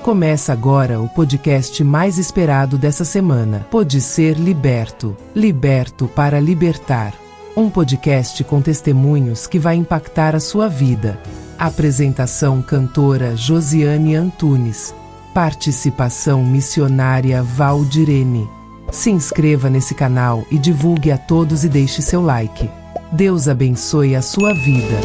Começa agora o podcast mais esperado dessa semana. Pode ser liberto. Liberto para libertar. Um podcast com testemunhos que vai impactar a sua vida. Apresentação: cantora Josiane Antunes. Participação: missionária Valdirene. Se inscreva nesse canal e divulgue a todos e deixe seu like. Deus abençoe a sua vida.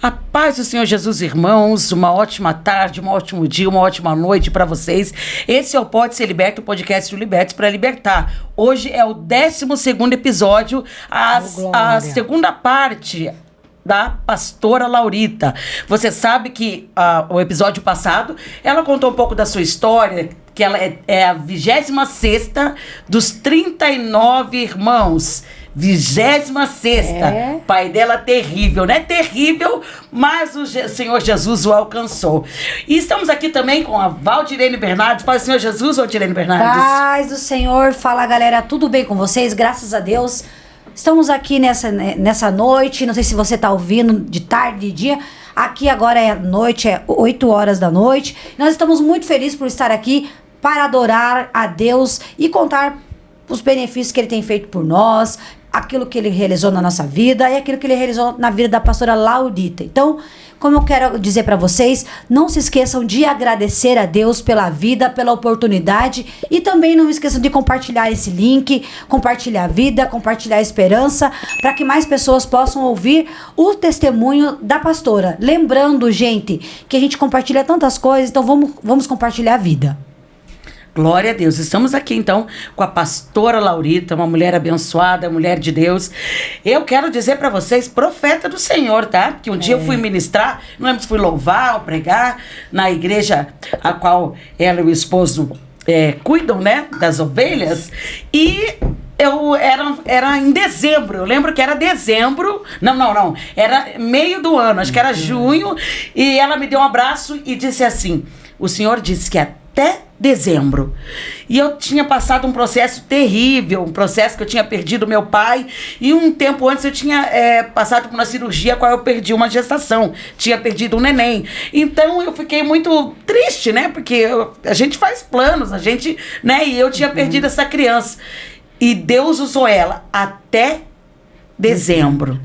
A paz do Senhor Jesus, irmãos, uma ótima tarde, um ótimo dia, uma ótima noite para vocês. Esse é o Pode Ser Liberto, o podcast do Libertos para Libertar. Hoje é o 12º episódio, a segunda parte da pastora Laurita. Você sabe que o episódio passado, ela contou um pouco da sua história, que ela é a 26ª dos 39 irmãos. 26ª. Pai dela terrível, né? Terrível, mas o Senhor Jesus o alcançou. E estamos aqui também com a Valdirene Bernardes. Paz do Senhor Jesus, Valdirene Bernardes. Paz do Senhor. Fala, galera, tudo bem com vocês? Graças a Deus. Estamos aqui nessa noite. Não sei se você está ouvindo de tarde, de dia. Aqui agora é noite, é 8 horas da noite. Nós estamos muito felizes por estar aqui para adorar a Deus e contar os benefícios que Ele tem feito por nós, aquilo que Ele realizou na nossa vida e aquilo que Ele realizou na vida da pastora Laurita. Então, como eu quero dizer para vocês, não se esqueçam de agradecer a Deus pela vida, pela oportunidade, e também não esqueçam de compartilhar esse link, compartilhar a vida, compartilhar a esperança, para que mais pessoas possam ouvir o testemunho da pastora. Lembrando, gente, que a gente compartilha tantas coisas, então vamos compartilhar a vida. Glória a Deus. Estamos aqui, então, com a pastora Laurita, uma mulher abençoada, mulher de Deus. Eu quero dizer para vocês, profeta do Senhor, tá? Que um dia eu fui ministrar, não lembro se fui louvar ou pregar, na igreja a qual ela e o esposo cuidam, né? Das ovelhas. E era em dezembro, eu lembro que era dezembro, não, era meio do ano, acho que era junho, e ela me deu um abraço e disse assim: o Senhor disse que até dezembro. E eu tinha passado um processo terrível, um processo que eu tinha perdido meu pai, e um tempo antes eu tinha passado por uma cirurgia a qual eu perdi uma gestação, tinha perdido um neném. Então eu fiquei muito triste, né? Porque a gente faz planos, a gente, né? E eu tinha perdido essa criança. E Deus usou ela até dezembro.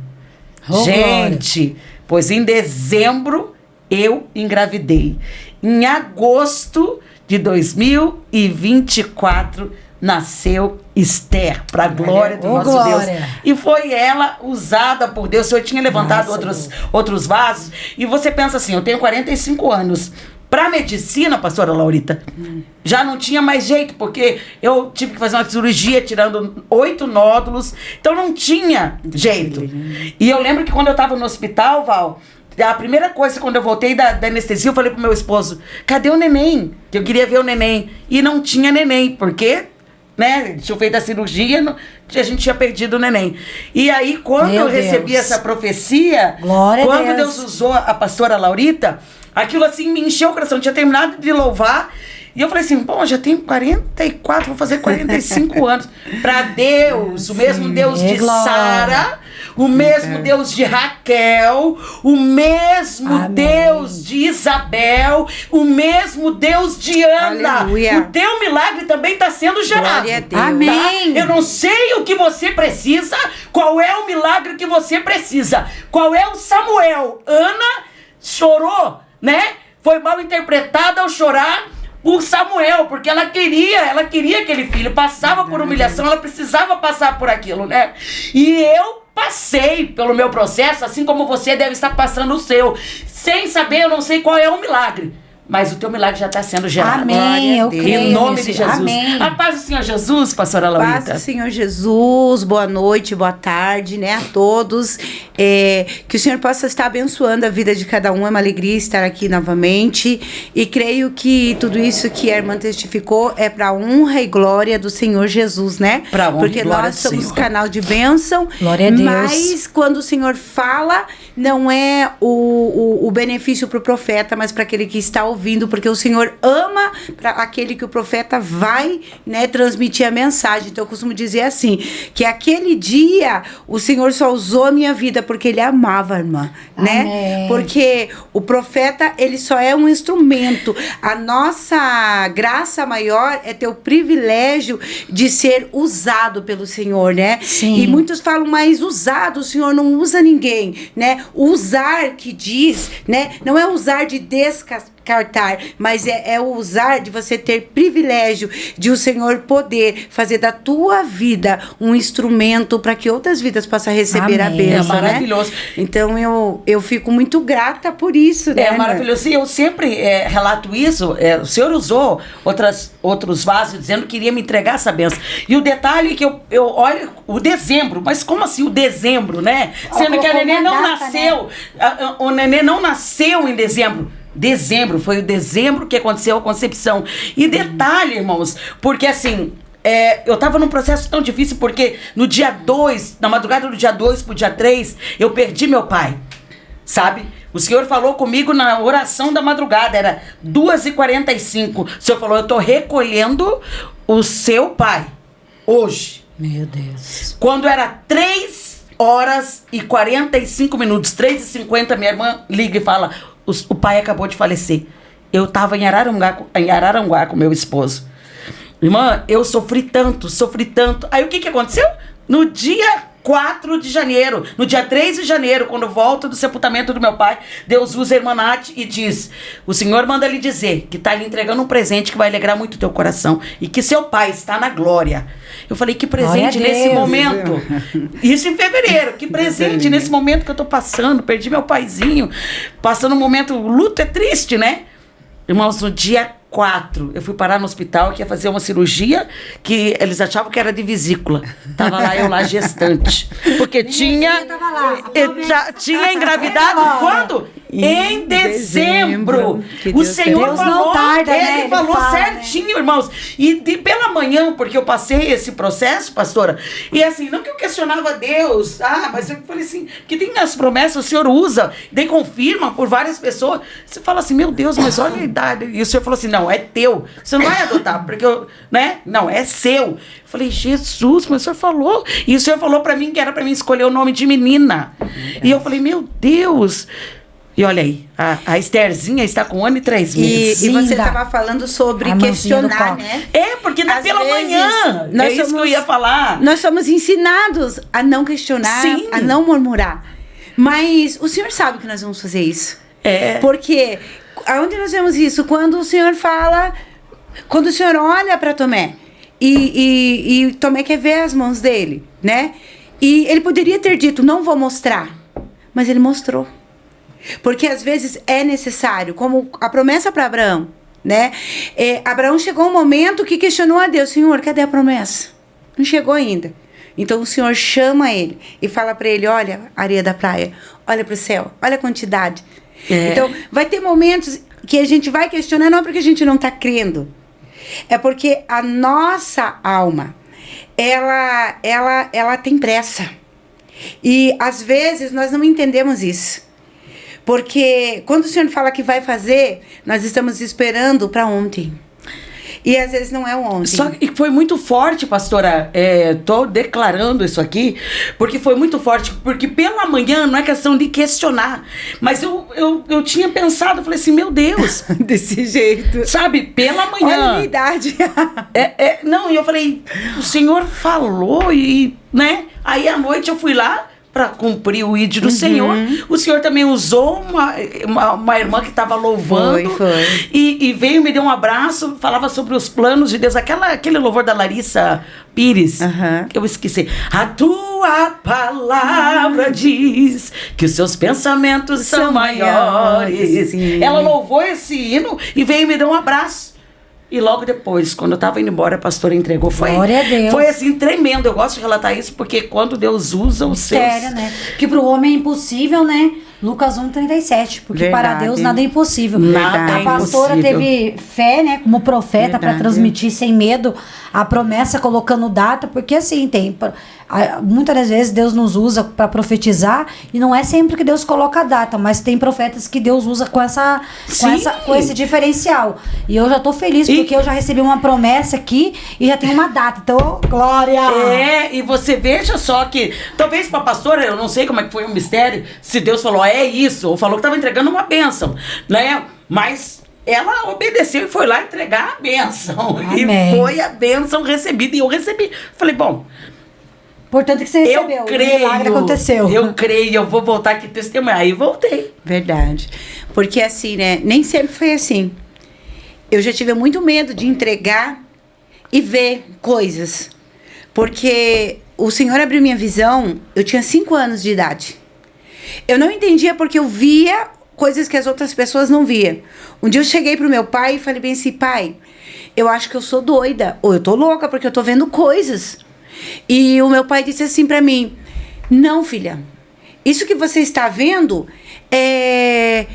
Gente, pois em dezembro eu engravidei. Em agosto de 2024 nasceu Esther, para a glória do nosso Deus. E foi ela usada por Deus. O Senhor tinha levantado outros vasos. E você pensa assim, eu tenho 45 anos. Para medicina, pastora Laurita, já não tinha mais jeito, porque eu tive que fazer uma cirurgia tirando 8 nódulos. Então não tinha jeito. E eu lembro que quando eu estava no hospital, Val, a primeira coisa, quando eu voltei da anestesia, eu falei pro meu esposo: cadê o neném? Que eu queria ver o neném. E não tinha neném, porque, né, tinha feito a cirurgia, a gente tinha perdido o neném. E aí, quando eu recebi essa profecia, quando Deus usou a pastora Laurita, aquilo assim me encheu o coração. Eu tinha terminado de louvar. E eu falei assim, bom, já tenho 44, vou fazer 45 anos. Para Deus, o mesmo Deus de Sara, o mesmo Deus de Raquel, o mesmo Deus de Isabel, o mesmo Deus de Ana. Aleluia. O teu milagre também está sendo gerado. Amém. Tá? Eu não sei o que você precisa, qual é o milagre que você precisa. Qual é o Samuel? Ana chorou, né? Foi mal interpretada ao chorar por Samuel, porque ela queria aquele filho, passava por humilhação, ela precisava passar por aquilo, né? E eu passei pelo meu processo, assim como você deve estar passando o seu, sem saber, eu não sei qual é o milagre, mas o teu milagre já está sendo gerado. Amém, eu creio. Em nome de Jesus. Amém. A paz do Senhor Jesus, pastora Laurita. Paz do Senhor Jesus, boa noite, boa tarde, né, a todos. Que o Senhor possa estar abençoando a vida de cada um. É uma alegria estar aqui novamente. E creio que tudo isso que a irmã testificou é para honra e glória do Senhor Jesus, né? Pra honra porque e glória nós do somos Senhor. Canal de bênção. Glória a Deus. Mas quando o Senhor fala, não é o benefício para o profeta, mas para aquele que está ouvindo. ouvindo, porque o Senhor ama para aquele que o profeta vai, né, transmitir a mensagem. Então eu costumo dizer assim, que aquele dia o Senhor só usou a minha vida porque ele amava a irmã, né? Amém. Porque o profeta, ele só é um instrumento. A nossa graça maior é ter o privilégio de ser usado pelo Senhor, né? Sim. E muitos falam, mas usado, o Senhor não usa ninguém, né? Usar que diz, né? Não é usar de descartar, mas é o usar de você ter privilégio de o Senhor poder fazer da tua vida um instrumento para que outras vidas possam receber a Amém. bênção, É maravilhoso. né? Então eu fico muito grata por isso, né? É maravilhoso. E eu sempre relato isso. O Senhor usou outros vasos dizendo que iria me entregar essa bênção. E o detalhe é que eu olho o dezembro. Mas como assim o dezembro, né? Sendo que a neném não nasceu. Né? O neném não nasceu em dezembro. Dezembro, foi o dezembro que aconteceu a concepção. E detalhe, irmãos, porque assim, eu tava num processo tão difícil, porque no dia 2, na madrugada do dia 2 pro dia 3, eu perdi meu pai, sabe? O Senhor falou comigo na oração da madrugada, era 2h45. O Senhor falou, eu tô recolhendo o seu pai, hoje. Meu Deus. Quando era 3h45, 3h50, minha irmã liga e fala, o pai acabou de falecer. Eu tava em Araranguá com meu esposo. Irmã, eu sofri tanto. Aí o que aconteceu? No dia 4 de janeiro, no dia 3 de janeiro, quando volto do sepultamento do meu pai, Deus usa a irmã Nath e diz, o Senhor manda lhe dizer que tá lhe entregando um presente que vai alegrar muito o teu coração e que seu pai está na glória. Eu falei, que presente nesse momento. Isso em fevereiro, que presente nesse momento que eu tô passando, perdi meu paizinho, passando um momento, o luto é triste, né? Irmãos, no dia 4, eu fui parar no hospital que ia fazer uma cirurgia que eles achavam que era de vesícula. Tava lá, eu lá gestante. Porque tinha engravidado quando? Em dezembro. O Senhor Deus falou, não tarda, né? ele falou fala, certinho, né? Irmãos. E pela manhã, porque eu passei esse processo, pastora, e assim, não que eu questionava Deus, mas eu falei assim, que tem as promessas, o Senhor usa, daí confirma por várias pessoas. Você fala assim, meu Deus, mas olha a idade. E o Senhor falou assim, não, é teu. Você não vai adotar, porque né? Não, é seu. Eu falei, Jesus, mas o Senhor falou. E o Senhor falou pra mim que era pra mim escolher o nome de menina. E eu falei, meu Deus. E olha aí, a Estherzinha está com 1 ano e 3 meses. E você estava falando sobre questionar, né? Porque pela manhã, isso que eu ia falar. Nós somos ensinados a não questionar, Sim. a não murmurar. Mas o Senhor sabe que nós vamos fazer isso. Porque aonde nós vemos isso? Quando o Senhor fala, quando o Senhor olha para Tomé e Tomé quer ver as mãos dele, né? E ele poderia ter dito, não vou mostrar, mas ele mostrou. Porque às vezes é necessário, como a promessa para Abraão, né? Abraão chegou um momento que questionou a Deus, Senhor, cadê a promessa? Não chegou ainda. Então o Senhor chama ele e fala para ele, olha a areia da praia, olha para o céu, olha a quantidade. Então vai ter momentos que a gente vai questionar, não porque a gente não está crendo, é porque a nossa alma, ela tem pressa. E às vezes nós não entendemos isso. Porque quando o Senhor fala que vai fazer, nós estamos esperando para ontem. E às vezes não é o ontem. Só que foi muito forte, pastora. Tô declarando isso aqui, porque foi muito forte. Porque pela manhã não é questão de questionar. Mas eu tinha pensado, eu falei assim, meu Deus. Desse jeito. Sabe, pela manhã. Olha a minha idade. Não, e eu falei, o Senhor falou e, né? Aí à noite eu fui lá para cumprir o ídolo do Senhor. O Senhor também usou uma irmã que estava louvando. Foi. E veio, me deu um abraço, falava sobre os planos de Deus. Aquele louvor da Larissa Pires, que eu esqueci. A tua palavra diz que os seus pensamentos são maiores. Sim. Ela louvou esse hino e veio me dar um abraço. E logo depois, quando eu estava indo embora, a pastora entregou. Glória a Deus. Foi assim, tremendo. Eu gosto de relatar isso, porque quando Deus usa os seus... Mistério, né? Que pro homem é impossível, né? Lucas 1,37. Porque para Deus nada é impossível. Nada a pastora teve fé, né? Como profeta, para transmitir sem medo a promessa, colocando data. Porque assim, muitas das vezes Deus nos usa para profetizar. E não é sempre que Deus coloca a data. Mas tem profetas que Deus usa com esse diferencial. E eu já tô feliz, porque eu já recebi uma promessa aqui e já tem uma data. Então, glória! E você veja só que, talvez pra pastora, eu não sei como é que foi o mistério, se Deus falou, é isso, ou falou que estava entregando uma bênção, né? Mas ela obedeceu e foi lá entregar a bênção. Amém. E foi a bênção recebida, e eu recebi. Falei, bom... Portanto que você recebeu, eu creio, o milagre aconteceu. Eu creio, eu vou voltar aqui testemunhar. Aí voltei. Verdade. Porque assim, né? Nem sempre foi assim. Eu já tive muito medo de entregar e ver coisas. Porque o Senhor abriu minha visão, eu tinha 5 anos de idade. Eu não entendia porque eu via coisas que as outras pessoas não viam. Um dia eu cheguei pro meu pai e falei bem assim, pai, eu acho que eu sou doida, ou eu tô louca porque eu tô vendo coisas. E o meu pai disse assim pra mim, não, filha, isso que você está vendo é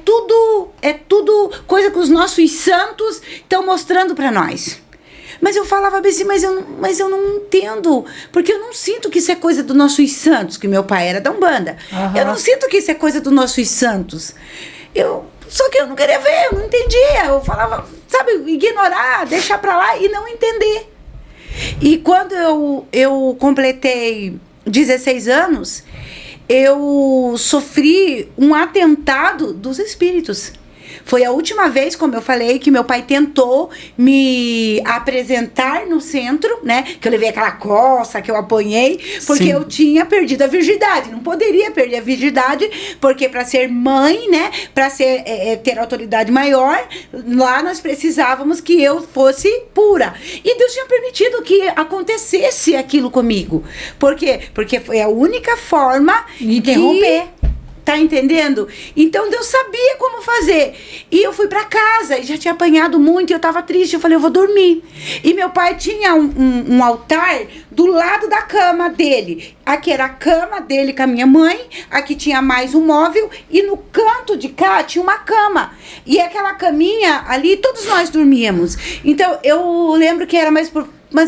tudo coisa que os nossos santos estão mostrando pra nós. Mas eu falava bem assim, mas eu não entendo, porque eu não sinto que isso é coisa dos nossos santos, que meu pai era da Umbanda. Eu não sinto que isso é coisa dos nossos santos. Só que eu não queria ver, eu não entendia. Eu falava, sabe, ignorar, deixar pra lá e não entender. E quando eu completei 16 anos, eu sofri um atentado dos espíritos. Foi a última vez, como eu falei, que meu pai tentou me apresentar no centro, né? Que eu levei aquela coça, que eu apanhei, porque eu tinha perdido a virgindade. Não poderia perder a virgindade, porque para ser mãe, né? Para ter autoridade maior, lá nós precisávamos que eu fosse pura. E Deus tinha permitido que acontecesse aquilo comigo. Por quê? Porque foi a única forma de interromper. Tá entendendo? Então Deus sabia como fazer. E eu fui pra casa e já tinha apanhado muito e eu tava triste. Eu falei, eu vou dormir. E meu pai tinha um altar do lado da cama dele. Aqui era a cama dele com a minha mãe. Aqui tinha mais um móvel. E no canto de cá tinha uma cama. E aquela caminha ali, todos nós dormíamos. Então eu lembro que era mais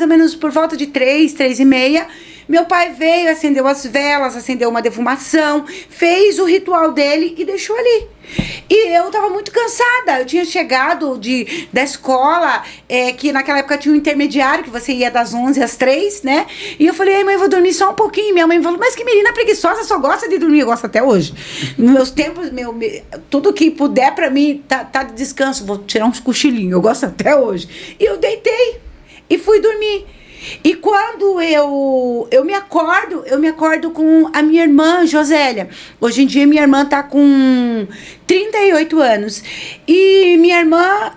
ou menos por volta de 3:30. Meu pai veio, acendeu as velas, acendeu uma defumação, fez o ritual dele e deixou ali. E eu tava muito cansada. Eu tinha chegado da escola, que naquela época tinha um intermediário, que você ia das 11 às 3, né? E eu falei, mãe, eu vou dormir só um pouquinho. Minha mãe falou, mas que menina preguiçosa, só gosta de dormir. Eu gosto até hoje. Meus tempos, tudo que puder pra mim, tá de descanso. Vou tirar uns cochilinhos, eu gosto até hoje. E eu deitei e fui dormir. E quando eu me acordo com a minha irmã, Josélia. Hoje em dia, minha irmã tá com 38 anos. E minha irmã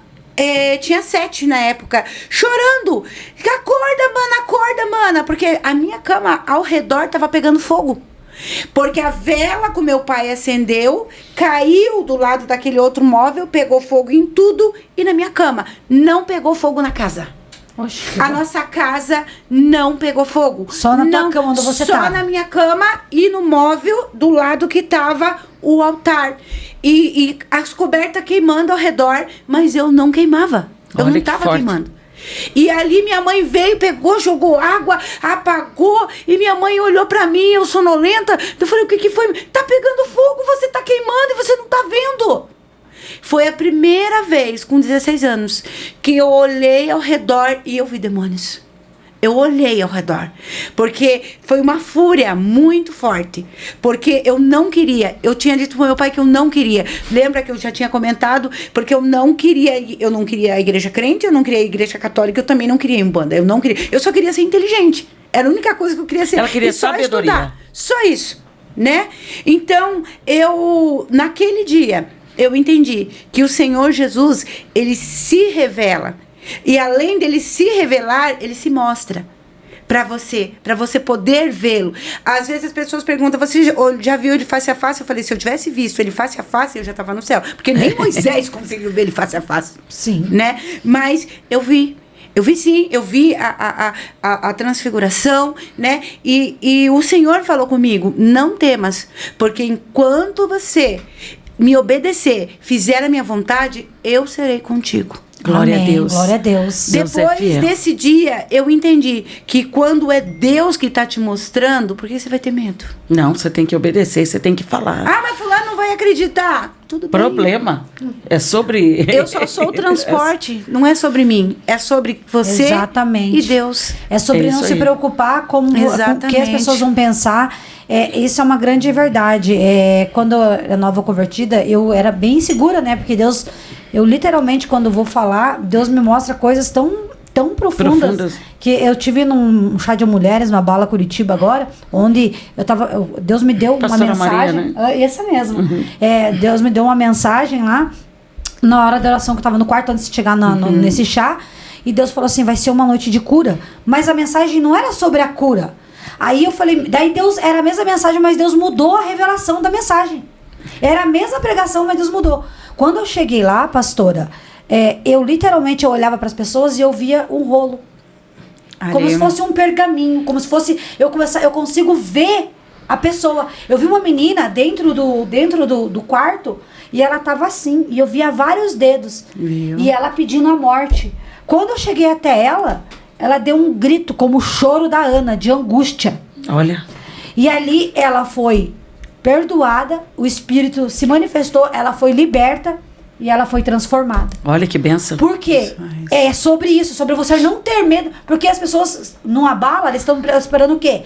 tinha 7 na época, chorando. Acorda, mana. Porque a minha cama ao redor tava pegando fogo. Porque a vela que o meu pai acendeu caiu do lado daquele outro móvel, pegou fogo em tudo e na minha cama. Não pegou fogo na casa. Oxe, a nossa casa não pegou fogo. Só na tua cama onde você tava? Só na minha cama e no móvel do lado que tava o altar. E as cobertas queimando ao redor, mas eu não queimava. Eu não tava queimando. E ali minha mãe veio, pegou, jogou água, apagou. E minha mãe olhou pra mim, eu sonolenta. Eu falei, o que foi? Tá pegando fogo, você tá queimando e você não tá vendo. Foi a primeira vez, com 16 anos, que eu olhei ao redor e eu vi demônios. Eu olhei ao redor. Porque foi uma fúria muito forte. Porque eu não queria. Eu tinha dito pro meu pai que eu não queria. Lembra que eu já tinha comentado? Porque eu não queria a igreja crente, eu não queria a igreja católica, eu também não queria Umbanda. Eu não queria. Eu só queria ser inteligente. Era a única coisa que eu queria ser. Ela queria sabedoria. Estudar. Só isso, né? Então, naquele dia, eu entendi que o Senhor Jesus, ele se revela. E além dele se revelar, ele se mostra para você poder vê-lo. Às vezes as pessoas perguntam, você já viu ele face a face? Eu falei, se eu tivesse visto ele face a face, eu já estava no céu. Porque nem Moisés conseguiu ver ele face a face. Sim. Né? Mas eu vi sim, eu vi a transfiguração, né? E o Senhor falou comigo, não temas, porque enquanto você me obedecer, fizer a minha vontade, eu serei contigo. Glória Amém. a Deus. Glória a Deus. Depois desse dia, eu entendi que quando é Deus que está te mostrando, por que você vai ter medo? Não, você tem que obedecer, você tem que falar. Ah, mas fulano não vai acreditar. Tudo bem. Problema. É sobre... Eu só sou o transporte, não é sobre mim. É sobre você Exatamente. e Deus. É sobre não se preocupar com o que as pessoas vão pensar. Isso é uma grande verdade. Quando eu era nova convertida, eu era bem insegura, né? Porque Deus... Eu literalmente, quando vou falar, Deus me mostra coisas tão profundas. Que eu tive num chá de mulheres, numa Bala Curitiba agora, onde Deus me deu Pastora uma mensagem. Maria, né? Essa mesmo. Deus me deu uma mensagem lá, na hora da oração que eu estava no quarto, antes de chegar nesse chá. E Deus falou assim, vai ser uma noite de cura. Mas a mensagem não era sobre a cura. Aí eu falei, daí Deus, era a mesma mensagem, mas Deus mudou a revelação da mensagem. Era a mesma pregação, mas Deus mudou. Quando eu cheguei lá, pastora, eu literalmente olhava para as pessoas e eu via um rolo. Como se fosse um pergaminho, como se fosse... Eu consigo ver a pessoa. Eu vi uma menina dentro do quarto e ela estava assim. E eu via vários dedos. E ela pedindo a morte. Quando eu cheguei até ela deu um grito, como o choro da Ana, de angústia. Olha. E ali ela foi... perdoada, o Espírito se manifestou, ela foi liberta e ela foi transformada. Olha que benção. Por quê? É sobre isso, sobre você não ter medo, porque as pessoas numa bala, eles estão esperando o quê?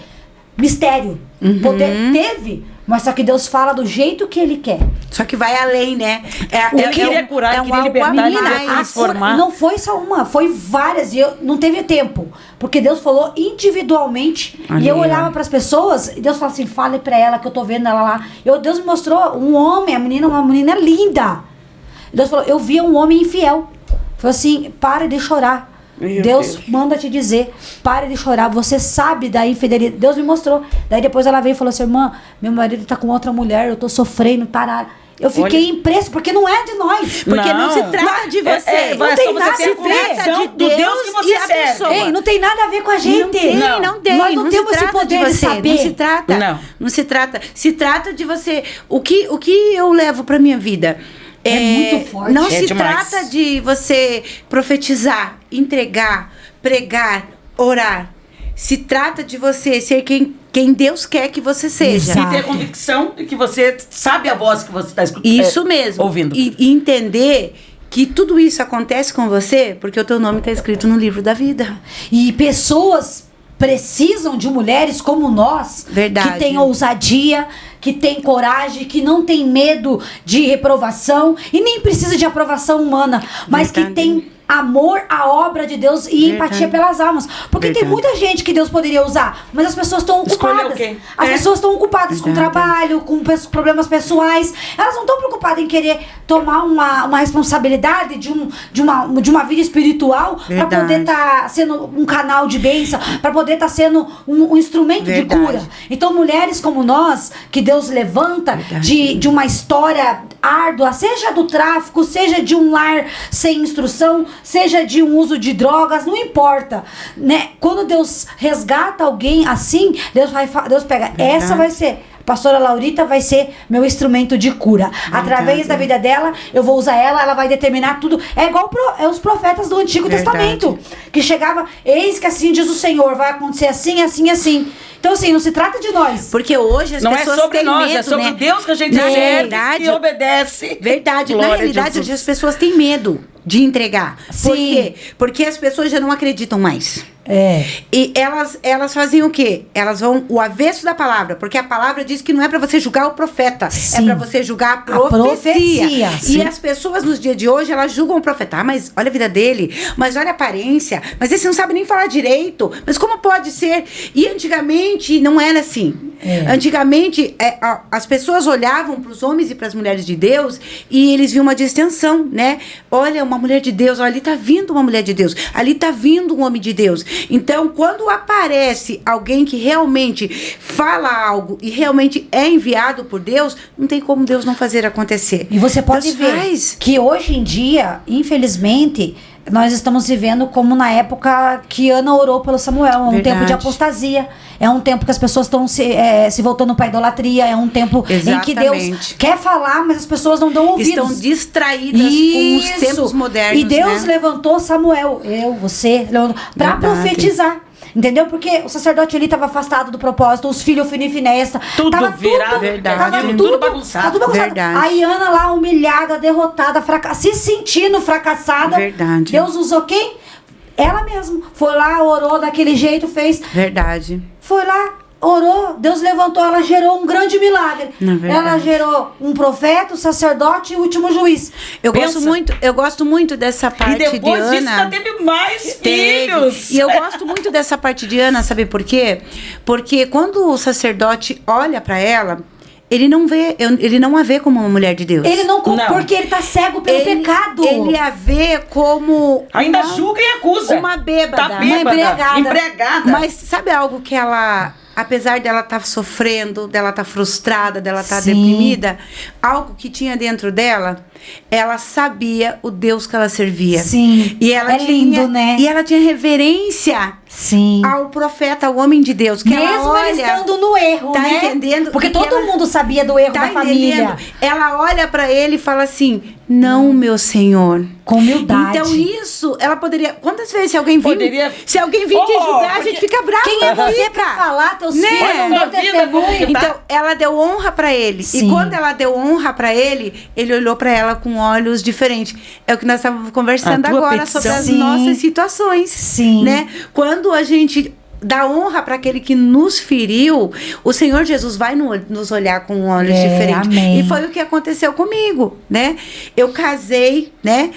Mistério. Poder teve, mas só que Deus fala do jeito que Ele quer. Só que vai além, né? Ele queria curar, ele queria libertar, ele queria transformar. Não foi só uma, foi várias. E não teve tempo. Porque Deus falou individualmente. E eu olhava para as pessoas e Deus falou assim, fale para ela que eu tô vendo ela lá. Deus me mostrou um homem, uma menina linda. Deus falou, eu vi um homem infiel. Falou assim, pare de chorar. Deus manda te dizer, pare de chorar, você sabe da infidelidade. Deus me mostrou. Daí depois ela veio e falou assim, irmã, meu marido tá com outra mulher, eu tô sofrendo, tará. Eu fiquei impresso, porque não é de nós. Porque não se trata de você. Não tem nada a ver de Deus que você serve. Ei, não tem nada a ver com a gente. Não tem. Nós não temos esse poder de saber. Não se trata. Não se trata. Se trata de você. O que eu levo pra minha vida? É muito forte. Não se trata de você profetizar, entregar, pregar, orar. Se trata de você ser quem Deus quer que você seja. E ter convicção de que você sabe a voz que você está escutando. Isso mesmo. Ouvindo. E entender que tudo isso acontece com você porque o teu nome está escrito no livro da vida. E pessoas precisam de mulheres como nós. Verdade. Que têm ousadia, que tem coragem, que não tem medo de reprovação e nem precisa de aprovação humana, mas que tem amor à obra de Deus e empatia pelas almas. Porque tem muita gente que Deus poderia usar, mas as pessoas estão ocupadas. As pessoas estão ocupadas com trabalho, com problemas pessoais. Elas não estão preocupadas em querer tomar uma responsabilidade de uma vida espiritual para poder estar sendo um canal de bênção, para poder estar sendo um instrumento de cura. Então, mulheres como nós, que Deus levanta de uma história árdua, seja do tráfico, seja de um lar sem instrução, seja de um uso de drogas, não importa, né? Quando Deus resgata alguém assim, Deus pega, essa vai ser, a pastora Laurita vai ser meu instrumento de cura. Através da vida dela, eu vou usar ela vai determinar tudo. É igual os profetas do Antigo Testamento, que chegava, eis que assim diz o Senhor, vai acontecer assim, assim, assim. Então, assim, não se trata de nós. Porque hoje as pessoas têm medo, é sobre Deus que a gente serve e obedece. Verdade. Na realidade, hoje as pessoas têm medo de entregar. Sim. Por quê? Porque as pessoas já não acreditam mais. E elas fazem o quê? Elas vão o avesso da palavra, porque a palavra diz que não é para você julgar o profeta, é para você julgar a profecia. E as pessoas nos dias de hoje, elas julgam o profeta. Mas olha a vida dele, mas olha a aparência, mas esse não sabe nem falar direito, mas como pode ser? E antigamente antigamente não era assim. Antigamente, as pessoas olhavam para os homens e para as mulheres de Deus e eles viam uma distensão, né? Olha, uma mulher de Deus, olha, ali está vindo uma mulher de Deus, ali está vindo um homem de Deus. Então, quando aparece alguém que realmente fala algo e realmente é enviado por Deus, não tem como Deus não fazer acontecer. E você pode Deus ver faz. que hoje em dia, infelizmente, nós estamos vivendo como na época que Ana orou pelo Samuel. É um Verdade. tempo de apostasia. É um tempo que as pessoas estão se voltando para a idolatria. É um tempo em que Deus quer falar, mas as pessoas não dão ouvidos. Estão distraídas com os tempos modernos. E Deus né? levantou Samuel, você, para profetizar. Entendeu? Porque o sacerdote ali estava afastado do propósito, os filhos Ofni e Finéias. Tudo virado, verdade. Tudo bagunçado. Verdade. Aí Ana lá humilhada, derrotada, se sentindo fracassada. Verdade. Deus usou quem? Ela mesma. Foi lá, orou daquele jeito, fez. Verdade. Foi lá, orou, Deus levantou, ela gerou um grande milagre. Ela gerou um profeta, um sacerdote e o último juiz. Eu gosto muito dessa parte de Ana. E depois disso ainda teve mais filhos. E eu gosto muito dessa parte de Ana, sabe por quê? Porque quando o sacerdote olha para ela, ele não a vê como uma mulher de Deus. Ele não. Porque ele tá cego pelo pecado. Ele a vê como... Ainda julga e acusa. Uma bêbada. Tá bêbada, embriagada. Mas sabe algo que ela... Apesar dela estar sofrendo, dela estar frustrada, dela estar deprimida, algo que tinha dentro dela, ela sabia o Deus que ela servia. Sim. E ela lindo, né? E ela tinha reverência ao profeta, ao homem de Deus. Que mesmo ela olha, ele estando no erro, tá né? entendendo? Porque todo mundo sabia do erro da família. Ela olha para ele e fala assim, não, meu Senhor. Com humildade. Então isso, ela poderia... Quantas vezes se alguém vir te julgar, a gente fica brava. Quem é você pra falar? Teus filhos não dão testemunho. Então, ela deu honra para ele. Sim. E quando ela deu honra para ele olhou para ela com olhos diferentes. É o que nós estávamos conversando agora sobre as nossas situações. Sim. Né? Quando a gente dá honra para aquele que nos feriu, o Senhor Jesus vai nos olhar com olhos diferentes. Amém. E foi o que aconteceu comigo, né? Eu casei, né?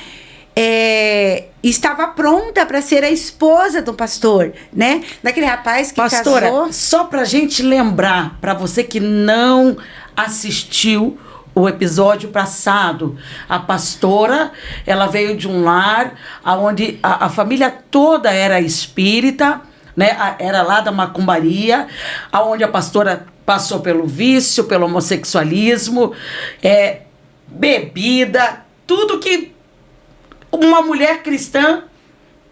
Estava pronta para ser a esposa do pastor, né? Daquele rapaz que Pastora, casou. só pra gente lembrar, para você que não assistiu o episódio passado, a pastora, ela veio de um lar onde a família toda era espírita, né? Era lá da macumbaria, aonde a pastora passou pelo vício, pelo homossexualismo, bebida, tudo que uma mulher cristã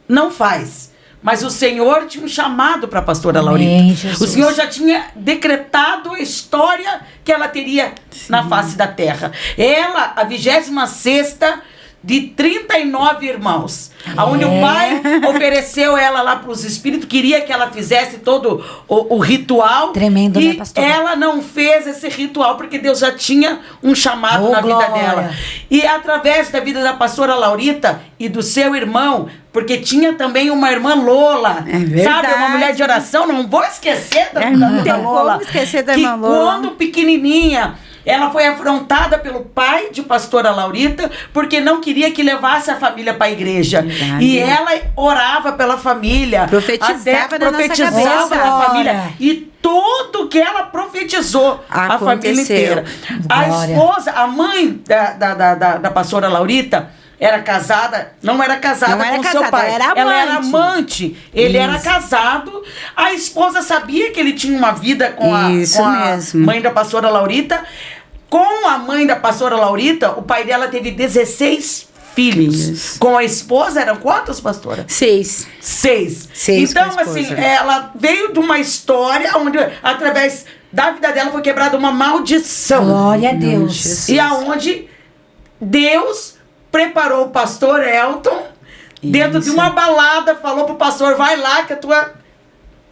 não faz. Mas o Senhor tinha um chamado para a pastora Laurita. Jesus. O Senhor já tinha decretado a história que ela teria na face da terra. Ela, a 26ª de 39 irmãos. Onde o pai ofereceu ela lá para os espíritos, queria que ela fizesse todo o ritual. Tremendo, e né, pastora? ela não fez esse ritual, porque Deus já tinha um chamado na vida dela. E através da vida da pastora Laurita e do seu irmão, porque tinha também uma irmã Lola, sabe? Uma mulher de oração, não vou esquecer da Lola. Como esquecer da que irmã Lola? Quando pequenininha, ela foi afrontada pelo pai de pastora Laurita, porque não queria que levasse a família para a igreja. Verdade. E ela orava pela família. Profetizava na nossa cabeça. Na família. E tudo que ela profetizou, a família inteira. A esposa, a mãe da pastora Laurita, era casada, não era casada com seu pai. Ela era amante. Ele era casado. A esposa sabia que ele tinha uma vida com a mãe da pastora Laurita. Com a mãe da pastora Laurita, o pai dela teve 16 filhos. Com a esposa, eram quantos, pastora? 6. 6. 6 então, com a esposa. assim, ela veio de uma história onde, através da vida dela, foi quebrada uma maldição. Glória a Deus. E aonde Deus preparou o pastor Elton dentro de uma balada, falou pro pastor, vai lá que a tua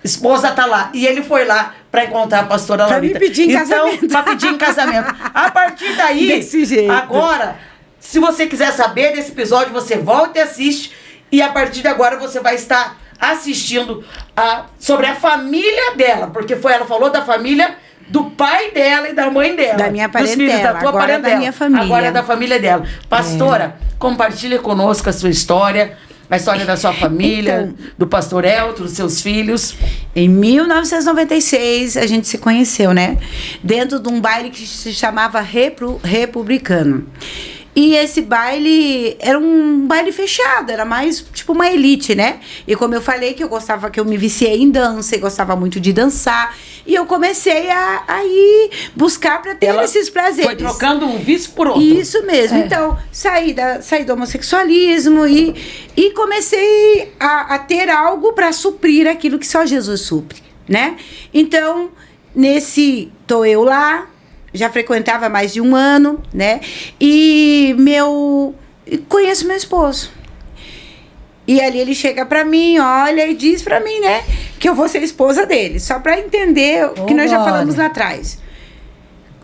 esposa tá lá. E ele foi lá para encontrar a pastora Laurita. Pra pedir em casamento. Pra pedir em casamento. A partir daí, desse jeito. Agora, se você quiser saber desse episódio, você volta e assiste. E a partir de agora você vai estar assistindo sobre a família dela. Porque ela falou da família do pai dela e da mãe dela. Da minha parentela. Dos filhos, da tua agora parentela. Da minha família. Agora é da família dela. Pastora, compartilhe conosco a sua história, a história da sua família, do pastor Elton, dos seus filhos. Em 1996, a gente se conheceu, né? Dentro de um baile que se chamava Republicano. E esse baile era um baile fechado, era mais tipo uma elite, né? E como eu falei que eu me viciei em dança e gostava muito de dançar. E eu comecei a ir buscar para ter esses prazeres. Foi trocando um vício por outro. Isso mesmo. Então, saí do homossexualismo e comecei a ter algo para suprir aquilo que só Jesus supre, né? Então, tô eu lá, já frequentava mais de 1 ano, né? E conheço meu esposo. E ali ele chega pra mim, olha, e diz pra mim, né? Que eu vou ser esposa dele. Só pra entender o que nós já falamos lá atrás.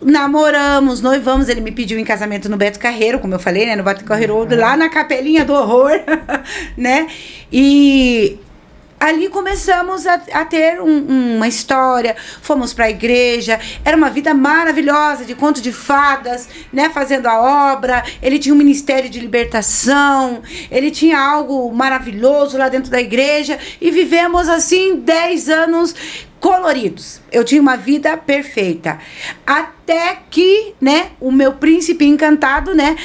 Namoramos, noivamos, ele me pediu em casamento no Beto Carreiro, como eu falei, né? No Beto Carreiro, lá na Capelinha do Horror, né? E ali começamos a ter uma história, fomos para a igreja, era uma vida maravilhosa, de conto de fadas, né, fazendo a obra, ele tinha um ministério de libertação, ele tinha algo maravilhoso lá dentro da igreja, e vivemos assim 10 anos coloridos. Eu tinha uma vida perfeita. Até que, né, o meu príncipe encantado, né,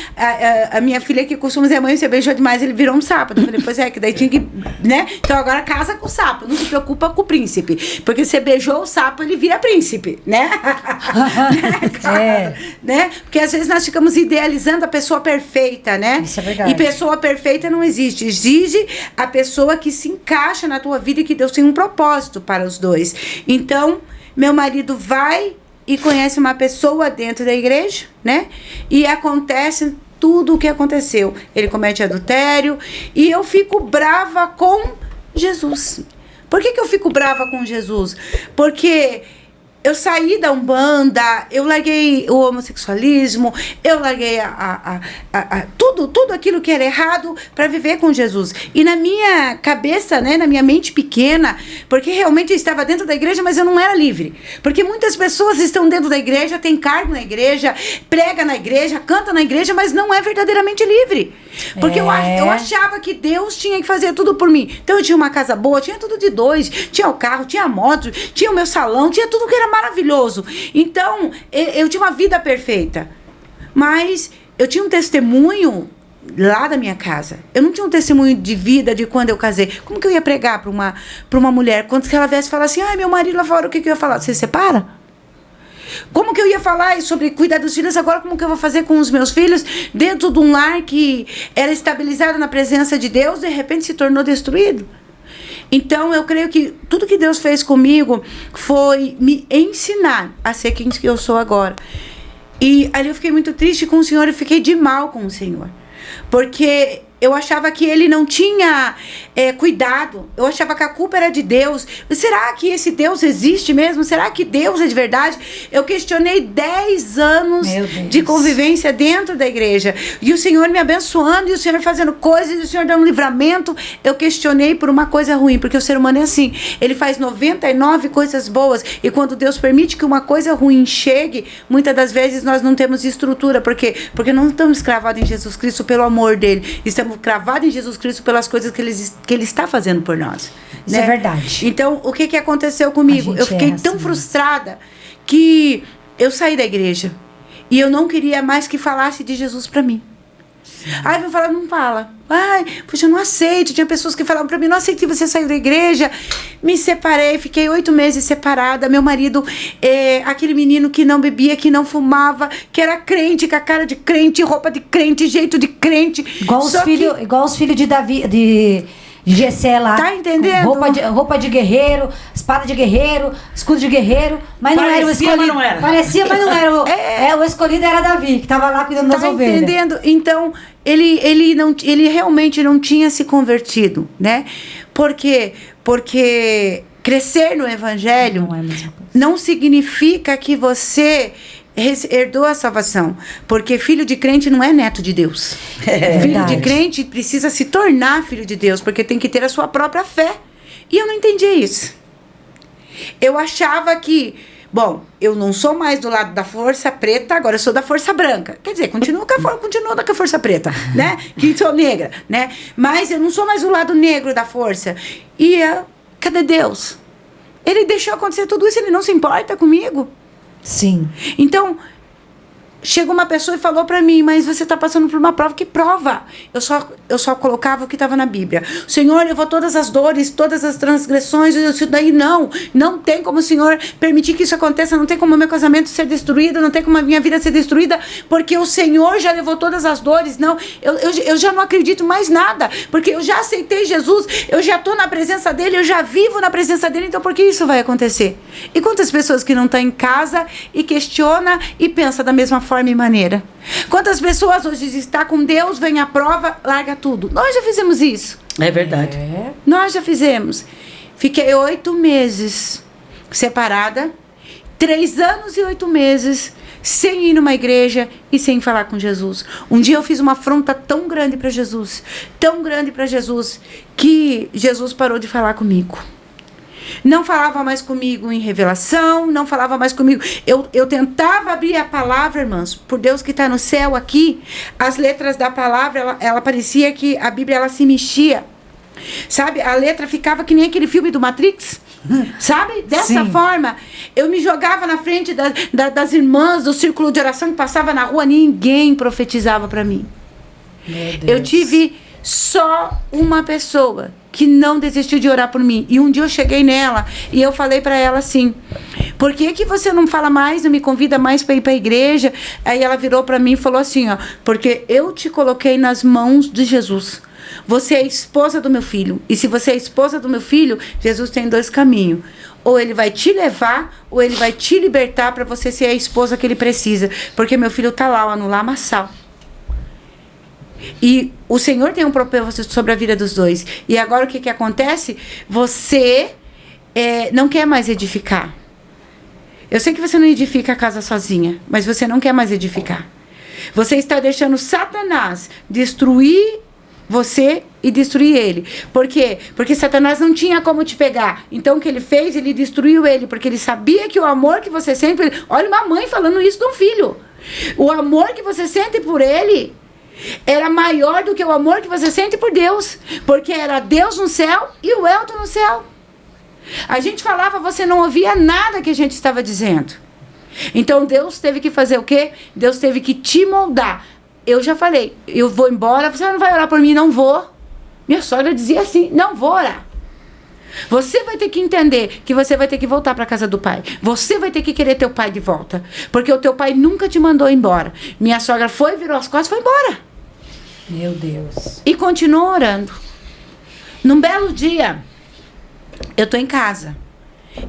a minha filha que costuma dizer, mãe, você beijou demais, ele virou um sapo. Eu falei, pois é, que daí tinha que, né, então agora casa com o sapo, não se preocupa com o príncipe, porque você beijou o sapo, ele vira príncipe, né? Né? Porque às vezes nós ficamos idealizando a pessoa perfeita, né? Isso é verdade. E pessoa perfeita não existe. Exige a pessoa que se encaixa na tua vida e que Deus tem um propósito para os dois. Então, meu marido vai e conhece uma pessoa dentro da igreja, né? E acontece tudo o que aconteceu. Ele comete adultério e eu fico brava com Jesus. Por que eu fico brava com Jesus? Porque eu saí da Umbanda, eu larguei o homossexualismo, eu larguei tudo aquilo que era errado para viver com Jesus. E na minha cabeça, né, na minha mente pequena, porque realmente eu estava dentro da igreja, mas eu não era livre. Porque muitas pessoas estão dentro da igreja, têm cargo na igreja, prega na igreja, canta na igreja, mas não é verdadeiramente livre. Porque eu achava que Deus tinha que fazer tudo por mim. Então eu tinha uma casa boa, tinha tudo de 2, tinha o carro, tinha a moto, tinha o meu salão, tinha tudo que era maravilhoso. Então, eu tinha uma vida perfeita. Mas eu tinha um testemunho lá da minha casa. Eu não tinha um testemunho de vida de quando eu casei. Como que eu ia pregar para uma mulher? Quando ela viesse falar assim, ai, meu marido lá fora, o que eu ia falar? Você separa? Como que eu ia falar sobre cuidar dos filhos agora? Como que eu vou fazer com os meus filhos dentro de um lar que era estabilizado na presença de Deus, de repente se tornou destruído? Então, eu creio que tudo que Deus fez comigo foi me ensinar a ser quem eu sou agora. E ali eu fiquei muito triste com o Senhor e fiquei de mal com o Senhor. Porque eu achava que ele não tinha cuidado. Eu achava que a culpa era de Deus. Será que esse Deus existe mesmo? Será que Deus é de verdade? Eu questionei 10 anos de convivência dentro da igreja. E o Senhor me abençoando, e o Senhor fazendo coisas, e o Senhor dando livramento. Eu questionei por uma coisa ruim, porque o ser humano é assim. Ele faz 99 coisas boas. E quando Deus permite que uma coisa ruim chegue, muitas das vezes nós não temos estrutura. Por quê? Porque não estamos cravados em Jesus Cristo pelo amor dele. Estamos cravados em Jesus Cristo pelas coisas que ele está fazendo por nós. Isso é verdade. Então, o que aconteceu comigo? Eu fiquei tão frustrada que eu saí da igreja e eu não queria mais que falasse de Jesus para mim. Aí eu falava, não fala. Ai, puxa, eu não aceito. Tinha pessoas que falavam pra mim, não aceito que você saiu da igreja. Me separei, fiquei 8 meses separada. Meu marido, aquele menino que não bebia, que não fumava, que era crente, com a cara de crente, roupa de crente, jeito de crente. Igual os filhos de Davi, de Gessé lá. Tá entendendo? Roupa de guerreiro, espada de guerreiro, escudo de guerreiro, mas não era o escolhido. Mas não era. Parecia, mas não era. O escolhido era Davi, que estava lá cuidando das ovelhas. Tá entendendo? Então, ele realmente não tinha se convertido, né? Por quê? Porque crescer no evangelho não significa que você herdou a salvação, porque filho de crente não é neto de Deus. Filho de crente precisa se tornar filho de Deus, porque tem que ter a sua própria fé. E eu não entendia isso. Eu achava que, bom, eu não sou mais do lado da força preta, agora eu sou da força branca. Quer dizer, continuo com a força preta, né? Que sou negra, né? Mas eu não sou mais do lado negro da força. E cadê Deus? Ele deixou acontecer tudo isso, ele não se importa comigo. Sim. Então, chegou uma pessoa e falou para mim, mas você está passando por uma prova. Que prova? Eu só colocava o que estava na Bíblia. O Senhor levou todas as dores, todas as transgressões, isso daí não tem como o Senhor permitir que isso aconteça, não tem como o meu casamento ser destruído, não tem como a minha vida ser destruída, porque o Senhor já levou todas as dores. Não, eu já não acredito mais nada, porque eu já aceitei Jesus, eu já estou na presença dele, eu já vivo na presença dele, então por que isso vai acontecer? E quantas pessoas que não estão em casa e questiona e pensa da mesma forma e maneira? Quantas pessoas hoje estão com Deus, vem a prova, larga tudo. Nós já fizemos isso. É verdade. Nós já fizemos. Fiquei 8 meses separada, 3 anos e 8 meses sem ir numa igreja e sem falar com Jesus. Um dia eu fiz uma afronta tão grande para Jesus, que Jesus parou de falar comigo. Não falava mais comigo em revelação, não falava mais comigo. Eu tentava abrir a palavra, irmãs, por Deus que está no céu aqui, as letras da palavra, ela parecia que a Bíblia ela se mexia. Sabe? A letra ficava que nem aquele filme do Matrix. Sabe? Dessa forma, eu me jogava na frente das irmãs do círculo de oração que passava na rua, ninguém profetizava para mim. Eu tive só uma pessoa que não desistiu de orar por mim. E um dia eu cheguei nela e eu falei para ela assim: por que você não fala mais, não me convida mais para ir para a igreja? Aí ela virou para mim e falou assim, ó: porque eu te coloquei nas mãos de Jesus. Você é a esposa do meu filho. E se você é a esposa do meu filho, Jesus tem 2 caminhos. Ou ele vai te levar, ou ele vai te libertar para você ser a esposa que ele precisa. Porque meu filho está lá, ó, no lamaçal. E o Senhor tem um propósito sobre a vida dos dois. E agora o que acontece? Você não quer mais edificar. Eu sei que você não edifica a casa sozinha, mas você não quer mais edificar. Você está deixando Satanás destruir você e destruir ele. Por quê? Porque Satanás não tinha como te pegar. Então o que ele fez? Ele destruiu ele, porque ele sabia que o amor que você sente por ele... Olha uma mãe falando isso de um filho. O amor que você sente por ele era maior do que o amor que você sente por Deus, porque era Deus no céu e o Elton no céu. A gente falava, você não ouvia nada que a gente estava dizendo. Então Deus teve que fazer o quê? Deus teve que te moldar. Eu já falei, eu vou embora, você não vai orar por mim? Não vou. Minha sogra dizia assim, não vou orar. Você vai ter que entender que você vai ter que voltar para a casa do pai. Você vai ter que querer teu pai de volta, porque o teu pai nunca te mandou embora. Minha sogra foi, virou as costas e foi embora. Meu Deus. E continuou orando. Num belo dia, eu tô em casa.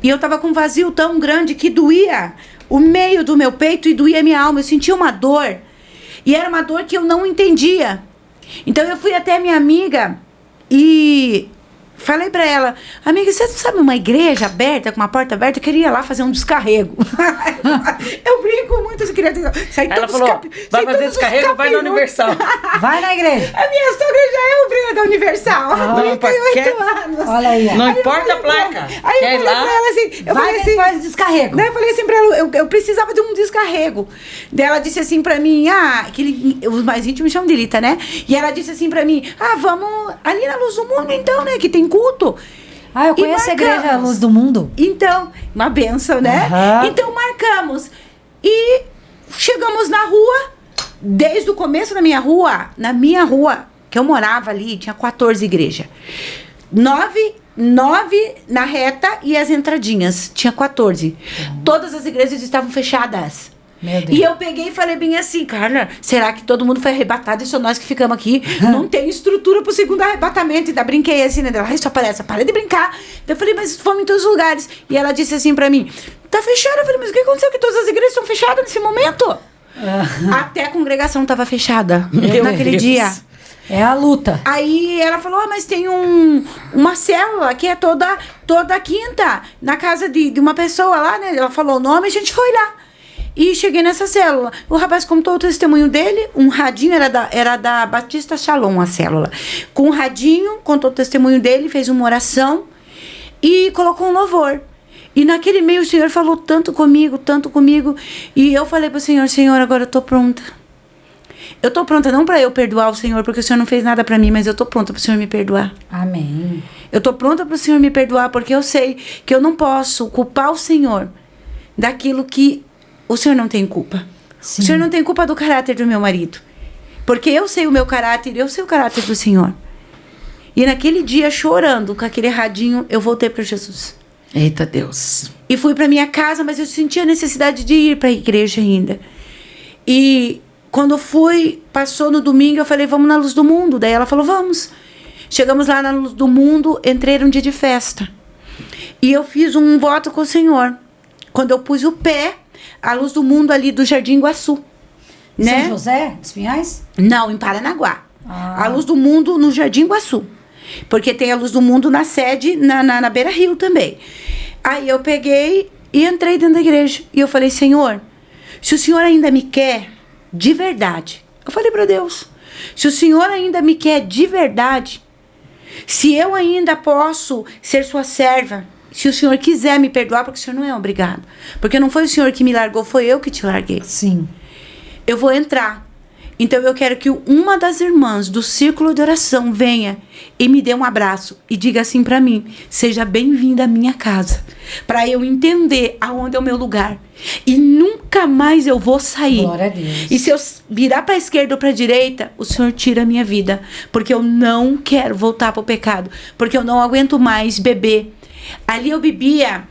E eu tava com um vazio tão grande que doía o meio do meu peito e doía a minha alma. Eu sentia uma dor. E era uma dor que eu não entendia. Então eu fui até minha amiga e falei pra ela: amiga, você sabe uma igreja aberta, com uma porta aberta? Eu queria ir lá fazer um descarrego. Eu brinco muito, eu queria sair. Ela falou: vai fazer descarrego, vai na Universal. Vai na igreja. A minha sogra já é obreira da Universal. Não, tem 8 anos. Olha aí. Não importa a placa. Aí eu falei lá? pra ela assim, Vai faz descarrego. Daí eu falei assim pra ela, eu precisava de um descarrego. Daí ela disse assim pra mim, os mais íntimos chamam de Lita, né? E ela disse assim pra mim, vamos ali na Luz do Mundo então, né? Que tem culto. Eu conheço a igreja Luz do Mundo. Então, uma benção, né? Então marcamos. E chegamos na rua, desde o começo da minha rua, na minha rua, que eu morava ali, tinha 14 igrejas. 9 na reta e as entradinhas, tinha 14. Todas as igrejas estavam fechadas. Meu Deus. E eu peguei e falei bem assim, Carla, será que todo mundo foi arrebatado e só nós que ficamos aqui? Não tem estrutura pro segundo arrebatamento. E ainda brinquei assim, né? Ela, só parece, para de brincar. Eu falei, mas fomos em todos os lugares. E ela disse assim pra mim, tá fechada. Eu falei, mas o que aconteceu? Que todas as igrejas estão fechadas nesse momento? Até a congregação tava fechada naquele dia. É a luta. Aí ela falou, mas tem uma célula que é toda quinta, na casa de uma pessoa lá, né? Ela falou o nome e a gente foi lá. E cheguei nessa célula. O rapaz contou o testemunho dele, um radinho, era da Batista Shalom, a célula. Com um radinho, contou o testemunho dele, fez uma oração e colocou um louvor. E naquele meio o Senhor falou tanto comigo. E eu falei para o Senhor, Senhor, agora eu estou pronta. Eu tô pronta não para eu perdoar o Senhor, porque o Senhor não fez nada para mim, mas eu tô pronta para o Senhor me perdoar. Amém. Eu tô pronta para o Senhor me perdoar, porque eu sei que eu não posso culpar o Senhor daquilo que o Senhor não tem culpa. Sim. O Senhor não tem culpa do caráter do meu marido. Porque eu sei o meu caráter, eu sei o caráter do Senhor. E naquele dia, chorando, com aquele radinho, eu voltei para Jesus. Eita Deus. E fui para minha casa, mas eu sentia a necessidade de ir para a igreja ainda. E quando fui, passou no domingo, eu falei, vamos na Luz do Mundo. Daí ela falou, vamos. Chegamos lá na Luz do Mundo, entrei num dia de festa. E eu fiz um voto com o Senhor. Quando eu pus o pé, a Luz do Mundo ali do Jardim Iguaçu. Né? São José dos Pinhais? Não, em Paranaguá. A Luz do Mundo no Jardim Iguaçu. Porque tem a Luz do Mundo na sede, na Beira Rio também. Aí eu peguei e entrei dentro da igreja. E eu falei, Senhor, se o Senhor ainda me quer de verdade. Eu falei para Deus, se o Senhor ainda me quer de verdade, se eu ainda posso ser sua serva, se o Senhor quiser me perdoar, porque o Senhor não é obrigado. Porque não foi o Senhor que me largou, foi eu que te larguei. Sim. Eu vou entrar. Então eu quero que uma das irmãs do círculo de oração venha e me dê um abraço e diga assim para mim, seja bem-vinda à minha casa, para eu entender aonde é o meu lugar. E nunca mais eu vou sair. Glória a Deus. E se eu virar para a esquerda ou para a direita, o Senhor tira a minha vida, porque eu não quero voltar para o pecado, porque eu não aguento mais beber. Ali eu bebia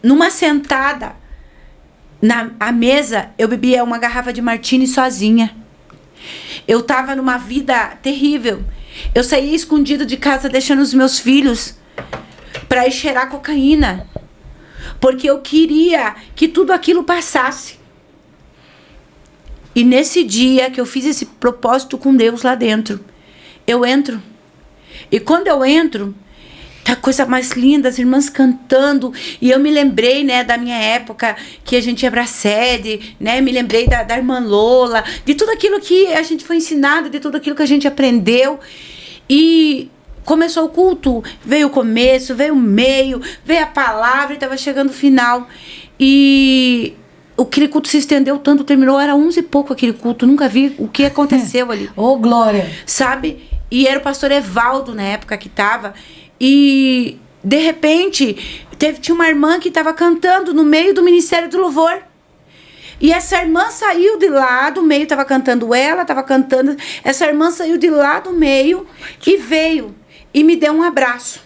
numa sentada. Na mesa, eu bebia uma garrafa de martini sozinha. Eu tava numa vida terrível. Eu saía escondido de casa, deixando os meus filhos para ir cheirar cocaína. Porque eu queria que tudo aquilo passasse. E nesse dia que eu fiz esse propósito com Deus lá dentro, eu entro. E quando eu entro, tá a coisa mais linda, as irmãs cantando. E eu me lembrei, né, da minha época, que a gente ia pra sede, né? Me lembrei da irmã Lola, de tudo aquilo que a gente foi ensinado, de tudo aquilo que a gente aprendeu. E começou o culto, veio o começo, veio o meio, veio a palavra e tava chegando o final. E aquele culto se estendeu tanto, terminou, era 11 e pouco aquele culto, nunca vi o que aconteceu ali. Ô, glória! Sabe? E era o pastor Evaldo na época que tava. E, de repente, tinha uma irmã que estava cantando no meio do Ministério do Louvor. E essa irmã saiu de lá do meio, estava cantando ela, estava cantando. Essa irmã saiu de lá do meio e veio e me deu um abraço.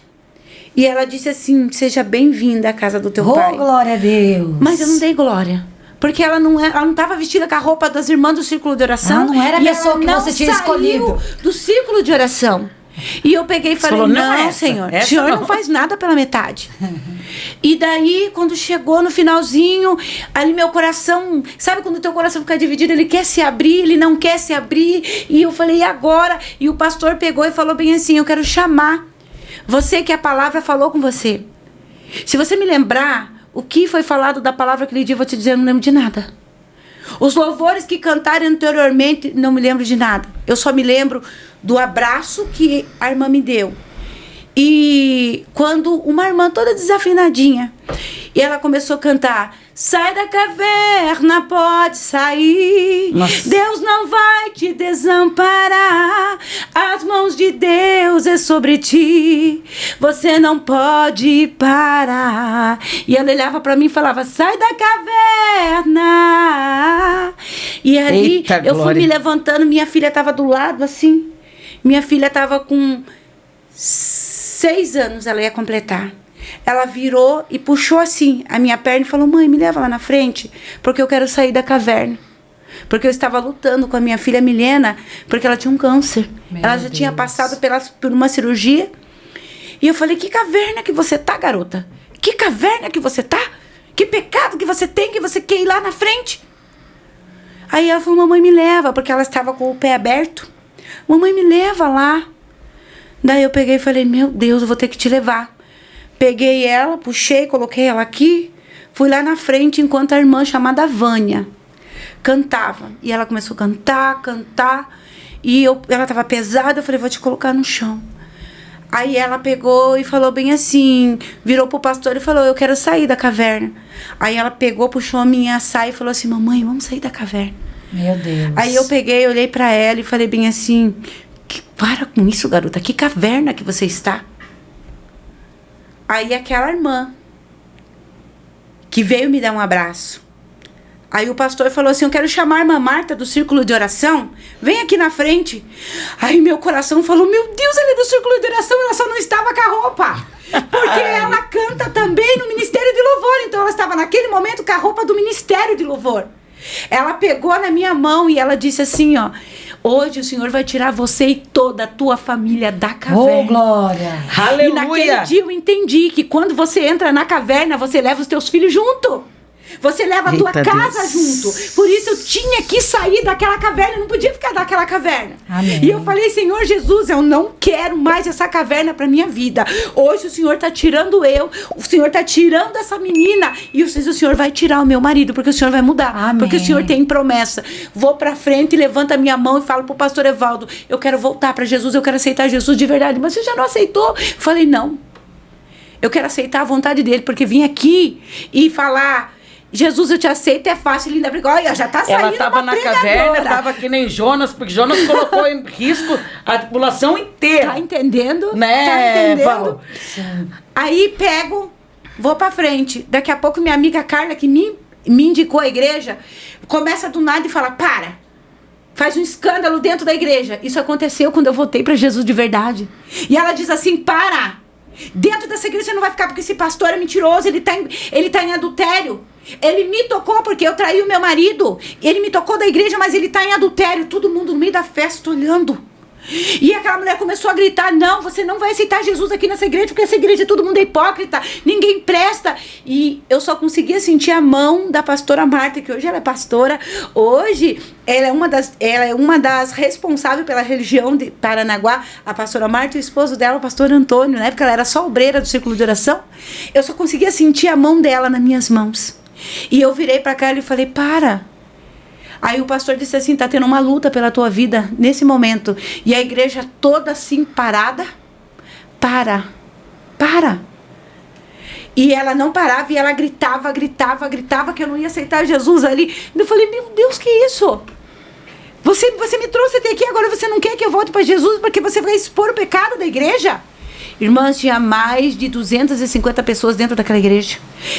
E ela disse assim, seja bem-vinda à casa do teu pai. Oh, glória a Deus! Mas eu não dei glória. Porque ela não estava vestida com a roupa das irmãs do círculo de oração. Ela não era a pessoa que você tinha escolhido. Do círculo de oração. E eu peguei e falei, não, Senhor, o Senhor não faz nada pela metade. E daí, quando chegou no finalzinho, ali meu coração, sabe quando o teu coração fica dividido, ele quer se abrir, ele não quer se abrir. E eu falei, e agora? E o pastor pegou e falou bem assim, eu quero chamar você que a palavra falou com você. Se você me lembrar o que foi falado da palavra aquele dia, eu vou te dizer, eu não lembro de nada. Os louvores que cantaram anteriormente, não me lembro de nada. Eu só me lembro do abraço que a irmã me deu. E quando uma irmã toda desafinadinha, e ela começou a cantar, sai da caverna, pode sair. Nossa. Deus não vai te desamparar, as mãos de Deus é sobre ti, você não pode parar. E ela olhava para mim e falava, sai da caverna. E ali, eita, eu fui me levantando, minha filha estava do lado assim, minha filha estava com 6 anos, ela ia completar. Ela virou e puxou assim a minha perna e falou, mãe, me leva lá na frente, porque eu quero sair da caverna. Porque eu estava lutando com a minha filha Milena, porque ela tinha um câncer. Ela já tinha passado por uma cirurgia. E eu falei, que caverna que você tá, garota? Que caverna que você tá? Que pecado que você tem, que você quer ir lá na frente? Aí ela falou, mamãe, me leva, porque ela estava com o pé aberto. Mamãe, me leva lá. Daí eu peguei e falei, meu Deus, eu vou ter que te levar. Peguei ela, puxei, coloquei ela aqui, fui lá na frente enquanto a irmã chamada Vânia cantava. E ela começou a cantar, e ela estava pesada, eu falei, vou te colocar no chão. Aí ela pegou e falou bem assim, virou pro pastor e falou, eu quero sair da caverna. Aí ela pegou, puxou a minha saia e falou assim, mamãe, vamos sair da caverna. Meu Deus. Aí eu peguei, olhei pra ela e falei bem assim, para com isso, garota, que caverna que você está. Aí aquela irmã que veio me dar um abraço. Aí o pastor falou assim, eu quero chamar a irmã Marta do círculo de oração, vem aqui na frente. Aí meu coração falou, meu Deus, ela é do círculo de oração, ela só não estava com a roupa. Porque ela canta também no Ministério de Louvor, então ela estava naquele momento com a roupa do Ministério de Louvor. Ela pegou na minha mão e ela disse assim, ó, hoje o Senhor vai tirar você e toda a tua família da caverna. Oh, glória! Aleluia! E naquele dia eu entendi que quando você entra na caverna, você leva os teus filhos junto. Você leva a tua casa junto. Por isso eu tinha que sair daquela caverna. Eu não podia ficar naquela caverna. Amém. E eu falei, Senhor Jesus, eu não quero mais essa caverna pra minha vida. Hoje o Senhor está tirando o Senhor está tirando essa menina. E o Senhor vai tirar o meu marido, porque o Senhor vai mudar. Amém. Porque o Senhor tem promessa. Vou pra frente, levanto a minha mão e falo pro pastor Evaldo, eu quero voltar pra Jesus, eu quero aceitar Jesus de verdade. Mas você já não aceitou? Eu falei, não. Eu quero aceitar a vontade dele, porque vim aqui e falar... Jesus, eu te aceito, é fácil, linda briga. Olha, já tá saindo. Ela estava na caverna, estava que nem Jonas, porque Jonas colocou em risco a tripulação inteira. Tá entendendo? Né, tá entendendo? Val? Aí pego, vou pra frente. Daqui a pouco minha amiga Carla, que me indicou a igreja, começa do nada e fala, para. Faz um escândalo dentro da igreja. Isso aconteceu quando eu voltei pra Jesus de verdade. E ela diz assim, para. Dentro dessa igreja você não vai ficar, porque esse pastor é mentiroso, ele tá em adultério. Ele me tocou porque eu traí o meu marido. Ele me tocou da igreja, mas ele tá em adultério. Todo mundo no meio da festa olhando. E aquela mulher começou a gritar, não, você não vai aceitar Jesus aqui nessa igreja, porque essa igreja todo mundo é hipócrita, ninguém presta. E eu só conseguia sentir a mão da pastora Marta, que hoje ela é pastora. Hoje ela é uma das responsáveis pela religião de Paranaguá. A pastora Marta e o esposo dela, o pastor Antônio, na época ela era só obreira do círculo de oração. Eu só conseguia sentir a mão dela nas minhas mãos. E eu virei para cá e falei, para. Aí o pastor disse assim, tá tendo uma luta pela tua vida nesse momento. E a igreja toda assim parada. Para. E ela não parava e ela gritava que eu não ia aceitar Jesus ali. Eu falei, meu Deus, que isso? Você me trouxe até aqui, agora você não quer que eu volte para Jesus porque você vai expor o pecado da igreja? Irmãs, tinha mais de 250 pessoas dentro daquela igreja.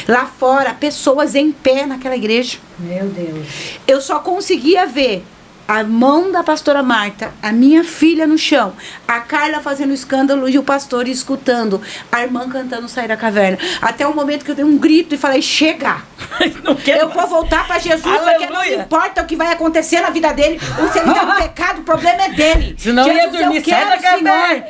Lá fora, pessoas em pé naquela igreja. Meu Deus. Eu só conseguia ver a mão da pastora Marta, a minha filha no chão, a Carla fazendo escândalo e o pastor escutando, a irmã cantando Sair da Caverna. Até o momento que eu dei um grito e falei, chega! Eu vou voltar para Jesus, porque não importa o que vai acontecer na vida dele, ou se ele está no pecado, o problema é dele. Senão Jesus, ia dormir, eu quero, sai da caverna.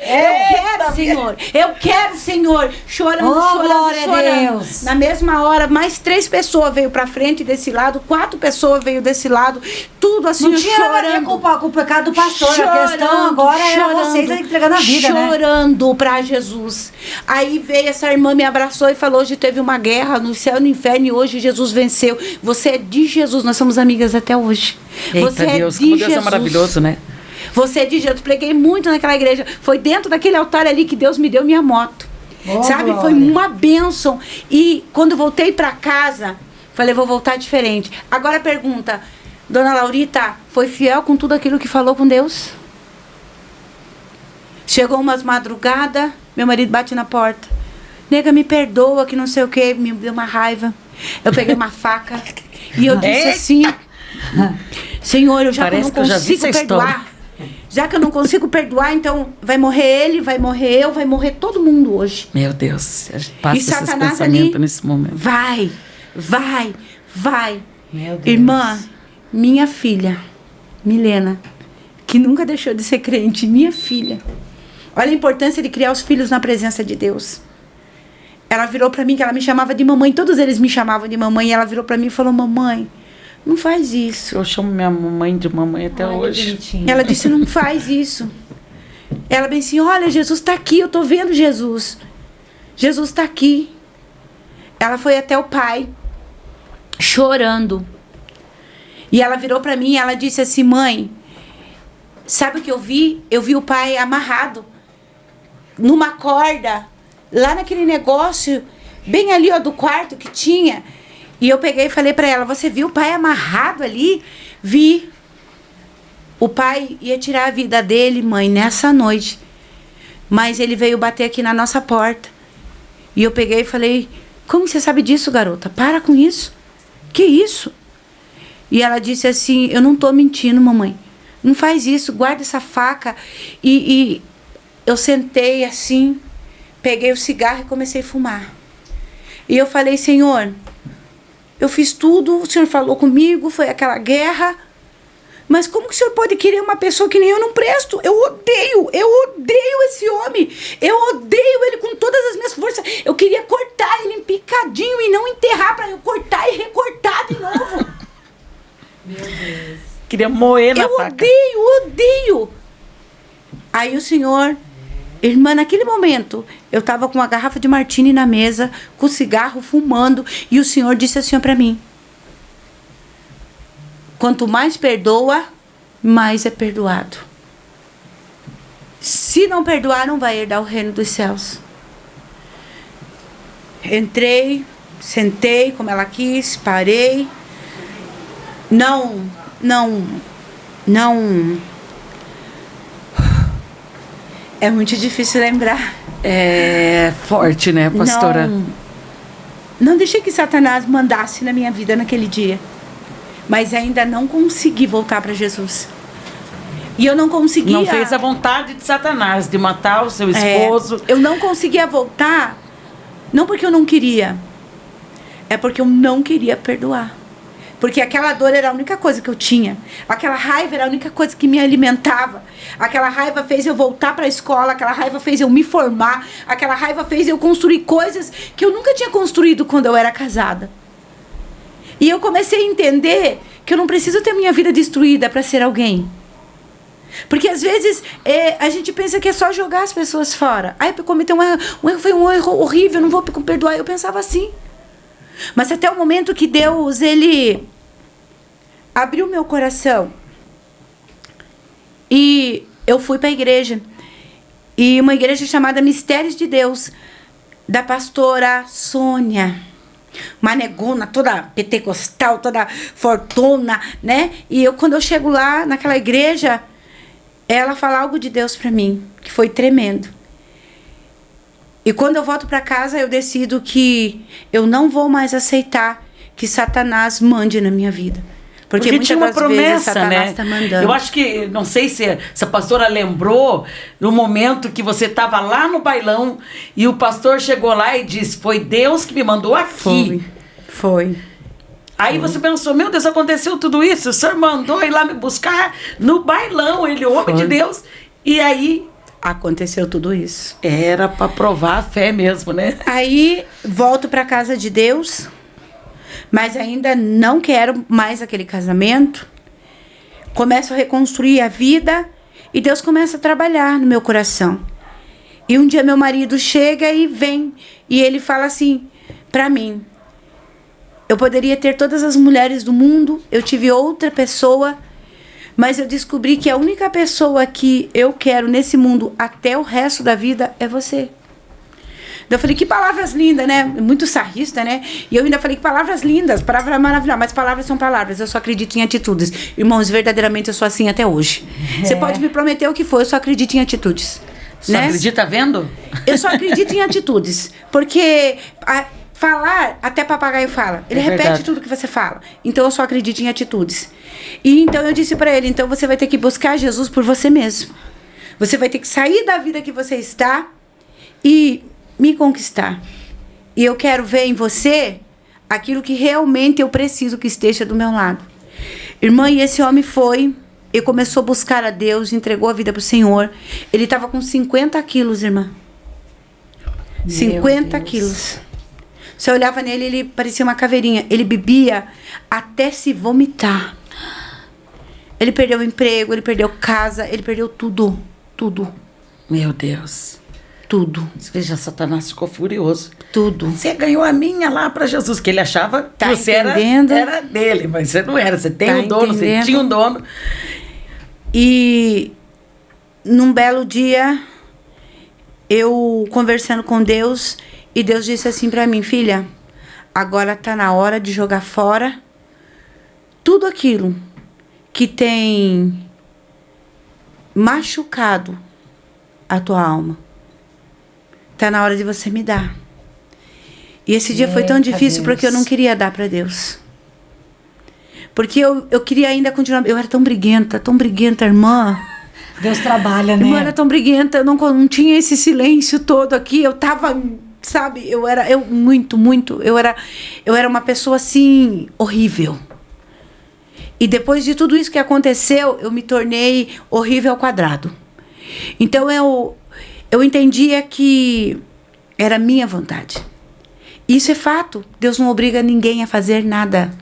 Eu quero, Senhor. Chorando. Glória a Deus. Na mesma hora, mais 3 pessoas veio pra frente desse lado, 4 pessoas veio desse lado, tudo assim, não tinha nada a ver com o pecado do pastor. A questão agora era vocês entregando a vida, chorando pra Jesus. Aí veio essa irmã, me abraçou e falou, hoje teve uma guerra no céu e no inferno e hoje Jesus venceu. Você é de Jesus, nós somos amigas até hoje. Eita, você Deus, é de como Jesus. Deus é maravilhoso, né? Você é de Jesus. Preguei muito naquela igreja. Foi dentro daquele altar ali que Deus me deu minha moto. Sabe? Glória. Foi uma bênção. E quando voltei pra casa, falei, vou voltar diferente. Agora pergunta, Dona Laurita, foi fiel com tudo aquilo que falou com Deus? Chegou umas madrugadas, meu marido bate na porta. Nega, me perdoa, que não sei o quê. Me deu uma raiva. Eu peguei uma faca e eu disse assim, Senhor, já que eu não consigo perdoar, já que eu não consigo perdoar, então vai morrer ele, vai morrer eu, vai morrer todo mundo hoje. Meu Deus, passa E esses Satanás pensamentos ali, nesse momento. vai. Meu Deus. Irmã, minha filha, Milena, que nunca deixou de ser crente, minha filha. Olha a importância de criar os filhos na presença de Deus. Ela virou pra mim, que ela me chamava de mamãe, todos eles me chamavam de mamãe, e ela virou pra mim e falou, mamãe, não faz isso. Eu chamo minha mãe de mamãe até hoje. Ela disse, não faz isso. Ela bem assim, olha, Jesus está aqui, eu tô vendo Jesus. Jesus está aqui. Ela foi até o pai, chorando. E ela virou para mim e ela disse assim, mãe, sabe o que eu vi? Eu vi o pai amarrado numa corda, lá naquele negócio, bem ali ó, do quarto que tinha. E eu peguei e falei para ela, você viu o pai amarrado ali? Vi. O pai ia tirar a vida dele, mãe, nessa noite. Mas ele veio bater aqui na nossa porta. E eu peguei e falei, como você sabe disso, garota? Para com isso. Que isso? E ela disse assim, eu não tô mentindo, mamãe. Não faz isso, guarda essa faca. E eu sentei assim, peguei o cigarro e comecei a fumar. E eu falei, Senhor, eu fiz tudo, o Senhor falou comigo, foi aquela guerra. Mas como que o Senhor pode querer uma pessoa que nem eu não presto? Eu odeio esse homem. Eu odeio ele com todas as minhas forças. Eu queria cortar ele em picadinho e não enterrar para eu cortar e recortar de novo. Meu Deus. Queria moer na faca. Eu odeio. Aí o Senhor, irmã, naquele momento, eu estava com uma garrafa de martini na mesa, com cigarro, fumando, e o Senhor disse assim para mim, quanto mais perdoa, mais é perdoado. Se não perdoar, não vai herdar o reino dos céus. Entrei, sentei como ela quis, parei. Não. É muito difícil lembrar. É forte, né, pastora? Não deixei que Satanás mandasse na minha vida naquele dia. Mas ainda não consegui voltar para Jesus. E eu não conseguia... Não fez a vontade de Satanás, de matar o seu esposo. Eu não conseguia voltar, não porque eu não queria. É porque eu não queria perdoar. Porque aquela dor era a única coisa que eu tinha. Aquela raiva era a única coisa que me alimentava. Aquela raiva fez eu voltar para a escola. Aquela raiva fez eu me formar. Aquela raiva fez eu construir coisas que eu nunca tinha construído quando eu era casada. E eu comecei a entender que eu não preciso ter minha vida destruída para ser alguém. Porque às vezes a gente pensa que é só jogar as pessoas fora. Ai, cometeu um erro, foi um erro horrível, não vou perdoar. Eu pensava assim. Mas até o momento que Deus, ele abriu meu coração. E eu fui para a igreja. E uma igreja chamada Mistérios de Deus, da pastora Sônia. Uma negona, toda pentecostal, toda fortuna, né? E quando eu chego lá, naquela igreja, ela fala algo de Deus para mim, que foi tremendo. E quando eu volto para casa, eu decido que eu não vou mais aceitar que Satanás mande na minha vida. Porque tinha uma promessa, né? Tá mandando. Eu acho que, não sei se a pastora lembrou no momento que você estava lá no bailão e o pastor chegou lá e disse, foi Deus que me mandou aqui. Foi. Aí você pensou, meu Deus, aconteceu tudo isso? O senhor mandou ir lá me buscar no bailão, ele é homem de Deus. E aí... aconteceu tudo isso. Era para provar a fé mesmo, né? Aí, volto para casa de Deus... mas ainda não quero mais aquele casamento. Começo a reconstruir a vida e Deus começa a trabalhar no meu coração. E um dia meu marido chega e vem e ele fala assim para mim, eu poderia ter todas as mulheres do mundo, eu tive outra pessoa, mas eu descobri que a única pessoa que eu quero nesse mundo até o resto da vida é você. Eu falei, que palavras lindas, né? Muito sarrista, né? E eu ainda falei, que palavras lindas, palavras maravilhosas. Mas palavras são palavras, eu só acredito em atitudes. Irmãos, verdadeiramente eu sou assim até hoje. Você pode me prometer o que for, eu só acredito em atitudes. Só né? acredita vendo? Eu só acredito em atitudes. Porque falar, até papagaio fala. Ele repete verdade. tudo que você fala. Então eu só acredito em atitudes. E então eu disse pra ele, então você vai ter que buscar Jesus por você mesmo. Você vai ter que sair da vida que você está e me conquistar. E eu quero ver em você aquilo que realmente eu preciso que esteja do meu lado. Irmã, e esse homem foi e começou a buscar a Deus, entregou a vida pro Senhor. Ele estava com 50 quilos, irmã. 50 quilos. Você olhava nele, ele parecia uma caveirinha. Ele bebia até se vomitar. Ele perdeu o emprego, ele perdeu casa, ele perdeu tudo. Tudo. Meu Deus. Tudo. Veja, Satanás ficou furioso. Tudo. Você ganhou a minha lá para Jesus, que ele achava Tá que você era dele, mas você não era. Você tem um dono, você tinha um dono. E num belo dia, eu conversando com Deus, e Deus disse assim para mim, filha, agora tá na hora de jogar fora tudo aquilo que tem machucado a tua alma. Tá na hora de você me dar. E esse dia foi tão difícil porque eu não queria dar para Deus. Porque eu queria ainda continuar. Eu era tão briguenta, irmã. Deus trabalha, né? Eu era tão briguenta, eu não tinha esse silêncio todo aqui. Eu tava, sabe, eu era uma pessoa assim, horrível. E depois de tudo isso que aconteceu, eu me tornei horrível ao quadrado. Então eu entendia que era minha vontade. Isso é fato. Deus não obriga ninguém a fazer nada.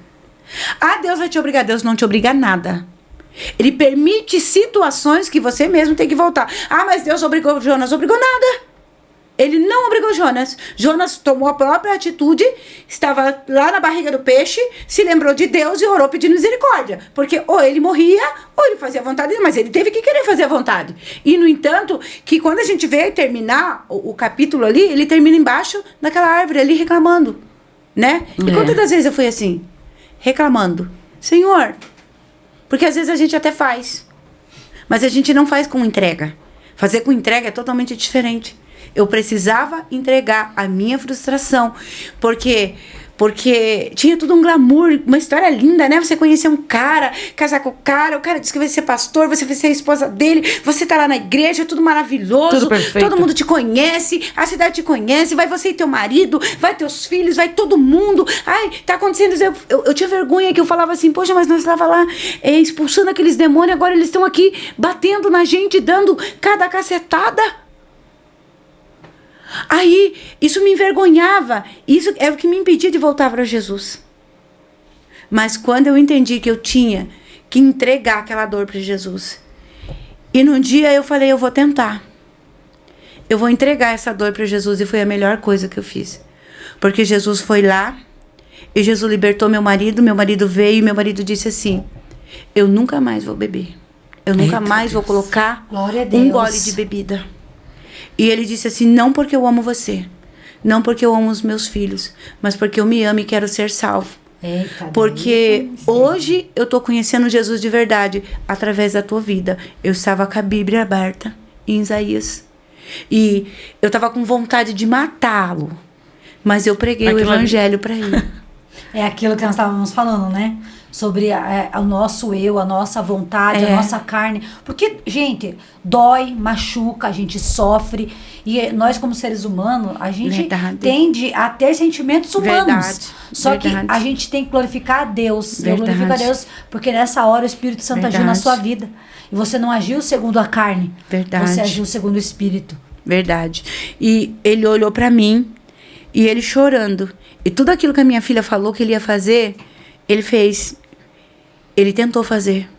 Ah, Deus vai te obrigar. Deus não te obriga a nada. Ele permite situações que você mesmo tem que voltar. Ah, mas Deus obrigou Jonas. Obrigou nada. Ele não obrigou Jonas. Jonas tomou a própria atitude, estava lá na barriga do peixe, se lembrou de Deus e orou pedindo misericórdia. Porque ou ele morria, ou ele fazia a vontade dele, mas ele teve que querer fazer a vontade. E, no entanto, que quando a gente vê terminar o capítulo ali, ele termina embaixo daquela árvore ali reclamando, né? E quantas das vezes eu fui assim? Reclamando. Senhor, porque às vezes a gente até faz, mas a gente não faz com entrega. Fazer com entrega é totalmente diferente. Eu precisava entregar a minha frustração, porque tinha tudo um glamour, uma história linda, né? Você conhecer um cara, casar com o cara disse que vai ser pastor, você vai ser a esposa dele, você tá lá na igreja, tudo maravilhoso, tudo perfeito. Todo mundo te conhece, a cidade te conhece, vai você e teu marido, vai teus filhos, vai todo mundo. Ai, tá acontecendo isso. Eu tinha vergonha que eu falava assim, poxa, mas nós estava lá expulsando aqueles demônios, agora eles estão aqui batendo na gente, dando cada cacetada. Aí, isso me envergonhava. Isso é o que me impedia de voltar para Jesus. Mas quando eu entendi que eu tinha que entregar aquela dor para Jesus, e num dia eu falei, eu vou tentar. Eu vou entregar essa dor para Jesus, e foi a melhor coisa que eu fiz. Porque Jesus foi lá, e Jesus libertou meu marido veio, e meu marido disse assim, eu nunca mais vou beber. Eu nunca mais vou colocar um gole de bebida. E ele disse assim, não porque eu amo você, não porque eu amo os meus filhos, mas porque eu me amo e quero ser salvo. Eita, porque hoje eu estou conhecendo Jesus de verdade através da tua vida. Eu estava com a Bíblia aberta em Isaías. E eu estava com vontade de matá-lo, mas eu preguei o evangelho para ele. É aquilo que nós estávamos falando, né? Sobre o nosso eu, a nossa vontade, a nossa carne. Porque, gente, dói, machuca, a gente sofre. E nós, como seres humanos, a gente tende a ter sentimentos humanos. Só que a gente tem que glorificar a Deus. Eu glorifico a Deus, porque nessa hora o Espírito Santo agiu na sua vida. E você não agiu segundo a carne. Você agiu segundo o Espírito. Verdade. E ele olhou para mim, e ele chorando. E tudo aquilo que a minha filha falou que ele ia fazer, ele fez. Ele tentou fazer.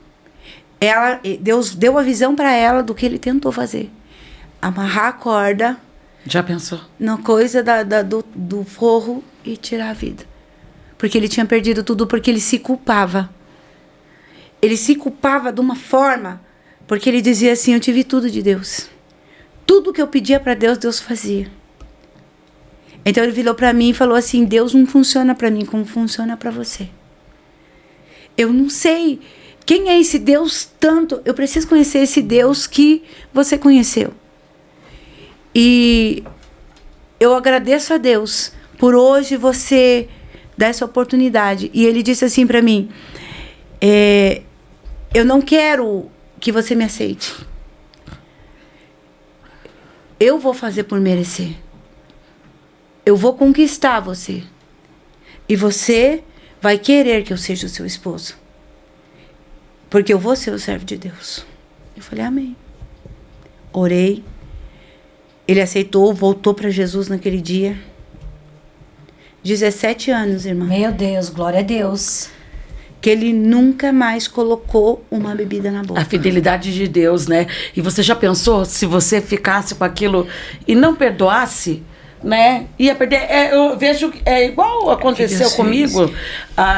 Deus deu a visão para ela do que ele tentou fazer. Amarrar a corda. Já pensou? Na coisa do forro e tirar a vida. Porque ele tinha perdido tudo, porque ele se culpava. Ele se culpava de uma forma, porque ele dizia assim, eu tive tudo de Deus. Tudo que eu pedia para Deus, Deus fazia. Então ele virou para mim e falou assim, Deus não funciona para mim como funciona para você. Eu não sei quem é esse Deus tanto. Eu preciso conhecer esse Deus que você conheceu. E eu agradeço a Deus por hoje você dar essa oportunidade. E ele disse assim para mim, eu não quero que você me aceite. Eu vou fazer por merecer. Eu vou conquistar você. E você vai querer que eu seja o seu esposo. Porque eu vou ser o servo de Deus. Eu falei, amém. Orei. Ele aceitou, voltou para Jesus naquele dia. 17 anos, irmã. Meu Deus, glória a Deus. Que ele nunca mais colocou uma bebida na boca. A fidelidade de Deus, né? E você já pensou se você ficasse com aquilo e não perdoasse, né? Ia perder. Eu vejo igual aconteceu comigo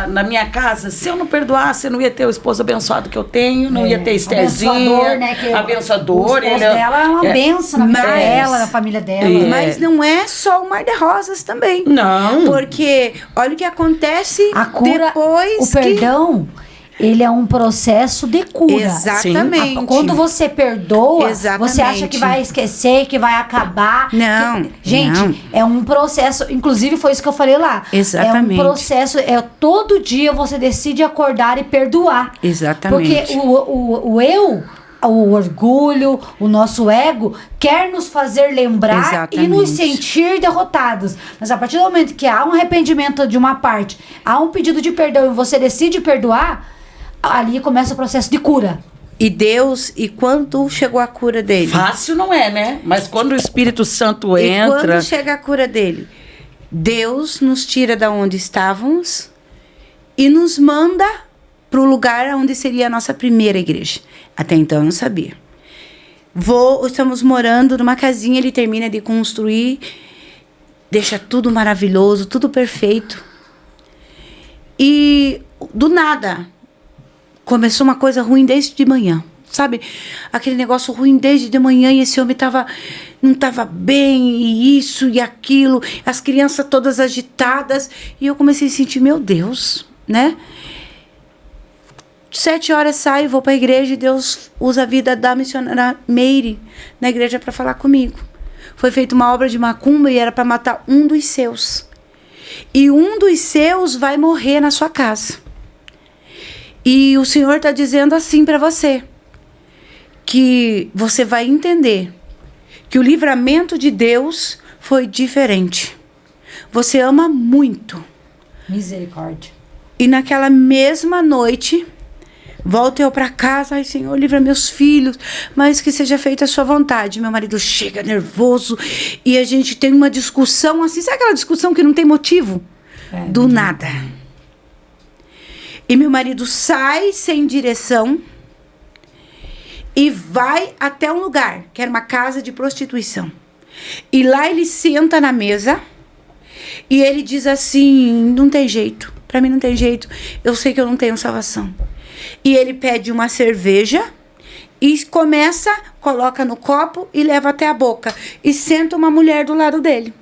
na minha casa. Se eu não perdoasse, eu não ia ter o esposo abençoado que eu tenho, não ia ter Estherzinha. Abençoador, né? Abençoador. O esposo dela é uma bênção na vida dela, na família dela. Mas não é só o mar de rosas também. Não. Porque olha o que acontece a cura, depois. O perdão Ele é um processo de cura. Exatamente. Quando você perdoa, Exatamente. você acha que vai esquecer, que vai acabar. Não. Gente, não. é um processo. Inclusive, foi isso que eu falei lá. Exatamente. É um processo. Todo dia você decide acordar e perdoar. Exatamente. Porque o eu, o orgulho, o nosso ego quer nos fazer lembrar Exatamente. e nos sentir derrotados. Mas a partir do momento que há um arrependimento de uma parte, há um pedido de perdão e você decide perdoar, ali começa o processo de cura. E Deus, e quando chegou a cura dele? Fácil não é, né? Mas quando o Espírito Santo E entra... quando chega a cura dele? Deus nos tira da onde estávamos e nos manda para o lugar onde seria a nossa primeira igreja. Até então eu não sabia. Estamos morando numa casinha, ele termina de construir, deixa tudo maravilhoso, tudo perfeito. E do nada, começou uma coisa ruim desde de manhã. Sabe? Aquele negócio ruim desde de manhã e esse homem não estava bem, e isso e aquilo, as crianças todas agitadas. E eu comecei a sentir, meu Deus, né? 7 horas saio, vou para a igreja e Deus usa a vida da missionária Meire na igreja para falar comigo. Foi feita uma obra de macumba e era para matar um dos seus. E um dos seus vai morrer na sua casa. E o Senhor está dizendo assim para você, que você vai entender que o livramento de Deus foi diferente. Você ama muito. Misericórdia. E naquela mesma noite, volto eu para casa, ai Senhor, livra meus filhos, mas que seja feita a sua vontade. Meu marido chega nervoso e a gente tem uma discussão assim, sabe aquela discussão que não tem motivo? Do nada. E meu marido sai sem direção e vai até um lugar, que era uma casa de prostituição. E lá ele senta na mesa e ele diz assim, não tem jeito, pra mim não tem jeito, eu sei que eu não tenho salvação. E ele pede uma cerveja e coloca no copo e leva até a boca. E senta uma mulher do lado dele.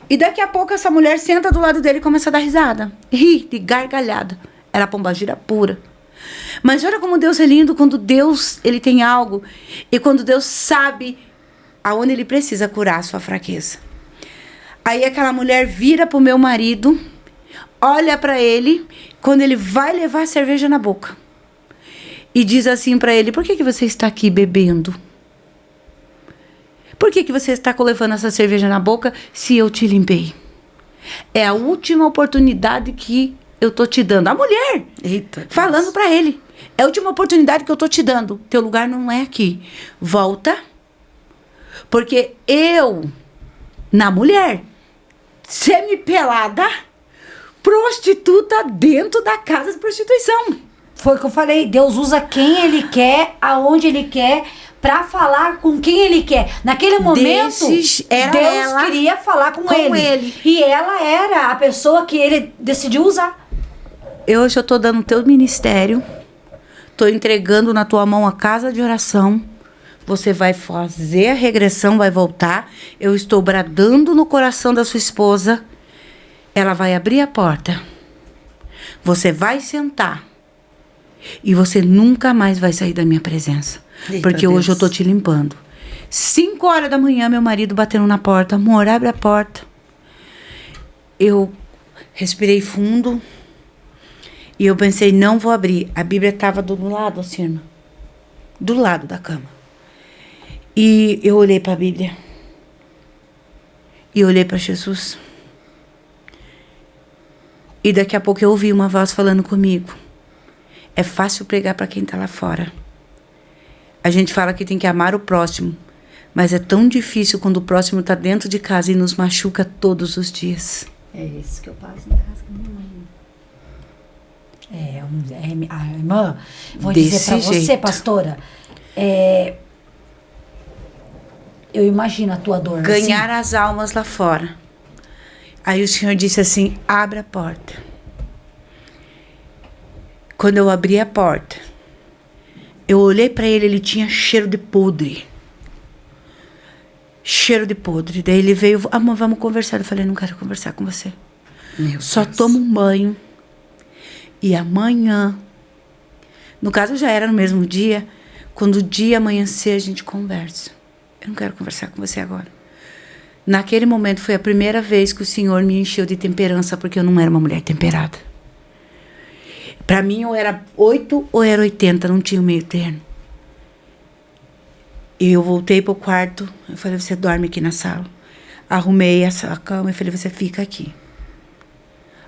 E daqui a pouco essa mulher senta do lado dele e começa a dar risada. Ri de gargalhada. Era pombagira pura. Mas olha como Deus é lindo, quando Deus ele tem algo. E quando Deus sabe aonde ele precisa curar a sua fraqueza. Aí aquela mulher vira pro meu marido, olha para ele, quando ele vai levar a cerveja na boca. E diz assim para ele, por que você está aqui bebendo? Por que você está levando essa cerveja na boca se eu te limpei? É a última oportunidade que eu tô te dando. A mulher, Eita, falando para ele, é a última oportunidade que eu tô te dando. Teu lugar não é aqui. Volta, porque eu, na mulher, semi-pelada, prostituta dentro da casa de prostituição. Foi o que eu falei, Deus usa quem Ele quer, aonde Ele quer, pra falar com quem Ele quer. Naquele momento, Deus queria falar com ele. E ela era a pessoa que Ele decidiu usar. Hoje eu tô dando teu ministério, tô entregando na tua mão a casa de oração. Você vai fazer a regressão, vai voltar. Eu estou bradando no coração da sua esposa. Ela vai abrir a porta. Você vai sentar. E você nunca mais vai sair da minha presença. Eita, porque Deus. hoje eu tô te limpando. 5 horas da manhã, meu marido batendo na porta. Amor, abre a porta. Eu respirei fundo. E eu pensei, não vou abrir. A Bíblia estava do lado, assim, irmã. Do lado da cama. E eu olhei para a Bíblia. E olhei para Jesus. E daqui a pouco eu ouvi uma voz falando comigo. É fácil pregar para quem está lá fora. A gente fala que tem que amar o próximo. Mas é tão difícil quando o próximo está dentro de casa e nos machuca todos os dias. É isso que eu passo em casa com minha mãe. Irmã, vou dizer para você, pastora. Eu imagino a tua dor. Ganhar assim. as almas lá fora. Aí o Senhor disse assim, abre a porta. Quando eu abri a porta, eu olhei para ele, ele tinha cheiro de podre. Cheiro de podre. Daí ele veio, amor, vamos conversar. Eu falei, não quero conversar com você. Só toma um banho. E amanhã No caso, já era no mesmo dia. Quando o dia amanhecer, a gente conversa. Eu não quero conversar com você agora. Naquele momento, foi a primeira vez que o Senhor me encheu de temperança, porque eu não era uma mulher temperada. Para mim, ou era 8 ou era 80, não tinha o meio termo. E eu voltei pro quarto, eu falei, você dorme aqui na sala. Arrumei a cama e falei, você fica aqui.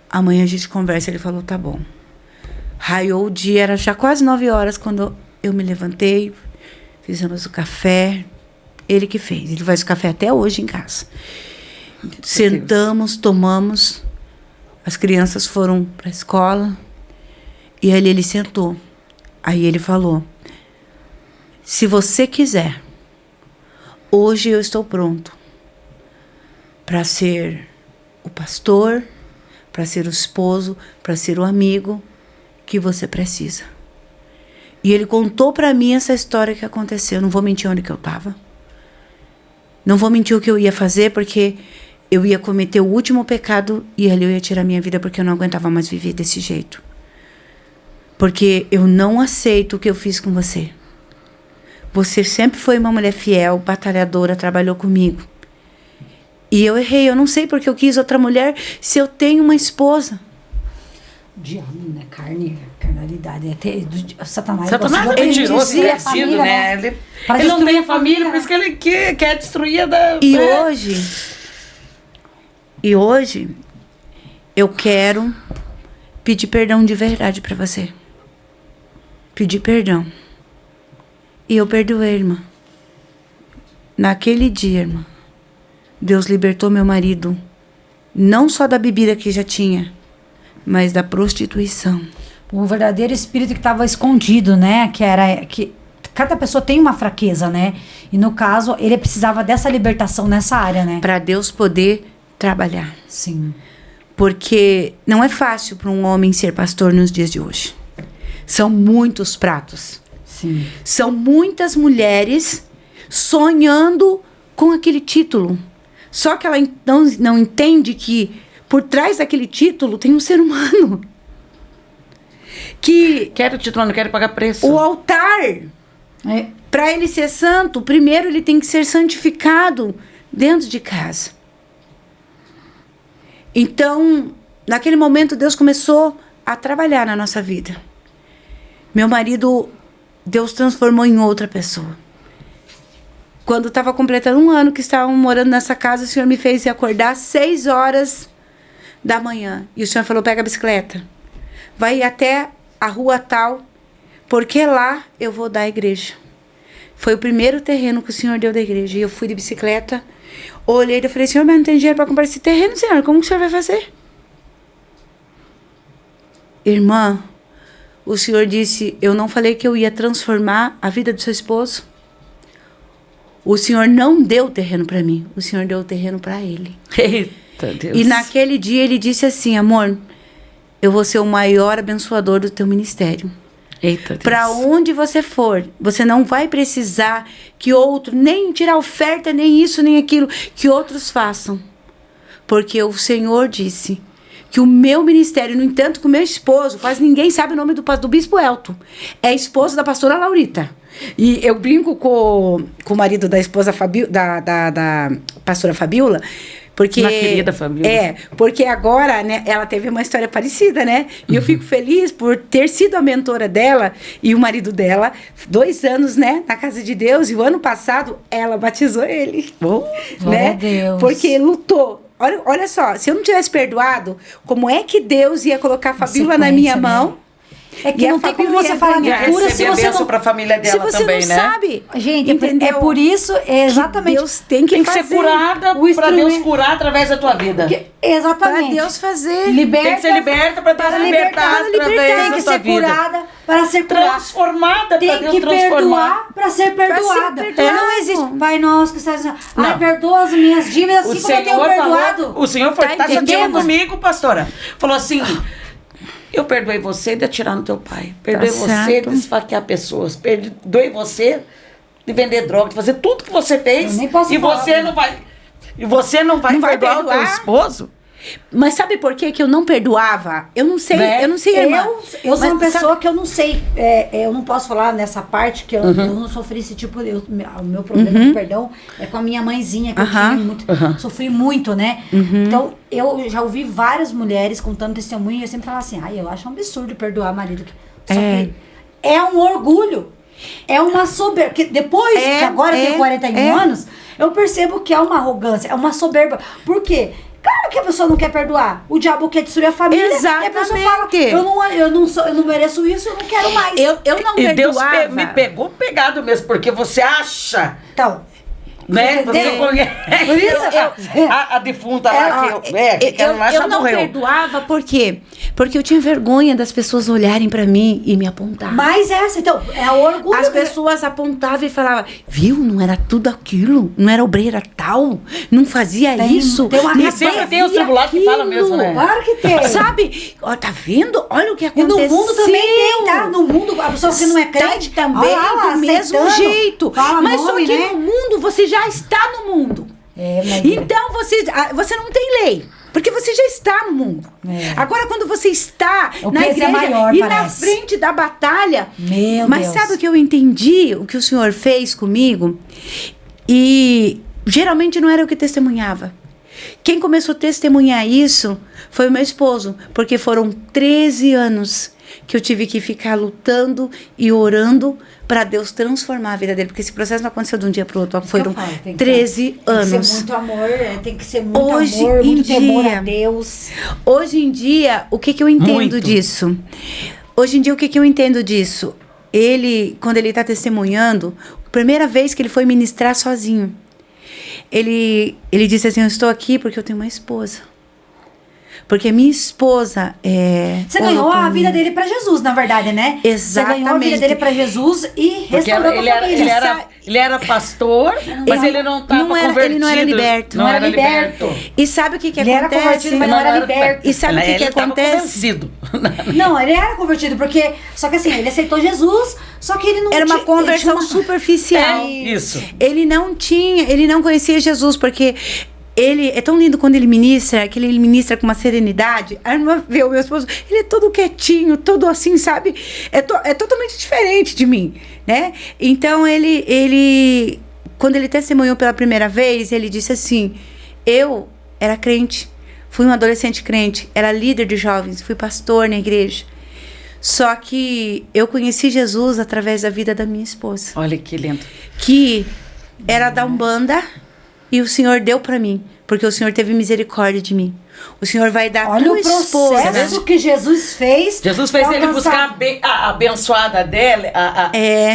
Amanhã a gente conversa. Ele falou, tá bom. Raiou o dia, era já quase 9 horas quando eu me levantei, fizemos o café. Ele que fez. Ele faz o café até hoje em casa. Sentamos, tomamos. As crianças foram para a escola. E ali ele sentou. Aí ele falou, se você quiser, hoje eu estou pronto para ser o pastor, para ser o esposo, para ser o amigo que você precisa. E ele contou para mim essa história que aconteceu. Não vou mentir onde que eu estava. Não vou mentir o que eu ia fazer, porque eu ia cometer o último pecado e ali eu ia tirar minha vida, porque eu não aguentava mais viver desse jeito. Porque eu não aceito o que eu fiz com você. Você sempre foi uma mulher fiel, batalhadora, trabalhou comigo. E eu errei, eu não sei porque eu quis outra mulher se eu tenho uma esposa. Diabo, né? Carnalidade. Satanás é mentiroso, crescido, né? Ele não tem família, por isso que ele quer destruir da... E hoje, eu quero pedir perdão de verdade pra você. Pedir perdão. E eu perdoei, irmã. Naquele dia, irmã, Deus libertou meu marido, não só da bebida que já tinha, mas da prostituição. Um verdadeiro espírito que estava escondido, né? Que cada pessoa tem uma fraqueza, né? E no caso, ele precisava dessa libertação nessa área, né? Para Deus poder trabalhar. Sim. Porque não é fácil para um homem ser pastor nos dias de hoje. São muitos pratos. Sim. São muitas mulheres sonhando com aquele título. Só que ela não entende que por trás daquele título tem um ser humano. Que quero título, não quero pagar preço. O altar, para ele ser santo, primeiro ele tem que ser santificado dentro de casa. Então, naquele momento, Deus começou a trabalhar na nossa vida. Meu marido, Deus transformou em outra pessoa. Quando estava completando 1 ano que estávamos morando nessa casa, o Senhor me fez acordar às 6 horas da manhã. E o Senhor falou, pega a bicicleta. Vai até a rua tal, porque lá eu vou dar a igreja. Foi o primeiro terreno que o Senhor deu da igreja. E eu fui de bicicleta, olhei e falei, Senhor, mas não tem dinheiro para comprar esse terreno, Senhor. Como que o Senhor vai fazer? Irmã, o Senhor disse, eu não falei que eu ia transformar a vida do seu esposo? O Senhor não deu o terreno para mim. O Senhor deu o terreno para ele. Eita Deus. E naquele dia ele disse assim, amor, eu vou ser o maior abençoador do teu ministério. Eita Deus. Para onde você for, você não vai precisar que outro, nem tirar oferta, nem isso, nem aquilo, que outros façam. Porque o Senhor disse que o meu ministério, no entanto, que o meu esposo, quase ninguém sabe o nome do bispo Elton, é esposo da pastora Laurita. E eu brinco com o marido da esposa da pastora Fabiola, porque uma querida Fabiola. Porque agora, né, ela teve uma história parecida, né? E eu fico feliz por ter sido a mentora dela e o marido dela, 2 anos, né, na casa de Deus, e o ano passado ela batizou ele. Né? Deus. Porque lutou. Olha só, se eu não tivesse perdoado, como é que Deus ia colocar a Fabiola na minha mão? É que não tem como você falar de cura se você não... para a família dela se você também, não né? sabe. Gente, é por isso, exatamente. Deus tem que ser curada para Deus curar através da tua vida. Exatamente. Para Deus fazer. Tem que ser liberta para Deus libertar através tem que ser curada para ser curada. Transformada para Deus transformar. Tem que perdoar para ser perdoada. Não existe. Pai nosso que estás... Ai, perdoa as minhas dívidas assim como eu tenho perdoado. O Senhor foi chateado comigo, pastora. Falou assim... Eu perdoei você de atirar no teu pai. Perdoei você de esfaquear pessoas. Perdoei você de vender droga, de fazer tudo que você fez. Eu nem posso e falar, você não vai. E você não vai perdoar o teu esposo? Mas sabe por que eu não perdoava? Eu não sei, Né? eu não sei, irmã. Eu sou uma Mas pessoa que eu não sei, eu não posso falar nessa parte que eu não sofri esse tipo de... O meu problema de perdão é com a minha mãezinha, que eu tinha muito, sofri muito, né? Então, eu já ouvi várias mulheres contando testemunho e eu sempre falava assim, eu acho um absurdo perdoar marido. Só que é um orgulho, é uma soberba. Porque depois, que agora eu tenho 41 anos, eu percebo que é uma arrogância, é uma soberba. Por quê? Claro que a pessoa não quer perdoar. O diabo quer destruir a família. Exatamente. E a pessoa fala, eu não mereço isso, eu não quero mais. Eu não E Deus perdoava. me pegou pegado mesmo, porque você acha... Então... Né? Você Entendeu? conhece Por isso, a defunta lá que ela lá já eu não morreu. perdoava, por quê? Porque eu tinha vergonha das pessoas olharem pra mim e me apontar. Mas então, é o orgulho. As pessoas apontavam e falavam, viu, não era tudo aquilo, não era obreira tal, não fazia isso. Tem uma E sempre tem o tribulado que fala mesmo, né? Claro que tem. Sabe? Ó, tá vendo? Olha o que E aconteceu. no mundo também tem, tá? No mundo, a pessoa que não é crente também olha lá, do mesmo aceitando, jeito. fala Mas nome, só que né? no mundo você já está no mundo. Então você não tem lei. Porque você já está no mundo. Agora, quando você está O na peso é igreja maior, e parece. na frente da batalha. Meu mas Deus. sabe o que eu entendi? O que o Senhor fez comigo? E geralmente não era eu que testemunhava. Quem começou a testemunhar isso foi o meu esposo. Porque foram 13 anos que eu tive que ficar lutando e orando para Deus transformar a vida dele. Porque esse processo não aconteceu de um dia para o outro. Foram 13 anos. Tem que ser muito amor, tem que ser muito Hoje amor, em muito temor dia- a Deus. Hoje em dia, o que eu entendo Muito. disso? Hoje em dia, o que eu entendo disso? Quando ele está testemunhando, a primeira vez que ele foi ministrar sozinho, ele disse assim, eu estou aqui porque eu tenho uma esposa. Porque minha esposa Você ganhou a vida dele pra Jesus, na verdade, né? Você ganhou a vida Exatamente. dele pra Jesus e Porque restaurou a família. ele era pastor, mas ele não estava convertido. Ele não era liberto. Não era liberto. E sabe o que Ele era acontece? convertido, mas não era liberto. E sabe o que ele tava acontece? convencido. Não, ele era convertido, porque... Só que assim, ele aceitou Jesus, só que ele não Era uma tinha- conversão ele tinha uma- superficial. Isso. Ele não conhecia Jesus, porque ele é tão lindo quando ele ministra, que ele ministra com uma serenidade. A irmã vê o meu esposo, ele é todo quietinho, todo assim, sabe? É totalmente diferente de mim, né? Então, quando ele testemunhou pela primeira vez, ele disse assim, eu era crente, fui um adolescente crente, era líder de jovens, fui pastor na igreja. Só que eu conheci Jesus através da vida da minha esposa, Olha que lindo. que era da Umbanda, e o Senhor deu para mim, porque o Senhor teve misericórdia de mim. O Senhor vai dar Olha tua o esposa. processo que Jesus fez. Jesus fez pra ele alcançar- buscar a abençoada dela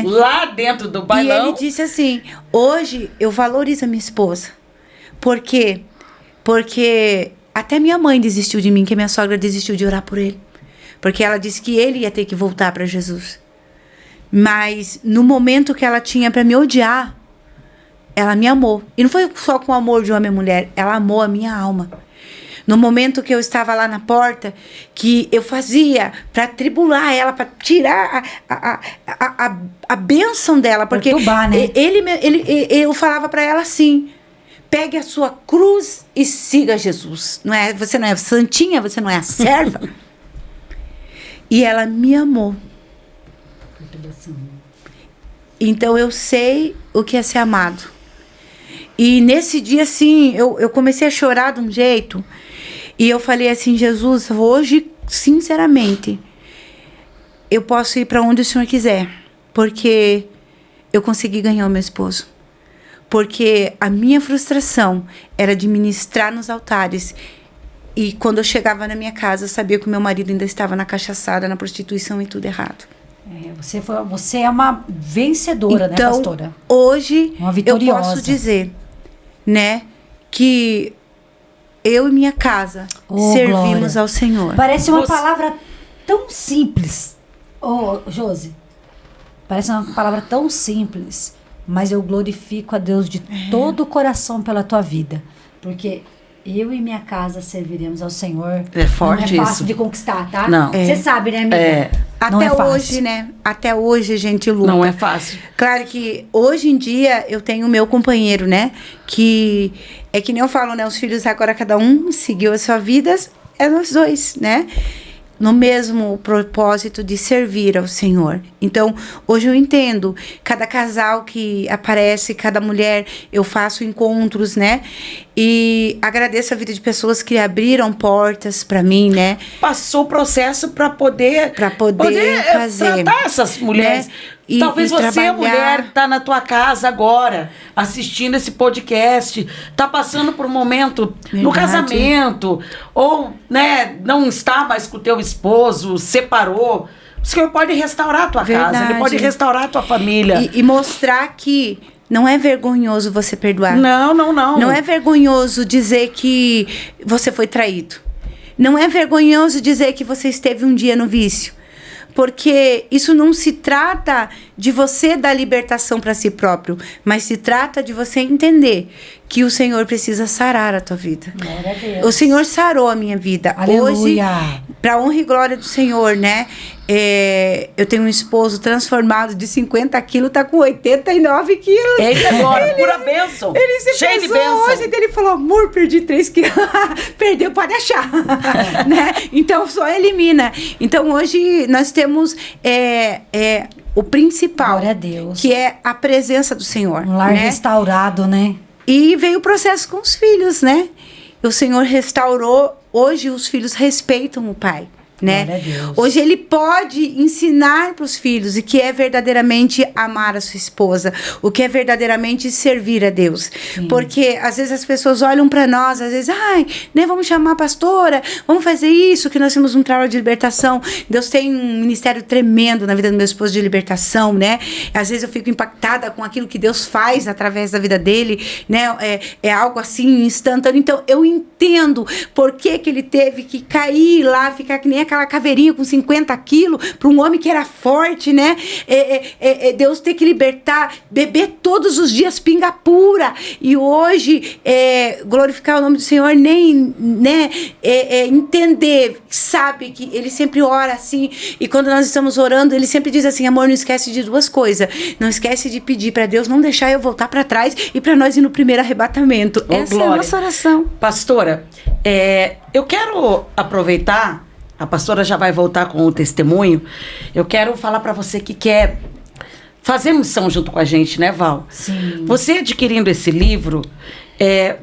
lá dentro do E bailão. ele disse assim, hoje eu valorizo a minha esposa. Por quê? Porque até minha mãe desistiu de mim, que minha sogra desistiu de orar por ele. Porque ela disse que ele ia ter que voltar para Jesus. Mas no momento que ela tinha para me odiar, ela me amou. E não foi só com o amor de homem e mulher, ela amou a minha alma. No momento que eu estava lá na porta, que eu fazia para tribular ela, para tirar a bênção dela. Porque Perturbar, né? eu falava para ela assim, pegue a sua cruz e siga Jesus. Você não é santinha, você não é a serva. E ela me amou. Então eu sei o que é ser amado. E nesse dia, assim, eu comecei a chorar de um jeito. E eu falei assim, Jesus, hoje, sinceramente, eu posso ir para onde o Senhor quiser. Porque eu consegui ganhar o meu esposo. Porque a minha frustração era de ministrar nos altares. E quando eu chegava na minha casa, eu sabia que o meu marido ainda estava na cachaçada, na prostituição e tudo errado. Você é uma vencedora, né, pastora? Hoje, Uma eu vitoriosa. posso dizer, né, que eu e minha casa servimos glória. ao Senhor. Parece uma palavra tão simples. Josi, parece uma palavra tão simples, mas eu glorifico a Deus de todo o coração pela tua vida. Porque eu e minha casa serviremos ao Senhor. É forte Não é fácil isso. de conquistar, tá? Não. Você sabe, né, amiga? Até hoje, né? Até hoje a gente luta. Não é fácil. Claro que hoje em dia eu tenho o meu companheiro, né? Que é que nem eu falo, né? Os filhos agora cada um seguiu a sua vida, é nós dois, né? No mesmo propósito de servir ao Senhor. Então, hoje eu entendo, cada casal que aparece, cada mulher, eu faço encontros, né? E agradeço a vida de pessoas que abriram portas para mim, né? Passou o processo para poder fazer, tratar essas mulheres. Né? Talvez você, trabalhar... mulher, tá na tua casa agora, assistindo esse podcast, tá passando por um momento no casamento, ou, né, não está mais com o teu esposo, separou. O Senhor pode restaurar a tua casa, Ele pode restaurar a tua família. E mostrar que não é vergonhoso você perdoar. Não. Não é vergonhoso dizer que você foi traído. Não é vergonhoso dizer que você esteve um dia no vício. Porque isso não se trata de você dar libertação para si próprio, mas se trata de você entender que o Senhor precisa sarar a tua vida. Glória a Deus. O Senhor sarou a minha vida. Aleluia. Hoje, para honra e glória do Senhor, né? Eu tenho um esposo transformado de 50 quilos, tá com 89 quilos. Eita, agora, pura bênção. Ele se cheio de bênção hoje, ele falou, amor, perdi 3 quilos. Perdeu, pode achar. Né? Então, só elimina. Então, hoje, nós temos o principal. Glória a Deus. Que é a presença do Senhor. Um lar restaurado, né? E veio o processo com os filhos, né? O Senhor restaurou. Hoje, os filhos respeitam o pai. Né? Hoje ele pode ensinar para os filhos o que é verdadeiramente amar a sua esposa, o que é verdadeiramente servir a Deus. Sim. Porque às vezes as pessoas olham para nós, às vezes, né, vamos chamar a pastora, vamos fazer isso, que nós temos um trabalho de libertação. Deus tem um ministério tremendo na vida do meu esposo de libertação, né? Às vezes eu fico impactada com aquilo que Deus faz através da vida dele, né? É algo assim instantâneo. Então eu entendo por que ele teve que cair lá, ficar que nem aquela caveirinha com 50 quilos para um homem que era forte, né? Deus tem que libertar, beber todos os dias pinga pura. E hoje, glorificar o nome do Senhor, nem, né? Entender, sabe que ele sempre ora assim. E quando nós estamos orando, ele sempre diz assim, amor, não esquece de 2 coisas. Não esquece de pedir para Deus não deixar eu voltar para trás e para nós ir no primeiro arrebatamento. Essa é a nossa oração. Pastora, eu quero aproveitar. A pastora já vai voltar com o testemunho. Eu quero falar para você que quer fazer missão junto com a gente, né, Val? Sim. Você adquirindo esse livro,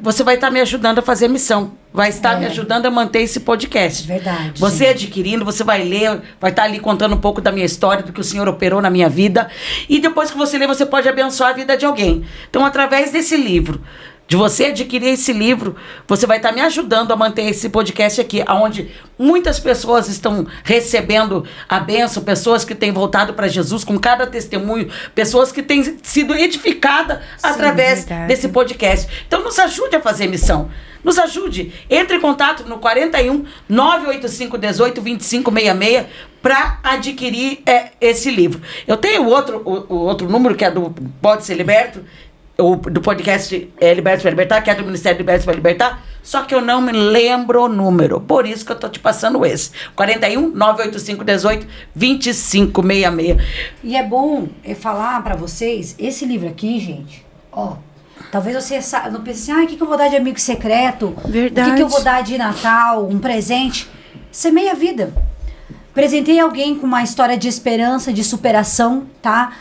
você vai estar me ajudando a fazer missão. Vai estar me ajudando a manter esse podcast. Verdade. Você adquirindo, você vai ler, vai estar ali contando um pouco da minha história, do que o Senhor operou na minha vida. E depois que você ler, você pode abençoar a vida de alguém. Então, através desse livro, de você adquirir esse livro, você vai estar me ajudando a manter esse podcast aqui, onde muitas pessoas estão recebendo a bênção, pessoas que têm voltado para Jesus com cada testemunho, pessoas que têm sido edificadas através desse podcast. Então, nos ajude a fazer missão. Nos ajude. Entre em contato no 41 985 18 25 66 para adquirir esse livro. Eu tenho o outro número, que é do Pode Ser Liberto, do podcast Libertos para Libertar, que é do Ministério Libertos para Libertar, só que eu não me lembro o número, por isso que eu tô te passando esse, 41 985 18 25 66. E é bom falar para vocês, esse livro aqui, gente, talvez você não pense assim, o que eu vou dar de amigo secreto? Verdade. O que eu vou dar de Natal, um presente? Semeia a vida. Presentei alguém com uma história de esperança, de superação, tá?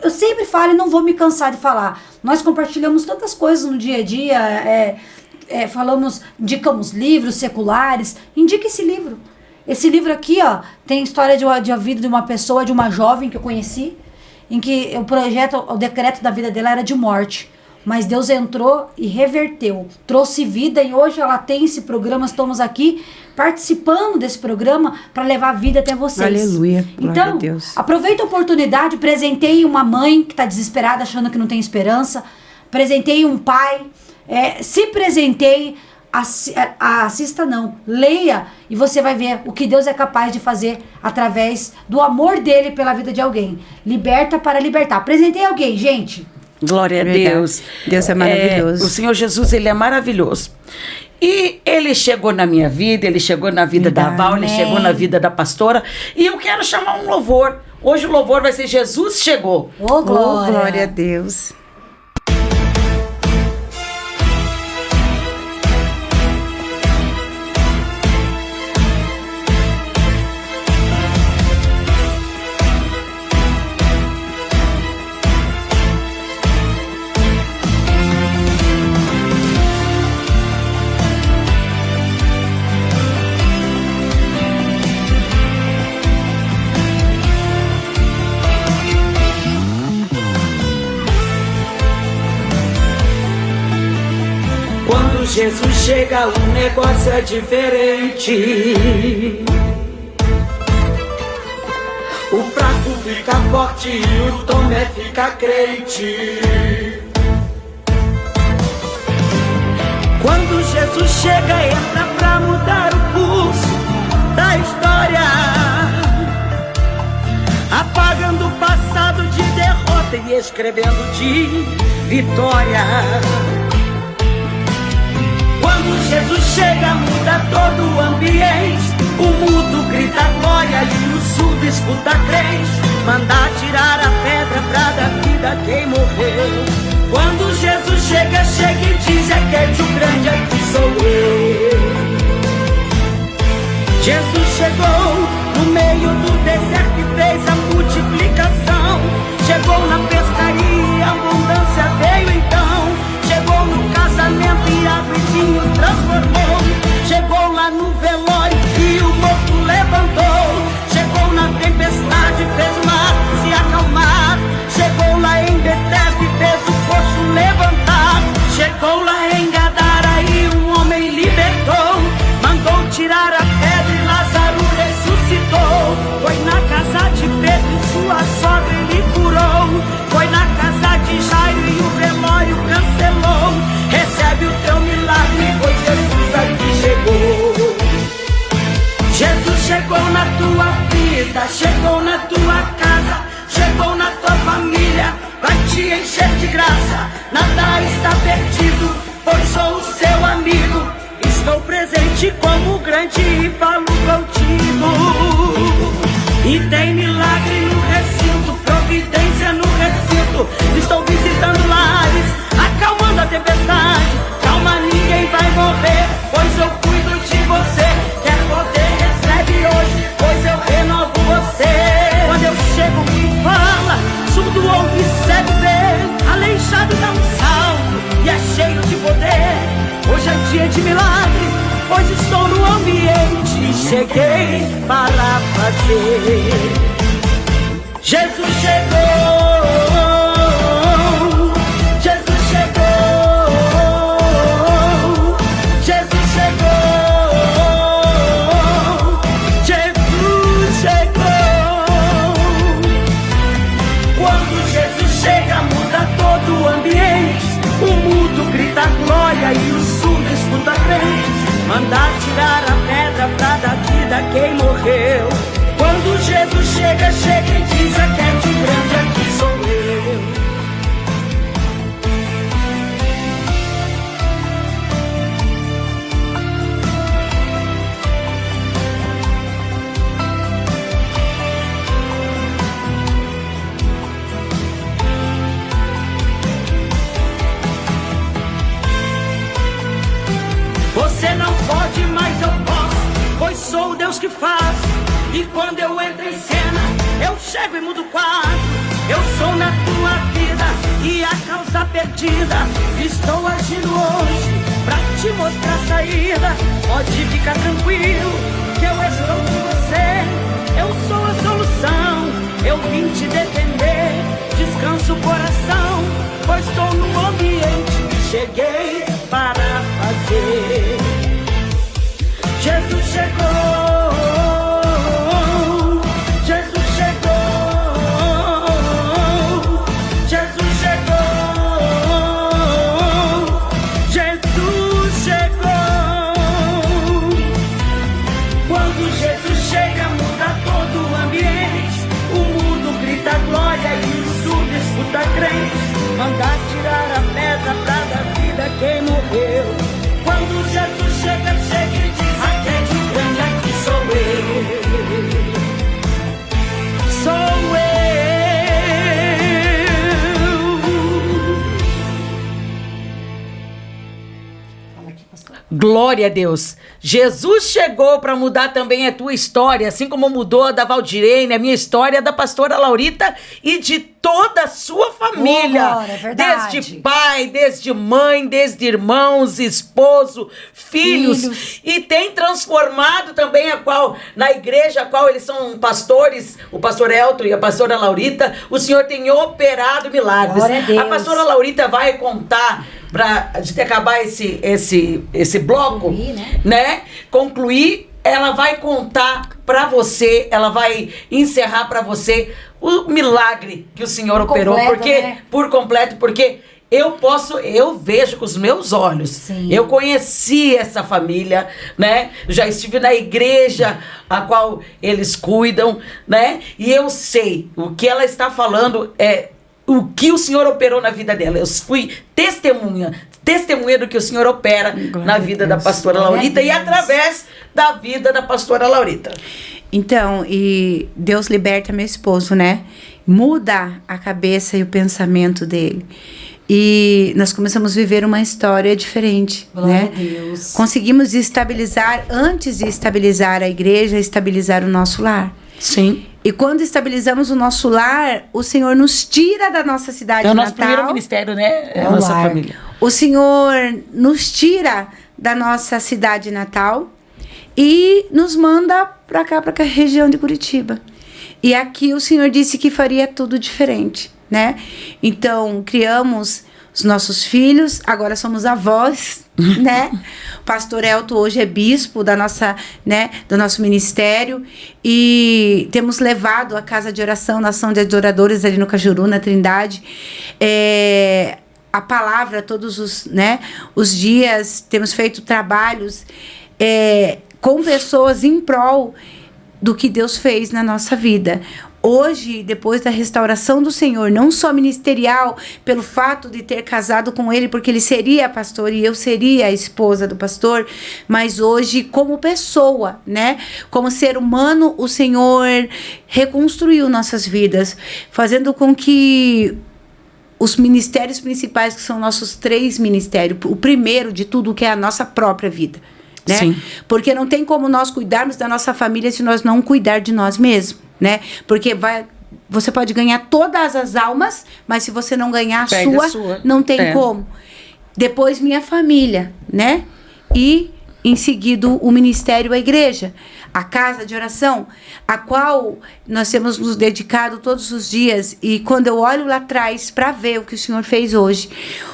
Eu sempre falo e não vou me cansar de falar. Nós compartilhamos tantas coisas no dia a dia, indicamos livros seculares. Indica esse livro. Esse livro aqui, tem história de a vida de uma pessoa, de uma jovem que eu conheci, em que o decreto da vida dela era de morte. Mas Deus entrou e reverteu, trouxe vida, e hoje ela tem esse programa, estamos aqui participando desse programa para levar a vida até vocês. Aleluia. Então, a Deus. Aproveita a oportunidade, presentei uma mãe que está desesperada, achando que não tem esperança, presentei um pai, se presenteie, assista não, leia, e você vai ver o que Deus é capaz de fazer através do amor dele pela vida de alguém. Liberta para libertar. Apresentei alguém, gente. Glória a Deus. Deus é maravilhoso. O Senhor Jesus, Ele é maravilhoso. E Ele chegou na minha vida, Ele chegou na vida da Val, Ele chegou na vida da pastora. E eu quero chamar um louvor. Hoje o louvor vai ser Jesus Chegou. Oh, glória. Glória a Deus. Jesus chega, o negócio é diferente. O fraco fica forte e o Tomé fica crente. Quando Jesus chega, entra pra mudar o curso da história, apagando o passado de derrota e escrevendo de vitória. Quando Jesus chega, muda todo o ambiente. O mudo grita glória e o surdo escuta crente. Manda tirar a pedra pra dar vida a quem morreu. Quando Jesus chega, chega e diz: é que o grande aqui sou eu. Jesus chegou no meio do deserto e fez a multiplicação. Chegou na pescaria, a abundância veio então. Chegou no casamento e água e vinho transformou. Chegou lá no velório e o morto levantou. Chegou na tempestade, fez o mar se acalmar. Chegou lá em Betesda e fez o coxo levantar. Chegou lá em Gadara e um homem libertou. Mandou tirar a pedra e Lázaro ressuscitou. Foi na casa de Pedro e sua sogra ele curou. Foi na casa de Jairo e o velório cancelou. Recebe o teu milagre, pois Jesus aqui chegou. Jesus chegou na tua vida, chegou na tua casa, chegou na tua família, vai te encher de graça. Nada está perdido, pois sou o seu amigo. Estou presente como grande e falo contigo. E tem milagre no recinto, providência no recinto. Estou visitando lares, acalmando a tempestade. Calma, ninguém vai morrer, pois eu cuido de você. Quer poder, recebe hoje, pois eu renovo você. Quando eu chego, me fala, surdo ouve, cego vê, aleijado dá um salto e é cheio de poder. Hoje é dia de milagre, pois estou no ambiente e cheguei para fazer. Jesus chegou, Jesus chegou, Jesus chegou, Jesus chegou. Quando Jesus chega, muda todo o ambiente. O mudo grita glória e o surdo escuta crente. Mandar tirar a pedra pra dar vida a quem morreu. Quando Jesus chega, chega e diz: é que é de grande aqui sou eu. Você não pode, mas eu posso, pois sou o Deus que faz. E quando eu entro em cena, eu chego e mudo o quadro. Eu sou na tua vida e a causa perdida. Estou agindo hoje pra te mostrar saída. Pode ficar tranquilo que eu estou com você. Eu sou a solução, eu vim te defender. Descansa o coração, pois estou no ambiente e cheguei para fazer. Jesus chegou, Jesus chegou, Jesus chegou, Jesus chegou. Quando Jesus chega, muda todo o ambiente. O mundo grita glória e o surdo escuta crente. mandar tirar a pedra pra dar vida a quem morreu. Quando Jesus chega, chega e diz: acredite, grande, aqui sou eu. Sou eu. Glória a Deus. Jesus chegou para mudar também a tua história, assim como mudou a da Valdirene, a minha história, a da pastora Laurita e de toda a sua família. Glória, é verdade. Desde pai, desde mãe, desde irmãos, esposo, filhos. E tem transformado também na igreja a qual eles são pastores, o pastor Elton e a pastora Laurita. O Senhor tem operado milagres. Glória a Deus. A pastora Laurita vai contar, para acabar esse bloco, né? Concluir, ela vai contar para você, ela vai encerrar para você o milagre que o Senhor operou, por completo, porque eu vejo com os meus olhos. Sim. Eu conheci essa família, né? Já estive na igreja a qual eles cuidam, né? E eu sei o que ela está falando o que o Senhor operou na vida dela. Eu fui testemunha do que o Senhor opera na vida da pastora Laurita e através da vida da pastora Laurita. Então, e Deus liberta meu esposo, né? Muda a cabeça e o pensamento dele. E nós começamos a viver uma história diferente, né? Glória a Deus. Conseguimos estabilizar, antes de estabilizar a igreja, estabilizar o nosso lar. Sim. E quando estabilizamos o nosso lar, o Senhor nos tira da nossa cidade natal. É o nosso primeiro ministério, né? É a nossa família. O Senhor nos tira da nossa cidade natal e nos manda para cá, para a região de Curitiba. E aqui o Senhor disse que faria tudo diferente, né? Então, criamos os nossos filhos, agora somos avós, né? O pastor Elton hoje é bispo da nossa, né, do nosso ministério e temos levado a casa de oração, nação de adoradores ali no Cajuru, na Trindade, a palavra todos os dias, temos feito trabalhos com pessoas em prol do que Deus fez na nossa vida. Hoje, depois da restauração do Senhor, não só ministerial, pelo fato de ter casado com ele, porque ele seria pastor e eu seria a esposa do pastor, mas hoje, como pessoa, né? Como ser humano, o Senhor reconstruiu nossas vidas, fazendo com que os ministérios principais, que são nossos 3 ministérios, o primeiro de tudo, que é a nossa própria vida, né? Sim. Porque não tem como nós cuidarmos da nossa família se nós não cuidar de nós mesmos, né? Porque você pode ganhar todas as almas, mas se você não ganhar a sua, não tem como. Depois minha família, né? E em seguida o ministério, a igreja, a casa de oração, a qual nós temos nos dedicado todos os dias. E quando eu olho lá atrás para ver o que o Senhor fez hoje,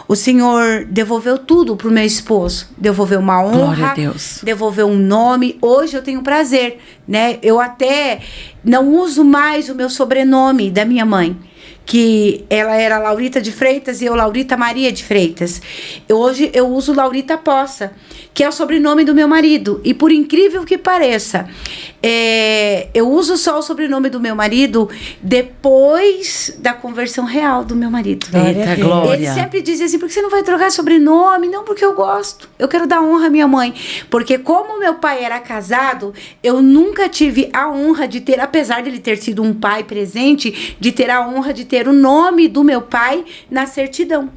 o Senhor devolveu tudo para o meu esposo. Devolveu uma honra, devolveu um nome. Hoje eu tenho prazer, né? Eu até não uso mais o meu sobrenome da minha mãe, que ela era Laurita de Freitas e eu Laurita Maria de Freitas. Hoje eu uso Laurita Poça, que é o sobrenome do meu marido. E por incrível que pareça, eu uso só o sobrenome do meu marido depois da conversão real do meu marido. Eita, glória. Ele sempre dizia assim: por que você não vai trocar sobrenome? Não, porque eu gosto. Eu quero dar honra à minha mãe. Porque como meu pai era casado, eu nunca tive a honra de ter, apesar de ele ter sido um pai presente, de ter a honra de ter o nome do meu pai na certidão.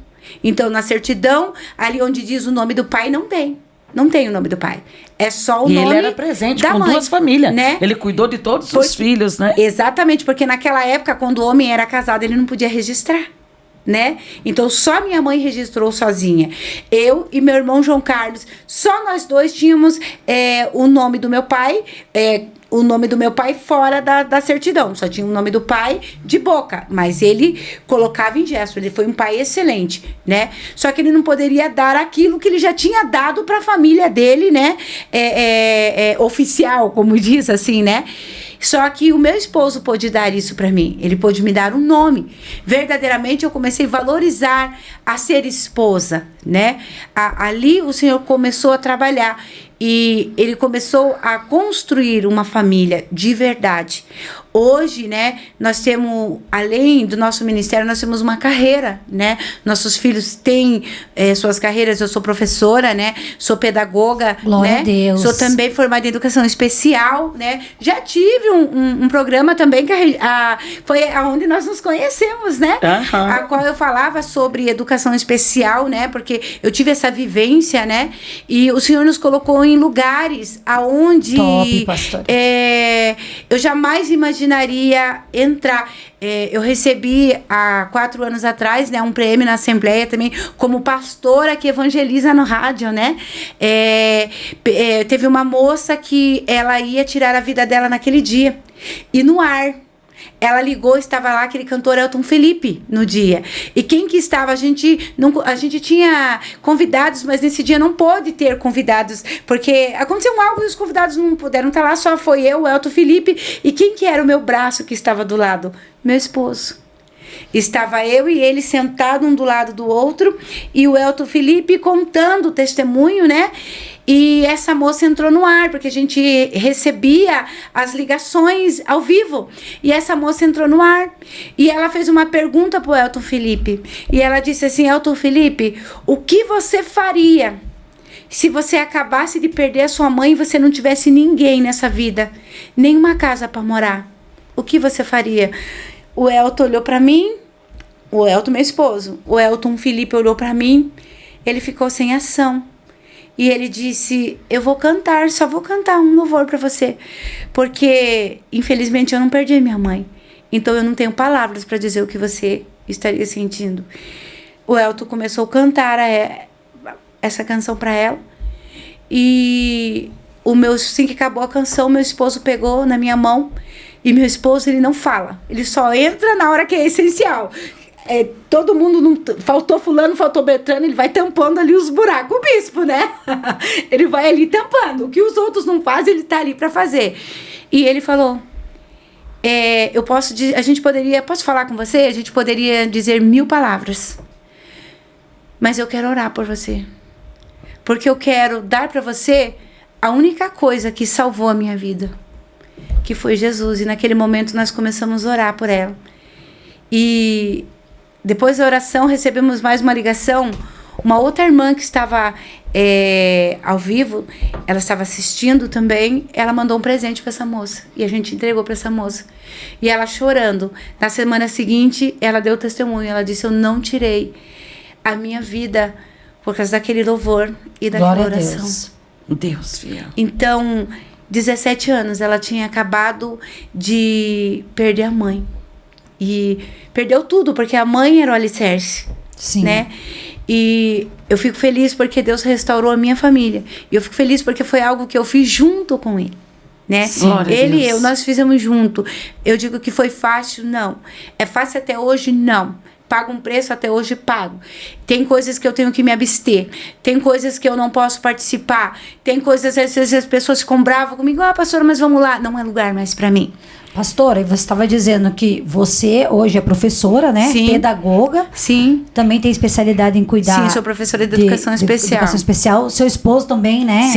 Então, na certidão, ali onde diz o nome do pai, não tem. Não tem o nome do pai. É só o nome da mãe. E ele era presente com 2 famílias, né? Ele cuidou de todos os filhos, né? Exatamente, porque naquela época, quando o homem era casado, ele não podia registrar, né? Então, só minha mãe registrou sozinha. Eu e meu irmão João Carlos, só nós 2 tínhamos o nome do meu pai, o nome do meu pai fora da certidão. Só tinha o nome do pai de boca, mas ele colocava em gesto. Ele foi um pai excelente, né? Só que ele não poderia dar aquilo que ele já tinha dado para a família dele, né? Oficial, como diz assim, né? Só que o meu esposo pôde dar isso para mim. Ele pôde me dar um nome. Verdadeiramente eu comecei a valorizar a ser esposa, né? Ali o Senhor começou a trabalhar. E ele começou a construir uma família de verdade. hoje, né, nós temos, além do nosso ministério, nós temos uma carreira, né? Nossos filhos têm suas carreiras. Eu sou professora, né? Sou pedagoga, Glória né? a Deus. Sou também formada em educação especial, né? Já tive um programa também que foi aonde nós nos conhecemos, né? A qual eu falava sobre educação especial, né? Porque eu tive essa vivência, né? E o Senhor nos colocou em lugares aonde Top, pastor. Eu jamais imaginaria entrar. Eu recebi há 4 anos atrás, né, um prêmio na Assembleia também, como pastora que evangeliza no rádio, né? Teve uma moça que ela ia tirar a vida dela naquele dia. E no ar, ela ligou, estava lá aquele cantor Elton Felipe no dia. E quem que estava? A gente tinha convidados, mas nesse dia não pôde ter convidados, porque aconteceu algo e os convidados não puderam estar lá, só foi eu, o Elton Felipe. E quem que era o meu braço que estava do lado? Meu esposo. Estava eu e ele sentados um do lado do outro, e o Elton Felipe contando o testemunho, né? E essa moça entrou no ar, porque a gente recebia as ligações ao vivo. E essa moça entrou no ar. E ela fez uma pergunta para o Elton Felipe. E ela disse assim: Elton Felipe, o que você faria se você acabasse de perder a sua mãe e você não tivesse ninguém nessa vida? Nenhuma casa para morar. O que você faria? O Elton olhou para mim. O Elton, meu esposo. O Elton Felipe olhou para mim. Ele ficou sem ação. E ele disse: eu vou cantar, só vou cantar um louvor para você. Porque, infelizmente, eu não perdi a minha mãe. Então, eu não tenho palavras para dizer o que você estaria sentindo. O Elton começou a cantar essa canção para ela. E assim que acabou a canção, meu esposo pegou na minha mão. E meu esposo, ele não fala. Ele só entra na hora que é essencial. Todo mundo, não, faltou fulano, faltou Beltrano, ele vai tampando ali os buracos, o bispo, né? Ele vai ali tampando. O que os outros não fazem, ele tá ali para fazer. E ele falou: posso falar com você? A gente poderia dizer 1000 palavras. Mas eu quero orar por você. Porque eu quero dar para você a única coisa que salvou a minha vida, que foi Jesus. E naquele momento nós começamos a orar por ela. E depois da oração, recebemos mais uma ligação. Uma outra irmã que estava ao vivo, ela estava assistindo também, ela mandou um presente para essa moça. E a gente entregou para essa moça. E ela chorando. Na semana seguinte, ela deu testemunho. Ela disse: eu não tirei a minha vida por causa daquele louvor e daquela Glória oração. Deus, fiel. Então, 17 anos, ela tinha acabado de perder a mãe. E perdeu tudo, porque a mãe era o alicerce. Sim. Né? E eu fico feliz porque Deus restaurou a minha família. E eu fico feliz porque foi algo que eu fiz junto com ele. Né? Ele e eu, nós fizemos junto. Eu digo que foi fácil? Não. É fácil até hoje? Não. Pago um preço? Até hoje pago. Tem coisas que eu tenho que me abster. Tem coisas que eu não posso participar. Tem coisas, às vezes as pessoas ficam bravas comigo. Pastora, mas vamos lá. Não é lugar mais para mim. Pastora, você estava dizendo que você hoje é professora, né? Sim. Pedagoga. Sim. Também tem especialidade em cuidar. Sim, sou professora de educação especial. Educação especial. Seu esposo também, né?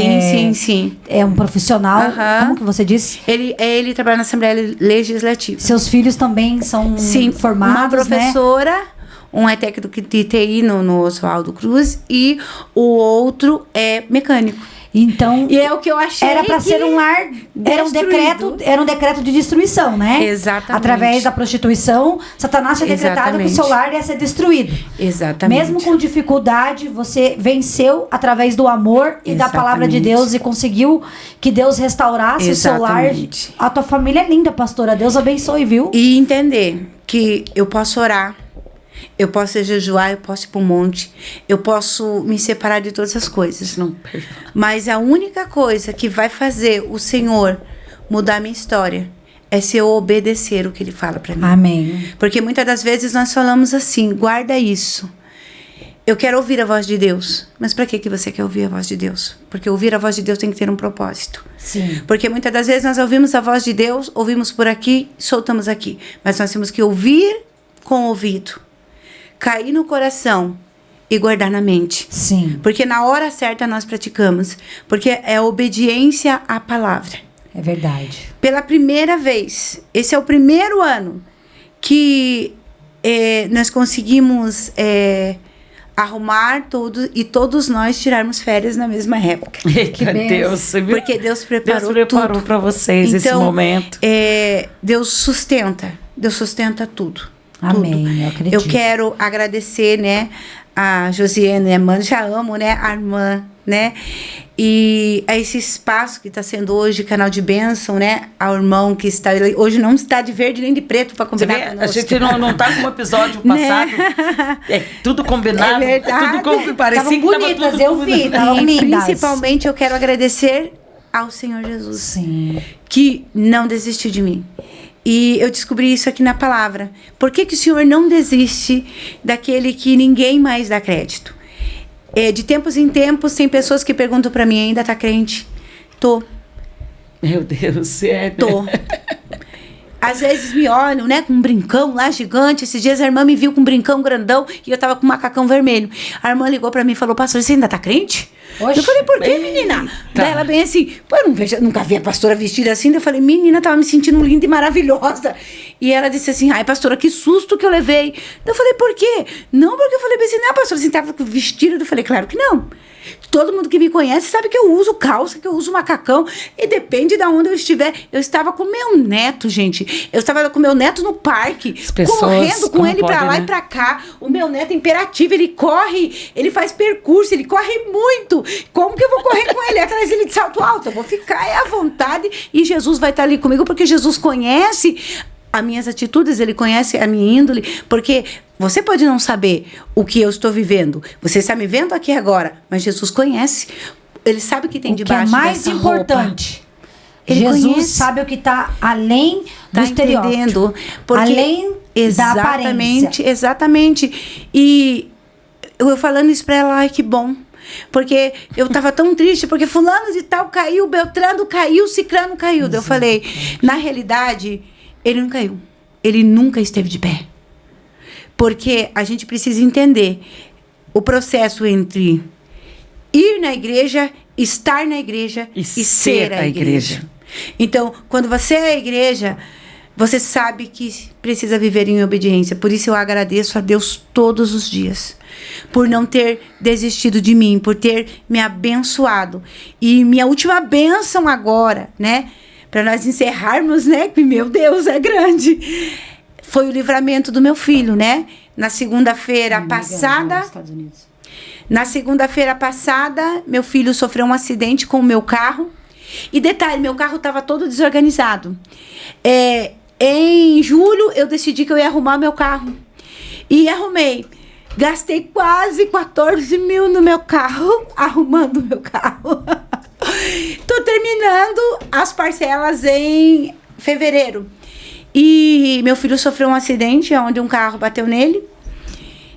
Sim. É um profissional. Como que você disse? Ele trabalha na Assembleia Legislativa. Seus filhos também são formados, uma professora, né? Um é técnico de TI no Oswaldo Cruz e o outro é mecânico. Então, e é o que eu achei. Era para ser um lar, era um decreto de destruição, né? Exatamente. Através da prostituição, Satanás tinha decretado que o seu lar ia ser destruído. Exatamente. Mesmo com dificuldade, você venceu através do amor e da palavra de Deus e conseguiu que Deus restaurasse o seu lar. A tua família é linda, pastora. Deus abençoe, viu? E entender que eu posso orar. Eu posso jejuar, eu posso ir para um monte, eu posso me separar de todas as coisas. Mas a única coisa que vai fazer o Senhor mudar a minha história é se eu obedecer o que Ele fala para mim. Amém. Porque muitas das vezes nós falamos assim: guarda isso. Eu quero ouvir a voz de Deus. Mas para que você quer ouvir a voz de Deus? Porque ouvir a voz de Deus tem que ter um propósito. Sim. Porque muitas das vezes nós ouvimos a voz de Deus, ouvimos por aqui, soltamos aqui. Mas nós temos que ouvir com o ouvido. Cair no coração e guardar na mente. Sim. Porque na hora certa nós praticamos. Porque é obediência à palavra. É verdade. Pela primeira vez, esse é o primeiro ano que nós conseguimos arrumar tudo e todos nós tirarmos férias na mesma época. Eita, Deus, viu? Porque Deus preparou tudo para vocês esse momento. Deus sustenta tudo. Amém, tudo. eu acredito. Eu quero agradecer, né, a Josiane, minha irmã, já amo, né, a irmã, né, e a esse espaço que está sendo hoje canal de bênção, né, ao irmão que está hoje não está de verde nem de preto para combinar conosco. A gente não tá como episódio passado, né? Tudo combinado, é verdade. Tudo como parecia Tavam que bonitas, tudo eu vi, tavam E lindas. principalmente eu quero agradecer ao Senhor Jesus, Sim. que não desistiu de mim. E eu descobri isso aqui na palavra. Por que o Senhor não desiste daquele que ninguém mais dá crédito? De tempos em tempos, tem pessoas que perguntam para mim, ainda tá crente? Tô. Meu Deus, sério. Tô. Às vezes me olham, né, com um brincão lá gigante. Esses dias a irmã me viu com um brincão grandão e eu tava com um macacão vermelho. A irmã ligou pra mim e falou, pastor, você ainda tá crente? Oxe. Eu falei, por quê, menina? Daí ela bem assim, pô, eu nunca vi a pastora vestida assim. Daí eu falei, menina, tava me sentindo linda e maravilhosa. E ela disse assim, ai, pastora, que susto que eu levei. Daí eu falei, por quê? Não, porque eu falei assim, não, pastora, você tava vestida? Eu falei, claro que não. Todo mundo que me conhece sabe que eu uso calça, que eu uso macacão. E depende de onde eu estiver. Eu estava com meu neto, gente. Eu estava com meu neto no parque, correndo com ele pra lá, né, e pra cá. O meu neto é imperativo, ele corre, ele faz percurso, ele corre muito. Como que eu vou correr com ele atrás dele de salto alto? Eu vou ficar à vontade e Jesus vai estar ali comigo, porque Jesus conhece as minhas atitudes, ele conhece a minha índole, porque você pode não saber o que eu estou vivendo. Você está me vendo aqui agora, mas Jesus conhece. Ele sabe o que tem debaixo dessa roupa. O que é mais importante. Jesus conhece. Sabe o que está além do estereótipo. Entendendo? Porque além da aparência. Exatamente. E eu falando isso para ela, ai, que bom. Porque eu tava tão triste, porque fulano de tal caiu, Beltrano caiu, Cicrano caiu. Daí eu falei, na realidade, ele não caiu. Ele nunca esteve de pé. Porque a gente precisa entender o processo entre ir na igreja, estar na igreja e ser a igreja. Então, quando você é a igreja, você sabe que precisa viver em obediência. Por isso eu agradeço a Deus todos os dias. Por não ter desistido de mim, por ter me abençoado. E minha última bênção agora, né? Para nós encerrarmos, né? Que, meu Deus, é grande. Foi o livramento do meu filho, né? Na segunda-feira passada... Na segunda-feira passada, meu filho sofreu um acidente com o meu carro. E detalhe, meu carro estava todo desorganizado. Em julho, eu decidi que eu ia arrumar meu carro. E arrumei. Gastei quase 14 mil no meu carro, arrumando meu carro. Tô terminando as parcelas em fevereiro. E meu filho sofreu um acidente onde um carro bateu nele.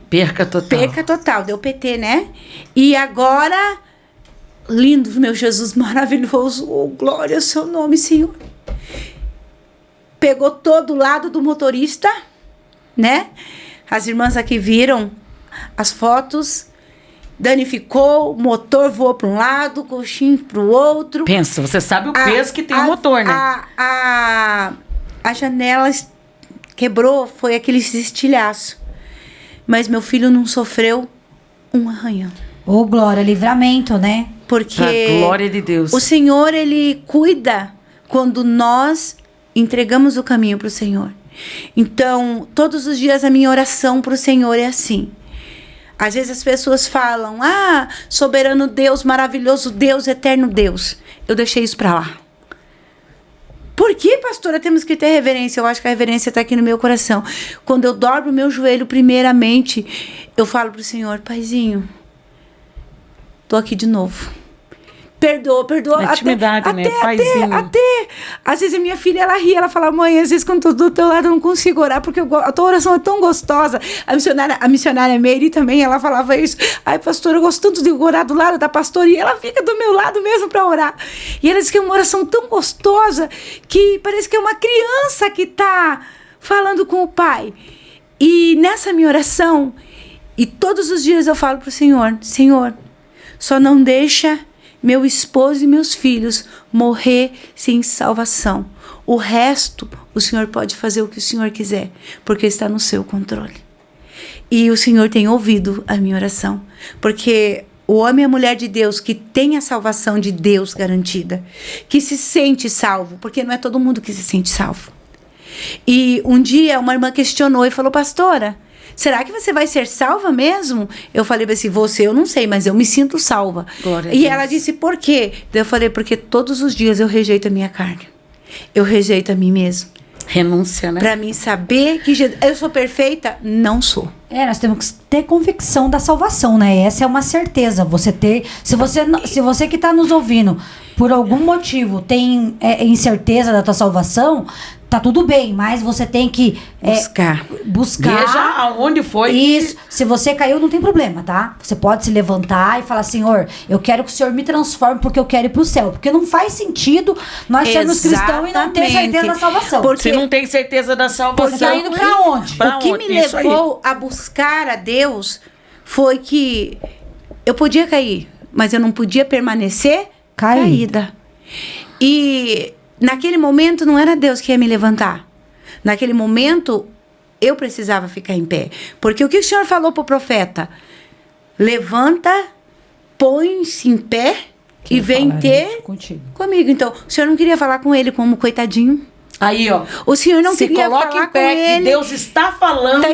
Perca total. Deu PT, né? E agora, lindo, meu Jesus maravilhoso. Oh, glória ao seu nome, Senhor. Pegou todo o lado do motorista, né? As irmãs aqui viram as fotos. Danificou, o motor voou para um lado, o coxinho para o outro. Pensa, você sabe o peso que tem o motor, né? A janela quebrou, foi aquele estilhaço. Mas meu filho não sofreu um arranhão. Ô, glória, livramento, né? Porque a glória de Deus. O Senhor, ele cuida quando nós entregamos o caminho para o Senhor. Então, todos os dias a minha oração para o Senhor é assim. Às vezes as pessoas falam, soberano Deus, maravilhoso Deus, eterno Deus. Eu deixei isso para lá. Por que, pastora, temos que ter reverência? Eu acho que a reverência está aqui no meu coração. Quando eu dobro o meu joelho, primeiramente, eu falo para o Senhor, Paizinho, tô aqui de novo. Perdoa. Intimidade, né? Paizinho. Até. Às vezes a minha filha, ela ri, ela fala, mãe, às vezes quando tô do teu lado eu não consigo orar, porque a tua oração é tão gostosa. A missionária Meire também, ela falava isso. Ai, pastora, eu gosto tanto de orar do lado da pastora, e ela fica do meu lado mesmo para orar. E ela diz que é uma oração tão gostosa, que parece que é uma criança que tá falando com o pai. E nessa minha oração, e todos os dias eu falo pro Senhor, Senhor, só não deixa meu esposo e meus filhos morrer sem salvação. O resto, o Senhor pode fazer o que o Senhor quiser, porque está no seu controle. E o Senhor tem ouvido a minha oração, porque o homem e a mulher de Deus que tem a salvação de Deus garantida, que se sente salvo, porque não é todo mundo que se sente salvo. E um dia uma irmã questionou e falou: pastora, será que você vai ser salva mesmo? Eu falei assim: você eu não sei, mas eu me sinto salva. E ela disse: por quê? Eu falei: porque todos os dias eu rejeito a minha carne. Eu rejeito a mim mesmo. Renúncia, né? Para mim saber que eu sou perfeita, não sou. Nós temos que ter convicção da salvação, né? Essa é uma certeza. Se você que está nos ouvindo, por algum motivo, tem incerteza da tua salvação, tá tudo bem, mas você tem que buscar. Veja aonde foi. Isso. Se você caiu, não tem problema, tá? Você pode se levantar e falar: Senhor, eu quero que o Senhor me transforme porque eu quero ir pro céu. Porque não faz sentido nós sermos cristãos e não ter certeza da salvação. Porque se não tem certeza da salvação, você tá indo pra onde? O que me levou a buscar a Deus foi que eu podia cair, mas eu não podia permanecer caída. E naquele momento não era Deus que ia me levantar. Naquele momento eu precisava ficar em pé. Porque o que o Senhor falou para o profeta? Levanta, põe-se em pé e vem ter comigo. Então, o Senhor não queria falar com ele como coitadinho. Aí, ó. O Senhor não queria falar com ele. Se coloque em pé, que Deus está falando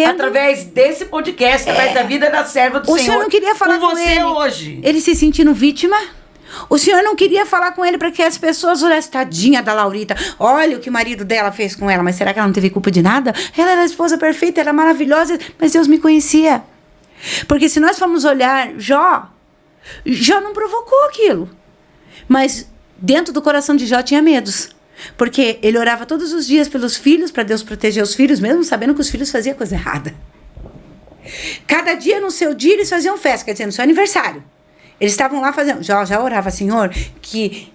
através desse podcast, através da vida da serva do Senhor. O Senhor não queria falar com você hoje. Ele se sentindo vítima. O Senhor não queria falar com ele para que as pessoas olhassem: tadinha da Laurita, olha o que o marido dela fez com ela, mas será que ela não teve culpa de nada? Ela era a esposa perfeita, era maravilhosa, mas Deus me conhecia. Porque se nós formos olhar Jó não provocou aquilo. Mas dentro do coração de Jó tinha medos. Porque ele orava todos os dias pelos filhos, para Deus proteger os filhos, mesmo sabendo que os filhos faziam coisa errada. Cada dia no seu dia eles faziam festa, quer dizer, no seu aniversário. Eles estavam lá fazendo. Já orava: Senhor, que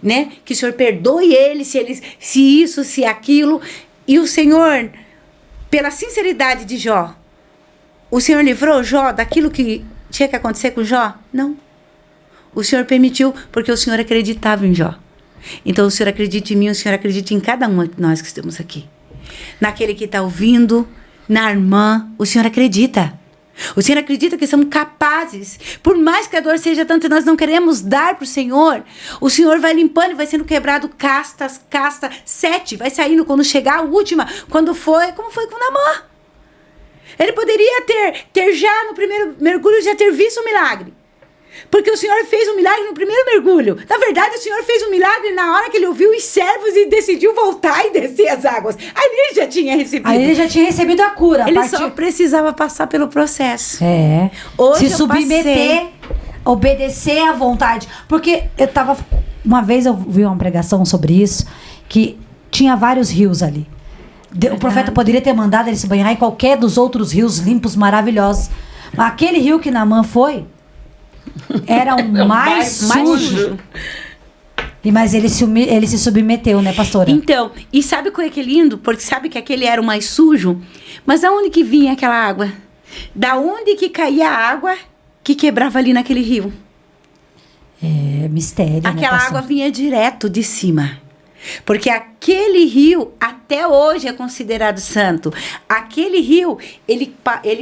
o Senhor perdoe eles, se isso, se aquilo. E o Senhor, pela sinceridade de Jó, o Senhor livrou Jó daquilo que tinha que acontecer com Jó? Não. O Senhor permitiu porque o Senhor acreditava em Jó. Então o Senhor acredita em mim, o Senhor acredita em cada um de nós que estamos aqui. Naquele que está ouvindo, na irmã, o Senhor acredita. O Senhor acredita que somos capazes. Por mais que a dor seja tanto e nós não queremos dar para o Senhor vai limpando e vai sendo quebrado casta 7. Vai saindo quando chegar a última. Como foi com Naamã. Ele poderia ter já no primeiro mergulho já ter visto o milagre. Porque o Senhor fez um milagre no primeiro mergulho. Na verdade, o Senhor fez um milagre na hora que ele ouviu os servos e decidiu voltar e descer as águas. Aí ele já tinha recebido. Aí ele já tinha recebido a cura. Ele só precisava passar pelo processo. Hoje se submeter, obedecer à vontade. Porque uma vez eu vi uma pregação sobre isso, que tinha vários rios ali. O profeta poderia ter mandado ele se banhar em qualquer dos outros rios limpos, maravilhosos. Mas aquele rio que Naamã foi, era o mais sujo. Mas ele se submeteu, né, pastora? Então, e sabe o que é lindo? Porque sabe que aquele era o mais sujo? Mas da onde que vinha aquela água? Da onde que caía a água que quebrava ali naquele rio? Mistério, aquela né, água vinha direto de cima. Porque aquele rio até hoje é considerado santo. Aquele rio, ele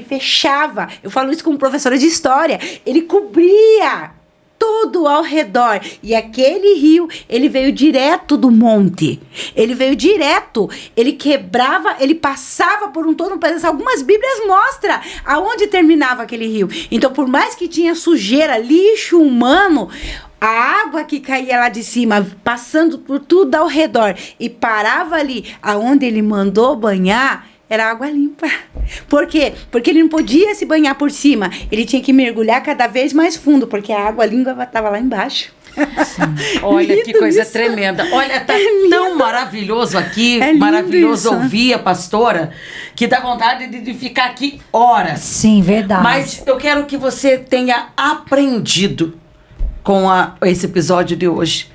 fechava. Eu falo isso como professora de história. Ele cobria tudo ao redor. E aquele rio, ele veio direto do monte. Ele veio direto. Ele quebrava, ele passava por todo um pedaço. Algumas bíblias mostram aonde terminava aquele rio. Então, por mais que tinha sujeira, lixo humano, a água que caía lá de cima, passando por tudo ao redor e parava ali, aonde ele mandou banhar, era água limpa. Por quê? Porque ele não podia se banhar por cima. Ele tinha que mergulhar cada vez mais fundo, porque a água limpa estava lá embaixo. Olha que coisa tremenda. Olha, tá tão maravilhoso aqui, maravilhoso ouvir a pastora, que dá vontade de ficar aqui horas. Sim, verdade. Mas eu quero que você tenha aprendido com esse episódio de hoje.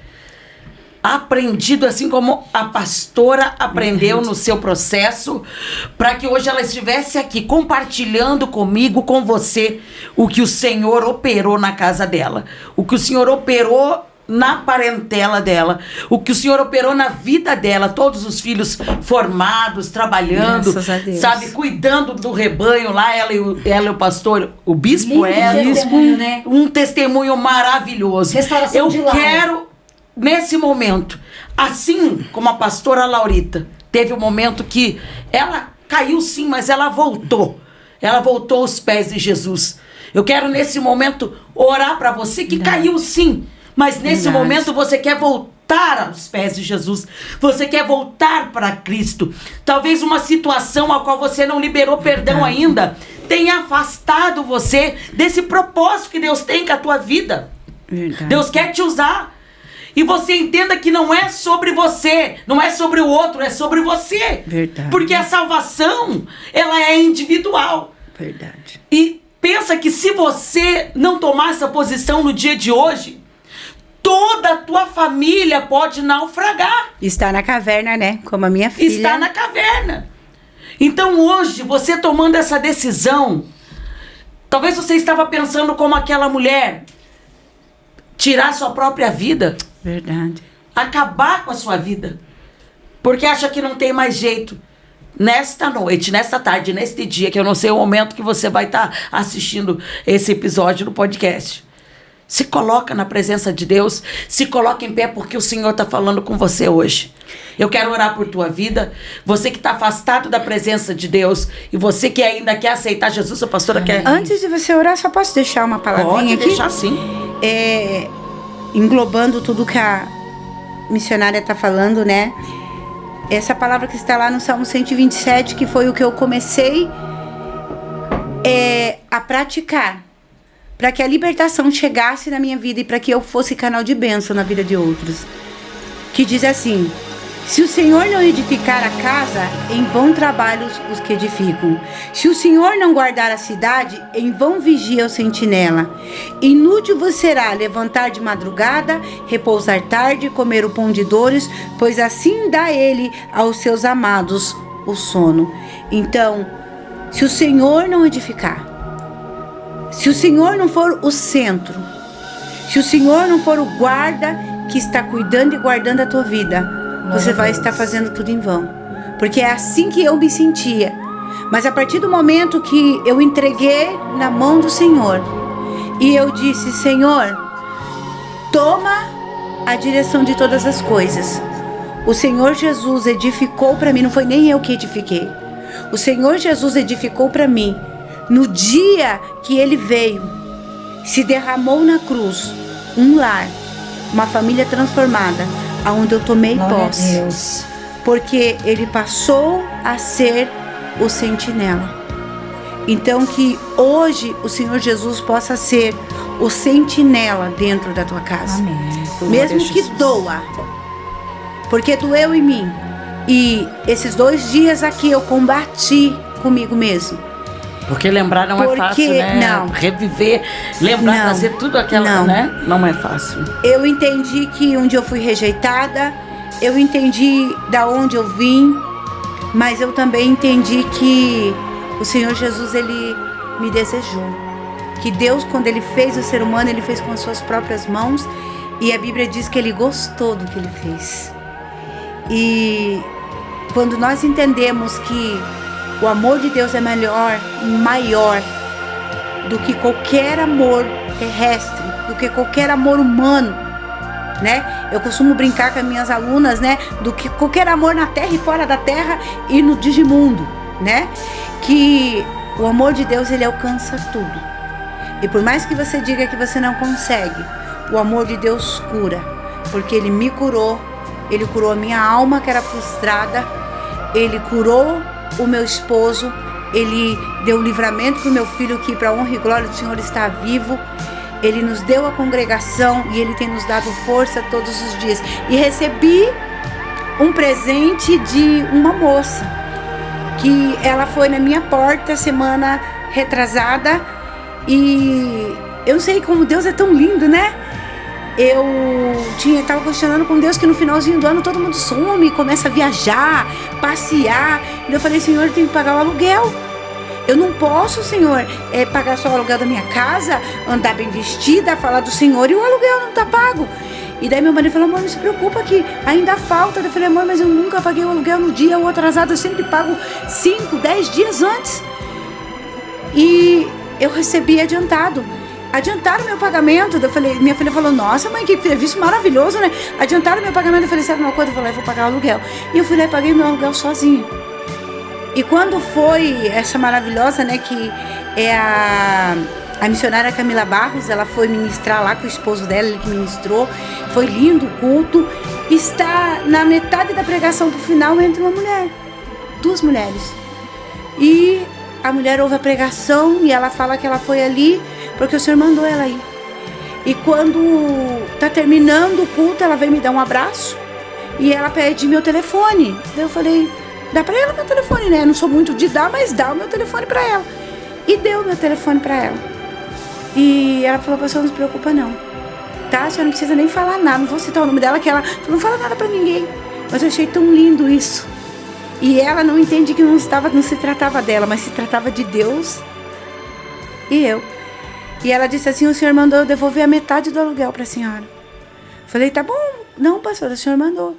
Aprendido assim como a pastora aprendeu no seu processo, para que hoje ela estivesse aqui compartilhando comigo, com você, o que o Senhor operou na casa dela. O que o Senhor operou na parentela dela, o que o Senhor operou na vida dela, todos os filhos formados, trabalhando, Graças a Deus. sabe, cuidando do rebanho lá, ela e o pastor, o bispo Lindo Hélio, testemunho, né? um testemunho maravilhoso. Restauração Eu de lar. quero, nesse momento, assim como a pastora Laurita, teve um momento que ela caiu sim, mas ela voltou. Ela voltou aos pés de Jesus. Eu quero, nesse momento, orar para você que caiu sim, mas nesse Verdade. momento você quer voltar aos pés de Jesus. Você quer voltar para Cristo. Talvez uma situação a qual você não liberou perdão ainda tenha afastado você desse propósito que Deus tem com a tua vida. Verdade. Deus quer te usar. E você entenda que não é sobre você, não é sobre o outro, é sobre você. Verdade. Porque a salvação, ela é individual. Verdade. E pensa que se você não tomar essa posição no dia de hoje, toda a tua família pode naufragar. Está na caverna, né? Como a minha filha. Está na caverna. Então hoje, você tomando essa decisão, talvez você estava pensando como aquela mulher, tirar sua própria vida, Verdade. acabar com a sua vida, porque acha que não tem mais jeito. Nesta noite, nesta tarde, neste dia, que eu não sei o momento que você vai estar assistindo esse episódio do podcast, se coloca na presença de Deus, se coloca em pé, porque o Senhor está falando com você hoje. Eu quero orar por tua vida, você que está afastado da presença de Deus, e você que ainda quer aceitar Jesus, a pastora quer... Antes de você orar, só posso deixar uma palavrinha Pode aqui? deixar sim. Englobando tudo que a missionária está falando, né? Essa palavra que está lá no Salmo 127, que foi o que eu comecei a praticar, para que a libertação chegasse na minha vida e para que eu fosse canal de bênção na vida de outros. Que diz assim: se o Senhor não edificar a casa, em vão trabalham os que edificam. Se o Senhor não guardar a cidade, em vão vigia o sentinela. Inútil vos será levantar de madrugada, repousar tarde, comer o pão de dores, pois assim dá ele aos seus amados o sono. Então, se o Senhor não edificar, se o Senhor não for o centro, se o Senhor não for o guarda que está cuidando e guardando a tua vida, você vai estar fazendo tudo em vão. Porque é assim que eu me sentia. Mas a partir do momento que eu entreguei na mão do Senhor e eu disse: Senhor, toma a direção de todas as coisas. O Senhor Jesus edificou para mim, não foi nem eu que edifiquei. O Senhor Jesus edificou para mim. No dia que Ele veio, se derramou na cruz um lar, uma família transformada, aonde eu tomei posse, Deus. porque Ele passou a ser o sentinela. Então que hoje o Senhor Jesus possa ser o sentinela dentro da tua casa. Amém. Mesmo que doa, porque doeu em mim. E esses 2 dias aqui eu combati comigo mesmo. Porque lembrar não é Porque fácil, né? não. Reviver, lembrar, Não. trazer tudo aquela, Não. né? Não é fácil. Eu entendi que um dia eu fui rejeitada, eu entendi da onde eu vim, mas eu também entendi que o Senhor Jesus, Ele me desejou. Que Deus, quando Ele fez o ser humano, Ele fez com as suas próprias mãos, e a Bíblia diz que Ele gostou do que Ele fez. E quando nós entendemos que o amor de Deus é maior do que qualquer amor terrestre, do que qualquer amor humano, né? Eu costumo brincar com as minhas alunas, né? Do que qualquer amor na terra e fora da terra e no digimundo, né? Que o amor de Deus, ele alcança tudo. E por mais que você diga que você não consegue, o amor de Deus cura, porque Ele me curou, Ele curou a minha alma que era frustrada, Ele curou o meu esposo, Ele deu livramento para o meu filho, que para a honra e glória do Senhor está vivo. Ele nos deu a congregação e Ele tem nos dado força todos os dias. E recebi um presente de uma moça, que ela foi na minha porta semana retrasada, e eu não sei como Deus é tão lindo, né? Eu estava questionando com Deus que no finalzinho do ano todo mundo some, começa a viajar, passear. E eu falei: Senhor, eu tenho que pagar o aluguel. Eu não posso, Senhor, pagar só o aluguel da minha casa, andar bem vestida, falar do Senhor e o aluguel não está pago. E daí meu marido falou, amor, não se preocupa que ainda falta. Eu falei, amor, mas eu nunca paguei o aluguel no dia ou atrasado, eu sempre pago 5, 10 dias antes. E eu recebi adiantado. Adiantaram meu pagamento. Eu falei, minha filha falou, nossa mãe, que serviço maravilhoso, né? Adiantaram meu pagamento. Eu falei, sabe uma coisa? Eu falei, vou pagar o aluguel. E eu fui lá e paguei meu aluguel sozinha. E quando foi essa maravilhosa, né, que é a missionária Camila Barros, ela foi ministrar lá com o esposo dela, ele que ministrou, foi lindo o culto, está na metade da pregação pro final, entra uma mulher, 2 mulheres, e a mulher ouve a pregação e ela fala que ela foi ali porque o Senhor mandou ela ir. E quando tá terminando o culto, ela vem me dar um abraço e ela pede meu telefone. Daí eu falei, dá pra ela meu telefone, né? Eu não sou muito de dar, mas dá o meu telefone pra ela. E deu o meu telefone pra ela. E ela falou, pastor, não se preocupa não, tá? A senhora não precisa nem falar nada, não vou citar o nome dela, que ela falou, não fala nada pra ninguém. Mas eu achei tão lindo isso. E ela não entende que não se tratava dela, mas se tratava de Deus e eu. E ela disse assim, o senhor mandou eu devolver a metade do aluguel pra senhora. Falei, tá bom, não, pastor, o senhor mandou.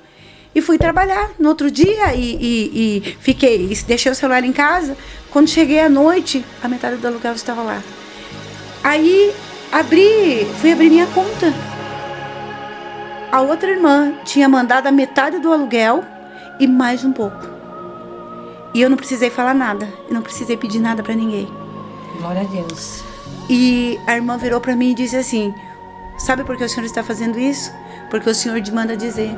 E fui trabalhar no outro dia e fiquei, deixei o celular em casa. Quando cheguei à noite, a metade do aluguel estava lá. Aí fui abrir minha conta. A outra irmã tinha mandado a metade do aluguel e mais um pouco. E eu não precisei falar nada, eu não precisei pedir nada para ninguém. Glória a Deus. E a irmã virou para mim e disse assim, sabe por que o senhor está fazendo isso? Porque o senhor manda dizer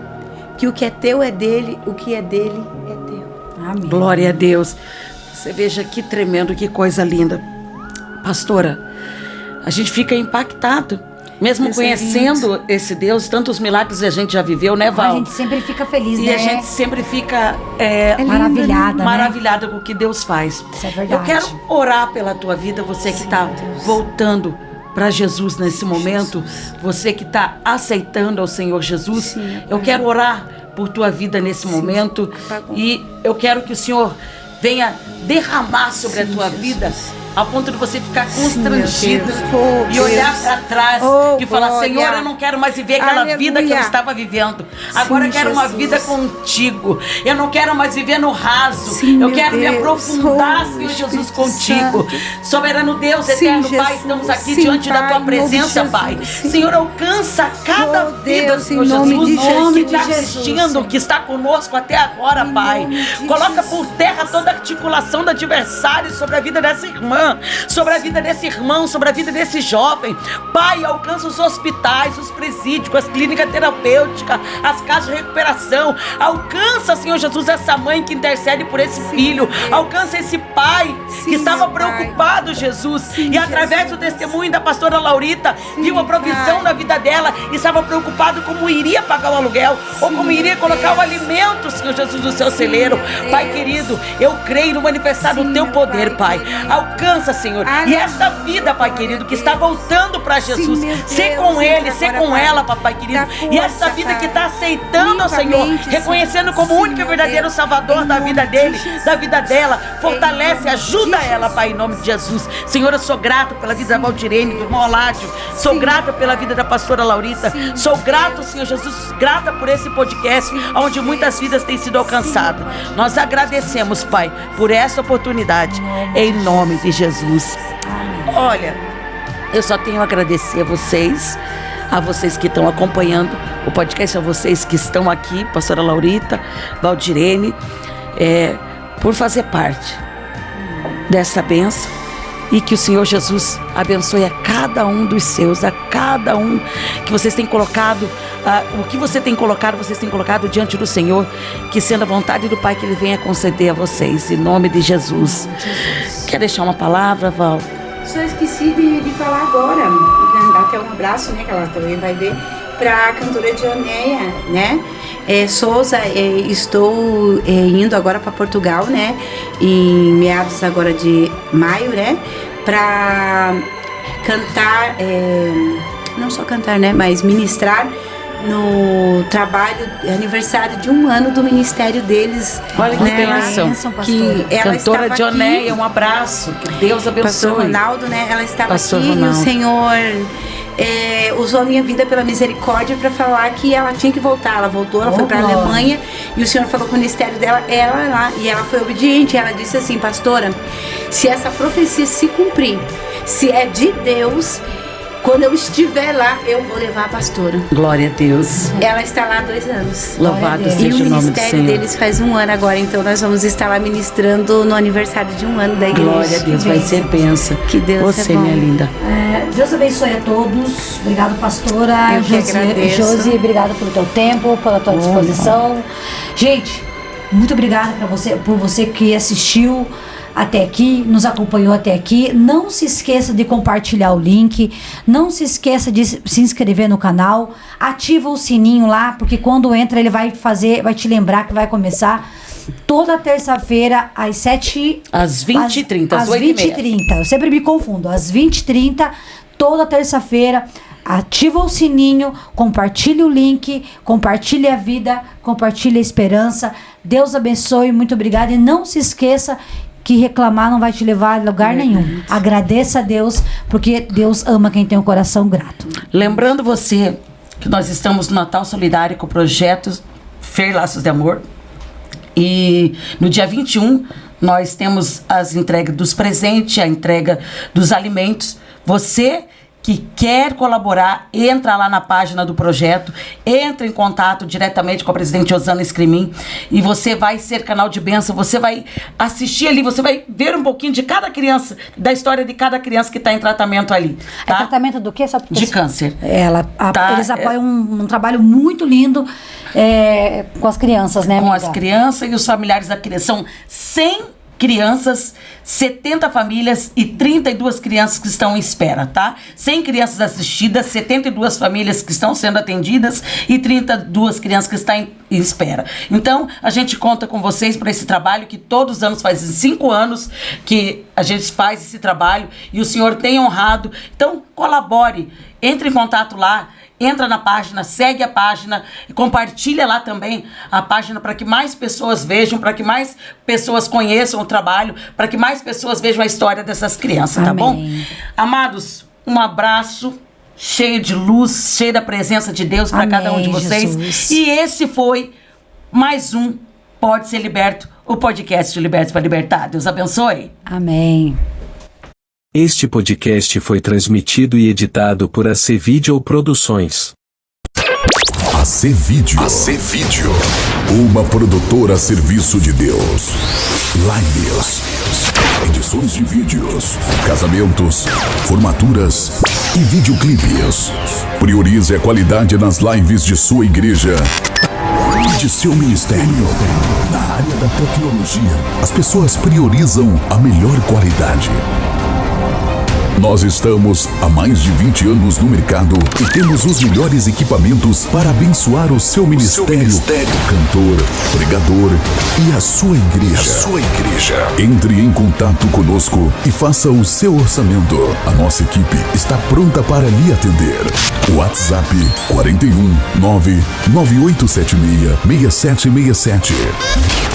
que o que é teu é dele, o que é dele é teu. Amém. Glória a Deus. Você veja que tremendo, que coisa linda. Pastora, a gente fica impactado, mesmo conhecendo esse Deus, tantos milagres a gente já viveu, né, Val? A gente sempre fica feliz, e né? a gente sempre fica maravilhada com o que Deus faz. Isso é verdade. Eu quero orar pela tua vida, você que está voltando para Jesus nesse momento, você que está aceitando ao Senhor Jesus. Sim, eu quero orar por tua vida nesse momento e eu quero que o Senhor venha derramar sobre a tua vida a ponto de você ficar constrangido e olhar para trás e falar, Senhor, eu não quero mais viver aquela vida que eu estava vivendo. Agora eu quero uma vida contigo. Eu não quero mais viver no raso. Eu quero me aprofundar, Senhor Jesus, contigo. Soberano Deus, eterno Pai, estamos aqui diante da tua presença, Pai. Senhor, alcança cada vida, Senhor Jesus, que está assistindo, que está conosco até agora, Pai. Coloca por terra toda a articulação do adversário sobre a vida dessa irmã, sobre a vida desse irmão, sobre a vida desse jovem. Pai, alcança os hospitais, os presídios, as clínicas terapêuticas, as casas de recuperação. Alcança, Senhor Jesus, essa mãe que intercede por esse filho. Alcança esse pai que estava preocupado, Jesus, e através do testemunho da pastora Laurita, viu a provisão na vida dela e estava preocupado como iria pagar o aluguel ou como iria colocar o alimento, Senhor Jesus, no seu celeiro. Pai querido, eu creio no manifestar do teu poder, Pai. Alcança, Senhor, e esta vida, Pai querido, que está voltando para Jesus, ser com ele, ser com ela, Papai querido, e esta vida que está aceitando ao Senhor, reconhecendo como o único e verdadeiro Salvador da vida dele, da vida dela, fortalece, ajuda ela, Pai, em nome de Jesus. Senhor, eu sou grato pela vida da Valdirene, do irmão Oládio, sou grata pela vida da pastora Laurita, sou grato, Senhor Jesus, grata por esse podcast, onde muitas vidas têm sido alcançadas. Nós agradecemos, Pai, por essa oportunidade, em nome de Jesus. Olha, eu só tenho a agradecer a vocês que estão acompanhando o podcast, a vocês que estão aqui, pastora Laurita, Valdirene, por fazer parte dessa bênção, e que o Senhor Jesus abençoe a cada um dos seus, a cada um que vocês têm colocado, o que vocês têm colocado diante do Senhor, que sendo a vontade do Pai que Ele venha conceder a vocês, em nome de Jesus. Quer deixar uma palavra, Val? Só esqueci de falar agora, dar até um abraço, né, que ela também vai ver, para a cantora Dioneia, né? Souza, estou indo agora para Portugal, né? Em meados agora de maio, né? Para cantar, não só cantar, né? Mas ministrar no trabalho, aniversário de 1 ano do ministério deles. Olha que bênção. Que ela cantora estava Dioneia, aqui, um abraço, que Deus abençoe. Pastor Ronaldo, né? Ela estava Pastor aqui Ronaldo. E o Senhor usou a minha vida pela misericórdia para falar que ela tinha que voltar. Ela voltou, ela foi para a Alemanha e o Senhor falou com o ministério dela, ela lá, e ela foi obediente. Ela disse assim: pastora, se essa profecia se cumprir, se é de Deus, quando eu estiver lá, eu vou levar a pastora. Glória a Deus. Ela está lá há 2 anos. Louvado seja o nome do Senhor. E o ministério deles faz 1 ano agora, então nós vamos estar lá ministrando no aniversário de 1 ano da igreja. Glória a Deus, vai ser bênção. Que Deus Você, é bom. minha linda. Deus abençoe a todos. Obrigado, pastora. Eu que agradeço. Josi, obrigado pelo teu tempo, pela tua disposição. Gente, muito obrigada por você que assistiu até aqui, nos acompanhou até aqui. Não se esqueça de compartilhar o link, não se esqueça de se inscrever no canal, ativa o sininho lá, porque quando entra ele vai te lembrar que vai começar toda terça-feira às 7h. Às 20h30, às 8h30. 20h30, eu sempre me confundo, às 20h30, toda terça-feira. Ativa o sininho, compartilhe o link, compartilhe a vida, compartilhe a esperança. Deus abençoe, muito obrigada. E não se esqueça que reclamar não vai te levar a lugar nenhum. Agradeça a Deus, porque Deus ama quem tem um coração grato. Lembrando você que nós estamos no Natal Solidário com o projeto Fer Laços de Amor. E no dia 21, nós temos as entregas dos presentes, a entrega dos alimentos. Você que quer colaborar, entra lá na página do projeto, entra em contato diretamente com a presidente Osana Escrimin e você vai ser canal de bênção, você vai assistir ali, você vai ver um pouquinho de cada criança, da história de cada criança que está em tratamento ali. Tá? É tratamento do quê? Só de câncer. Eles apoiam um trabalho muito lindo com as crianças, né, amiga? Com as crianças e os familiares da criança. São 100 crianças, 70 famílias e 32 crianças que estão em espera, tá? 100 crianças assistidas, 72 famílias que estão sendo atendidas e 32 crianças que estão em espera. Então, a gente conta com vocês para esse trabalho que todos os anos, faz 5 anos que a gente faz esse trabalho e o Senhor tem honrado. Então, colabore, entre em contato lá, entra na página, segue a página, compartilha lá também a página para que mais pessoas vejam, para que mais pessoas conheçam o trabalho, para que mais pessoas vejam a história dessas crianças, tá bom? Amados, um abraço cheio de luz, cheio da presença de Deus para cada um de vocês. Jesus. E esse foi mais um Pode Ser Liberto, o podcast Libertos para Libertar. Deus abençoe. Amém. Este podcast foi transmitido e editado por AC Video Produções. AC Video. Uma produtora a serviço de Deus. Lives, edições de vídeos, casamentos, formaturas e videoclipes. Priorize a qualidade nas lives de sua igreja e de seu ministério. Na área da tecnologia, as pessoas priorizam a melhor qualidade. Nós estamos há mais de 20 anos no mercado e temos os melhores equipamentos para abençoar o seu ministério, cantor, pregador e a sua igreja. Entre em contato conosco e faça o seu orçamento. A nossa equipe está pronta para lhe atender. WhatsApp 41 99876 6767.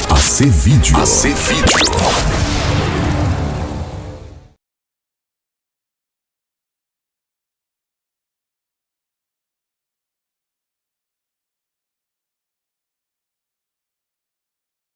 AC Video.